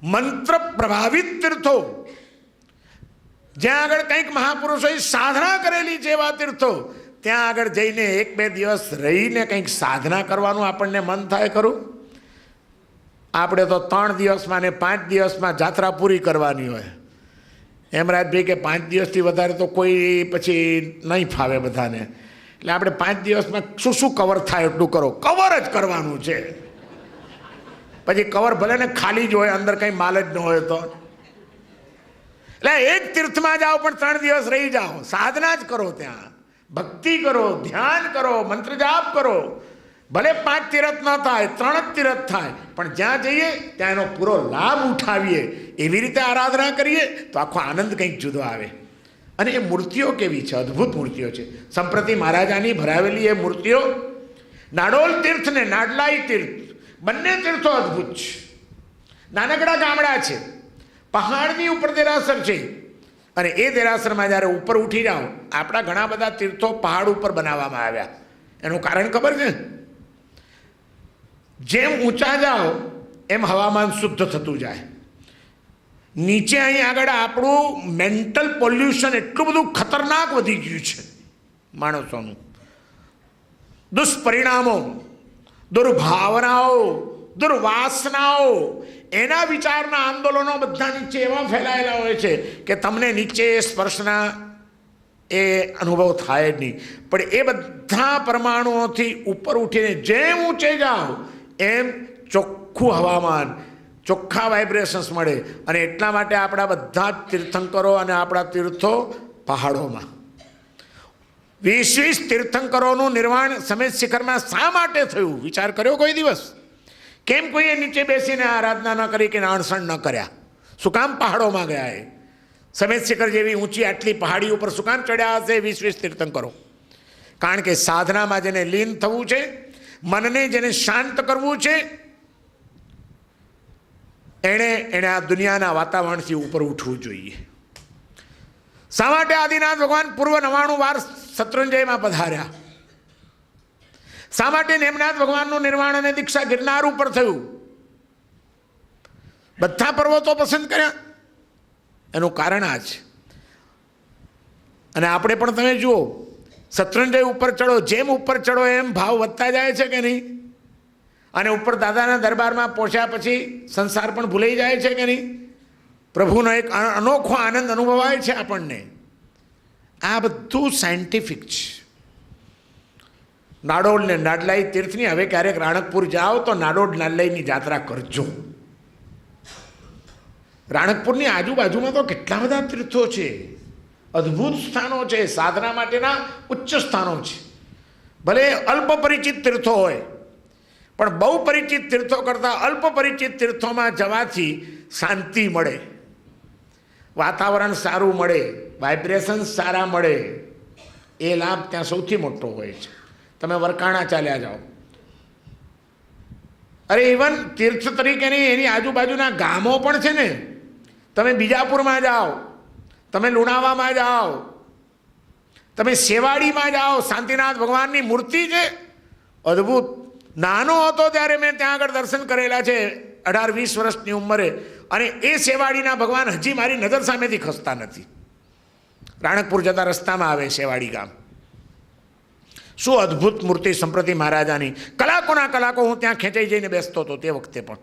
મંત્ર પ્રભાવિત તીર્થો, જ્યાં આગળ કંઈક મહાપુરુષોએ સાધના કરેલી છે એવા તીર્થો, ત્યાં આગળ જઈને 1-2 દિવસ રહીને કંઈક સાધના કરવાનું આપણને મન થાય ખરું? આપણે તો 3 દિવસમાં ને 5 દિવસમાં જાત્રા પૂરી કરવાની હોય. હેમરાજભાઈ કે 5 દિવસથી વધારે તો કોઈ પછી નહીં ફાવે બધાને, એટલે આપણે 5 દિવસમાં શું શું કવર થાય એટલું કરો. કવર જ કરવાનું છે. પછી કવર ભલે ને ખાલી જ હોય, અંદર કંઈ માલ જ ન હોય તો. એટલે એક તીર્થમાં જાઓ પણ 3 દિવસ રહી જાઓ, સાધના જ કરો, ત્યાં ભક્તિ કરો, ધ્યાન કરો, મંત્ર જાપ કરો. ભલે 5 તીરથ ન થાય, 3 જ તીરથ થાય, પણ જ્યાં જઈએ ત્યાં એનો પૂરો લાભ ઉઠાવીએ, એવી રીતે આરાધના કરીએ તો આખો આનંદ કંઈક જુદો આવે. અને એ મૂર્તિઓ કેવી છે, અદ્ભુત મૂર્તિઓ છે. સંપ્રતિ મહારાજાની ભરાવેલી એ મૂર્તિઓ, નાડોલ તીર્થ ને નાડલાઈ તીર્થ, બંને તીર્થો અદ્ભુત છે. નાનકડા ગામડા છે, પહાડની ઉપર દેરાસર છે. અને એ દેરાસરમાં જ્યારે ઉપર ઉઠી જાઓ, આપણા ઘણા બધા તીર્થો પહાડ ઉપર બનાવવામાં આવ્યા. એનું કારણ ખબર છે? જેમ ઊંચા જાઓ એમ હવામાન શુદ્ધ થતું જાય. નીચે અહીં આગળ આપણું મેન્ટલ પોલ્યુશન એટલું બધું ખતરનાક વધી ગયું છે માણસોનું. દુષ્પરિણામો, દુર્ભાવનાઓ, દુર્વાસનાઓ, એના વિચારના આંદોલનો બધા નીચે એવા ફેલાયેલા હોય છે કે તમને નીચે સ્પર્શના એ અનુભવ થાય જ નહીં. પણ એ બધા પરમાણુઓથી ઉપર ઉઠીને જેમ ઊંચે જાઓ એમ ચોખ્ખું હવામાન, ચોખ્ખા વાઇબ્રેશન્સ મળે. અને એટલા માટે આપણા બધા જ તીર્થંકરો અને આપણા તીર્થો પહાડોમાં 20 તીર્થંકરોનું નિર્માણ સમેત શિખરમાં શા માટે થયું? વિચાર કર્યો કોઈ દિવસ? કેમ કોઈએ નીચે બેસીને આરાધના ન કરી કે નાણસણ ન કર્યા? શું કામ પહાડોમાં ગયા? એ સમેત શિખર જેવી ઊંચી આટલી પહાડી ઉપર શું કામ ચડ્યા હશે 20 તીર્થંકરો? કારણ કે સાધનામાં જેને લીન થવું છે, મનને જેને શાંત કરવું છે, એણે આ દુનિયાના વાતાવરણથી ઉપર ઉઠવું જોઈએ. શા માટે આદિનાથ ભગવાન પૂર્વ 99 વાર શત્રુંજયમાં પધાર્યા? શા માટે નેમનાથ ભગવાનનું નિર્વાણ અને દીક્ષા ગિરનાર ઉપર થયું? બધા પર્વતો પસંદ કર્યા. એનું કારણ આ છે. અને આપણે પણ તમે જુઓ, શત્રુંજય ઉપર ચડો, જેમ ઉપર ચડો એમ ભાવ વધતા જાય છે કે નહીં? અને ઉપર દાદાના દરબારમાં પહોંચ્યા પછી સંસાર પણ ભૂલાઈ જાય છે કે નહીં? પ્રભુનો એક અનોખો આનંદ અનુભવાય છે આપણને. આ બધું સાયન્ટિફિક છે. નાડોળ ને નાડલાઈ તીર્થની હવે ક્યારેક રાણકપુર જાઓ તો નાડોળ નાડલાઈની જાત્રા કરજો. રાણકપુરની આજુબાજુમાં તો કેટલા બધા તીર્થો છે, અદ્ભુત સ્થાનો છે, સાધના માટેના ઉચ્ચ સ્થાનો છે. ભલે અલ્પ પરિચિત તીર્થો હોય, પણ બહુ પરિચિત તીર્થો કરતાં અલ્પ પરિચિત તીર્થોમાં જવાથી શાંતિ મળે, વાતાવરણ સારું મળે, વાઇબ્રેશન સારા મળે. એ લાભ ત્યાં સૌથી મોટો હોય છે. તમે વરકાણા ચાલ્યા જાઓ, અરે ઇવન તીર્થ તરીકેની એની આજુબાજુના ગામો પણ છે ને. તમે બીજાપુરમાં જાઓ, તમે લુણાવામાં જાઓ, તમે શેવાડીમાં જાઓ, શાંતિનાથ ભગવાનની મૂર્તિ છે, અદ્ભુત. નાનો હતો ત્યારે મેં ત્યાં આગળ દર્શન કરેલા છે 18-20 વર્ષની ઉંમરે, અને એ શેવાડીના ભગવાન હજી મારી નજર સામેથી ખસતા નથી. રાણકપુર જતા રસ્તામાં આવે શેવાડી ગામ. શું અદ્ભુત મૂર્તિ સંપ્રતિ મહારાજાની! કલાકોના કલાકો હું ત્યાં ખેંચાઈ જઈને બેસતો હતો. તે વખતે પણ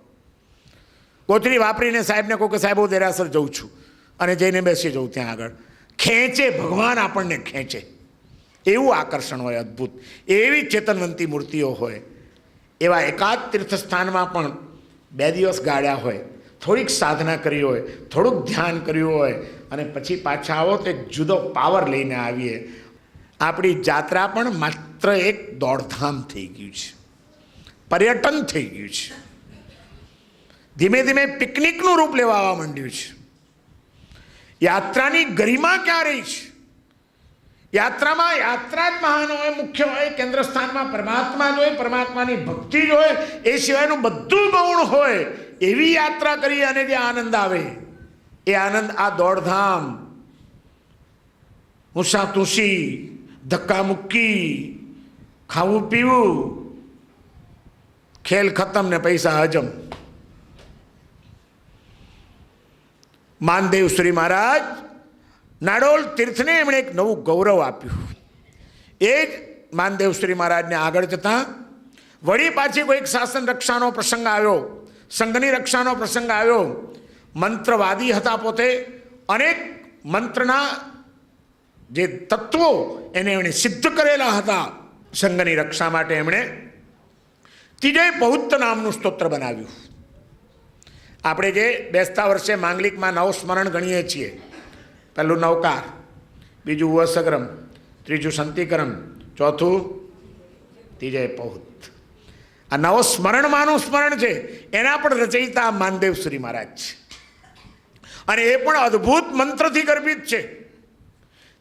કોથળી વાપરીને સાહેબને કહું કે સાહેબ હું દેરાસર જઉં છું, અને જઈને બેસી જઉં ત્યાં આગળ. ખેંચે ભગવાન, આપણને ખેંચે એવું આકર્ષણ હોય અદ્ભુત. એવી ચેતનવંતી મૂર્તિઓ હોય. એવા એકાદ તીર્થસ્થાનમાં પણ 2 દિવસ ગાળ્યા હોય, થોડીક સાધના કરી હોય, થોડુંક ધ્યાન કર્યું હોય, અને પછી પાછા આવો તો એક જુદો પાવર લઈને આવીએ. આપણી જાત્રા પણ માત્ર એક દોડધામ થઈ ગયું છે, પર્યટન થઈ ગયું છે. ધીમે ધીમે પિકનિકનું રૂપ લેવા માંડ્યું છે. યાત્રાની ગરિમા ક્યાં રહી છે? યાત્રામાં યાત્રા જ મહાન હોય, મુખ્ય હોય, કેન્દ્ર સ્થાનમાં પરમાત્મા જ હોય, પરમાત્માની ભક્તિ જ હોય, એ સિવાયનું બધું ગૌણ હોય. એવી યાત્રા કરી અને જે આનંદ આવે, એ આનંદ આ દોડધામ, ઊંસાતુંસી, ધક્કા મુક્કી, ખાવું પીવું, ખેલ ખતમ ને પૈસા હજમ. માનદેવ શ્રી મહારાજ નાડોલ તીર્થને એમણે એક નવું ગૌરવ આપ્યું. એ જ માનદેવ શ્રી મહારાજને આગળ જતાં વળી પાછી કોઈક શાસન રક્ષાનો પ્રસંગ આવ્યો, સંઘની રક્ષાનો પ્રસંગ આવ્યો. મંત્રવાદી હતા પોતે, અનેક મંત્રના જે તત્વો એને એમણે સિદ્ધ કરેલા હતા. સંઘની રક્ષા માટે એમણે ત્રિજય પૌત્ર નામનું સ્તોત્ર બનાવ્યું. આપણે જે બેસતા વર્ષે માંગલિકમાં નવસ્મરણ ગણીએ છીએ, પહેલું નવકાર, બીજું વસગ્રમ, ત્રીજું સંતિકરમ, ચોથું ત્રિજય પૌત્ર. આ નવસ્મરણમાંનું સ્મરણ છે, એના પણ રચયિતા માનદેવ શ્રી મહારાજ છે. અને એ પણ અદ્ભુત મંત્રથી ગર્ભિત છે.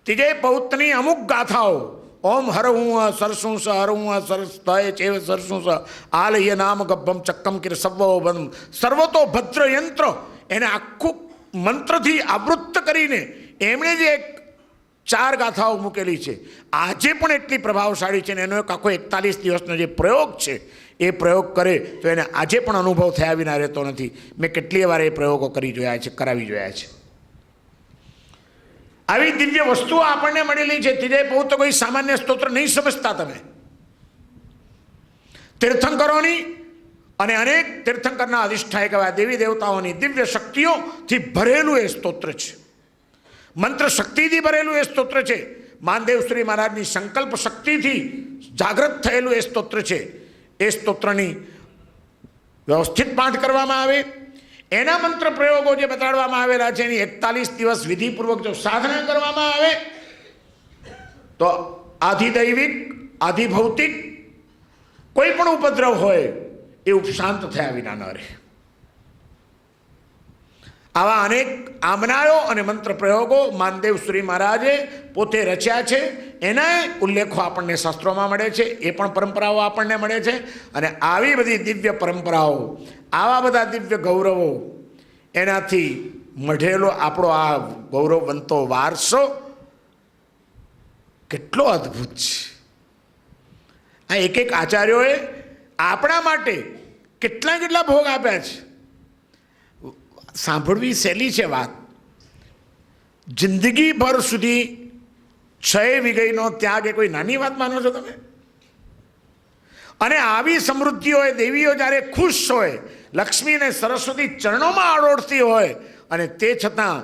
ત્રિજય પૌત્રની અમુક ગાથાઓ, ઓમ હરહું સરસું સ હરહું સરસ્તય ચેવ સરસું સ આલય નામ ગભ્ભમ ચક્કમ કિર સર્વોબમ સર્વતો ભદ્ર યંત્ર, એને આખું મંત્રથી આવૃત્ત કરીને એમણે જે 4 ગાથાઓ મૂકેલી છે, આજે પણ એટલી પ્રભાવશાળી છે. ને એનો એક આખો 41 દિવસનો જે પ્રયોગ છે, એ પ્રયોગ કરે તો એને આજે પણ અનુભવ થયા વિના રહેતો નથી. મેં કેટલીય વાર એ પ્રયોગો કરી જોયા છે, કરાવી જોયા છે. આવી દિવ્ય વસ્તુઓ આપણને મળેલી છે. ત્રીજે બહુ તો કોઈ સામાન્ય સ્તોત્ર નહીં સમજતા તમે. તીર્થંકરોની અને અનેક તીર્થંકરના અધિષ્ઠાયક એવા દેવી દેવતાઓની દિવ્ય શક્તિઓથી ભરેલું એ સ્તોત્ર છે. મંત્ર શક્તિથી ભરેલું એ સ્તોત્ર છે. માનદેવ શ્રી મહારાજની સંકલ્પ શક્તિથી જાગૃત થયેલું એ સ્તોત્ર છે. એ સ્તોત્રની વ્યવસ્થિત પાઠ કરવામાં આવે, એના મંત્ર પ્રયોગો જે બતાડવામાં આવેલા છે એની 41 દિવસ વિધિપૂર્વક જો સાધના કરવામાં આવે તો આધિદૈવિક આધિભૌતિક કોઈ પણ ઉપદ્રવ હોય એ ઉપશાંત થયા વિના ન રહે. આવા અનેક આમનાયો અને મંત્ર પ્રયોગો માનદેવ શ્રી મહારાજે પોતે રચ્યા છે. એના ઉલ્લેખો આપણને શાસ્ત્રોમાં મળે છે, એ પણ પરંપરાઓ આપણને મળે છે. અને આવી બધી દિવ્ય પરંપરાઓ, આવા બધા દિવ્ય ગૌરવો, એનાથી મઢેલો આપણો આ ગૌરવવંતો વારસો કેટલો અદ્ભુત છે. આ એક એક આચાર્યોએ આપણા માટે કેટલા ભોગ આપ્યા છે. સાંભળવી સહેલી છે વાત. જિંદગીભર સુધી 6 વીઘઈનો ત્યાગ એ કોઈ નાની વાત માનો છો તમે? અને આવી સમૃદ્ધિઓ એ દેવીઓ જ્યારે ખુશ હોય, લક્ષ્મી અને સરસ્વતી ચરણોમાં આડોળતી હોય, અને તે છતાં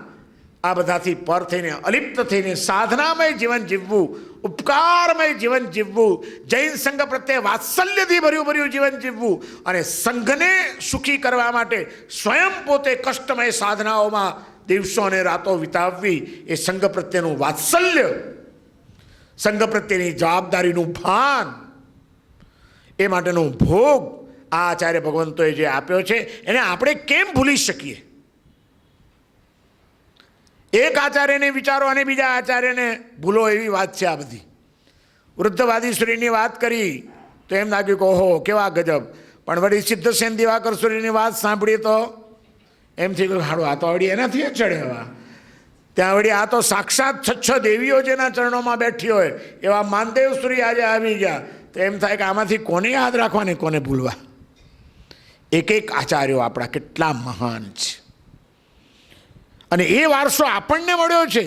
આ બધાથી પર થઈને અલિપ્ત થઈને સાધનામય જીવન જીવવું, ઉપકારમય જીવન જીવવું, જૈન સંઘ પ્રત્યે વાત્સલ્યથી ભર્યું જીવન જીવવું, અને સંઘને સુખી કરવા માટે સ્વયં પોતે કષ્ટમય સાધનાઓમાં દિવસો અને રાતો વિતાવવી, એ સંઘ પ્રત્યેનું વાત્સલ્ય, સંઘ પ્રત્યેની જવાબદારીનું ભાન, એ માટેનો ભોગ આ આચાર્ય ભગવંતોએ જે આપ્યો છે એને આપણે કેમ ભૂલી શકીએ? એક આચાર્યને વિચારો અને બીજા આચાર્યને ભૂલો, એવી વાત છે આ બધી. વૃદ્ધવાદીશ્રીની વાત કરી તો એમ લાગ્યું કે ઓહો કેવા ગજબ, પણ વળી સિદ્ધસેન દિવાકર સુરીની વાત સાંભળી તો એમ થઈ ગયું હાડું આ તો વળી એનાથી ચડેવા. ત્યાં વળી આ તો સાક્ષાત 6 દેવીઓ જેના ચરણોમાં બેઠી હોય એવા માનદેવ સુરી આજે આવી ગયા, તો એમ થાય કે આમાંથી કોને યાદ રાખવા ને કોને ભૂલવા. એક એક આચાર્યો આપણા કેટલા મહાન છે, અને એ વારસો આપણને મળ્યો છે.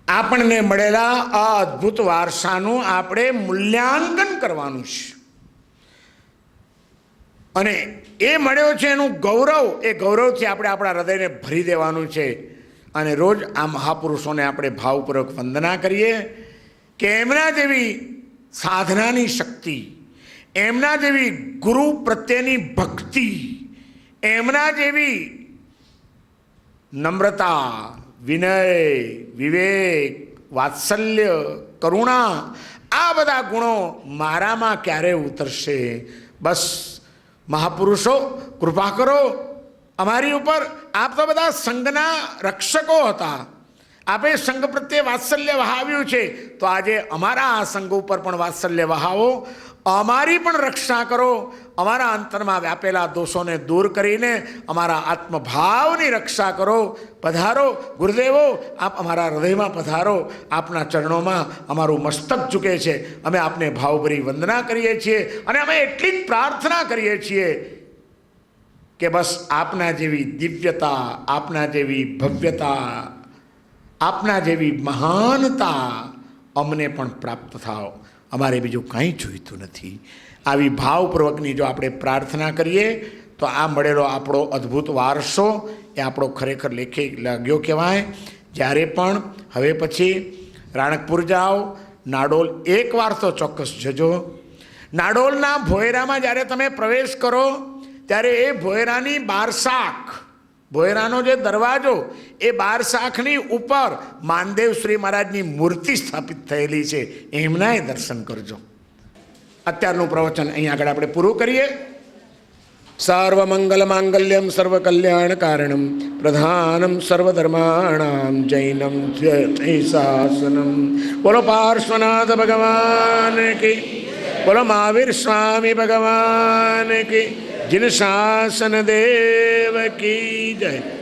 આપણને મળેલા આ અદ્ભુત વારસાનું આપણે મૂલ્યાંકન કરવાનું છે, અને એ મળ્યો છે એનું ગૌરવ, એ ગૌરવથી આપણે આપણા હૃદયને ભરી દેવાનું છે. અને રોજ આ મહાપુરુષોને આપણે ભાવપૂર્વક વંદના કરીએ કે એમના જેવી સાધનાની શક્તિ, એમના જેવી ગુરુ પ્રત્યેની ભક્તિ, એમના જેવી નમ્રતા, વિનય, વિવેક, વાત્સલ્ય, કરુણા, આ બધા ગુણો મારામાં ક્યારે ઉતરશે? બસ મહાપુરુષો કૃપા કરો અમારી ઉપર. આપ તો બધા સંઘના રક્ષકો હતા, આપે સંઘ પ્રત્યે વાત્સલ્ય વહાવ્યું છે, તો આજે અમારા આ સંઘ ઉપર પણ વાત્સલ્ય વહાવો, અમારી પણ રક્ષા કરો. અમારા અંતરમાં વ્યાપેલા દોષોને દૂર કરીને અમારા આત્મભાવની રક્ષા કરો. પધારો ગુરુદેવો, આપ અમારા હૃદયમાં પધારો. આપના ચરણોમાં અમારું મસ્તક ઝૂકે છે. અમે આપને ભાવભરી વંદના કરીએ છીએ, અને અમે એટલી જ પ્રાર્થના કરીએ છીએ કે બસ આપના જેવી દિવ્યતા, આપના જેવી ભવ્યતા, આપના જેવી મહાનતા અમને પણ પ્રાપ્ત થાવ. અમારે બીજું કંઈ જોઈતું નથી. આવી ભાવપૂર્વકની જો આપણે પ્રાર્થના કરીએ તો આ મળેલો આપણો અદ્ભુત વારસો એ આપણો ખરેખર લેખે લાગ્યો કહેવાય. જ્યારે પણ હવે પછી રાણકપુર જાઓ, નાડોલ એકવાર તો ચોક્કસ જજો. નાડોલના ભોયરામાં જ્યારે તમે પ્રવેશ કરો ત્યારે એ ભોયરાની 12 શાખ, ભોયરાનો જે દરવાજો, એ 12 શાખની ઉપર માનદેવ શ્રી મહારાજની મૂર્તિ સ્થાપિત થયેલી છે, એમનાય દર્શન કરજો. અત્યારનું પ્રવચન અહીં આગળ આપણે પૂરું કરીએ. સર્વમંગલ માંગલ્યમ સર્વકલ્યાણ કારણમ પ્રધાનમ સર્વધર્માણામ જૈનમ શાસનમ. બોલો પાર્શ્વનાથ ભગવાન કી, બોલો મહાવીર સ્વામી ભગવાન કી, जिन शासन देव की जय.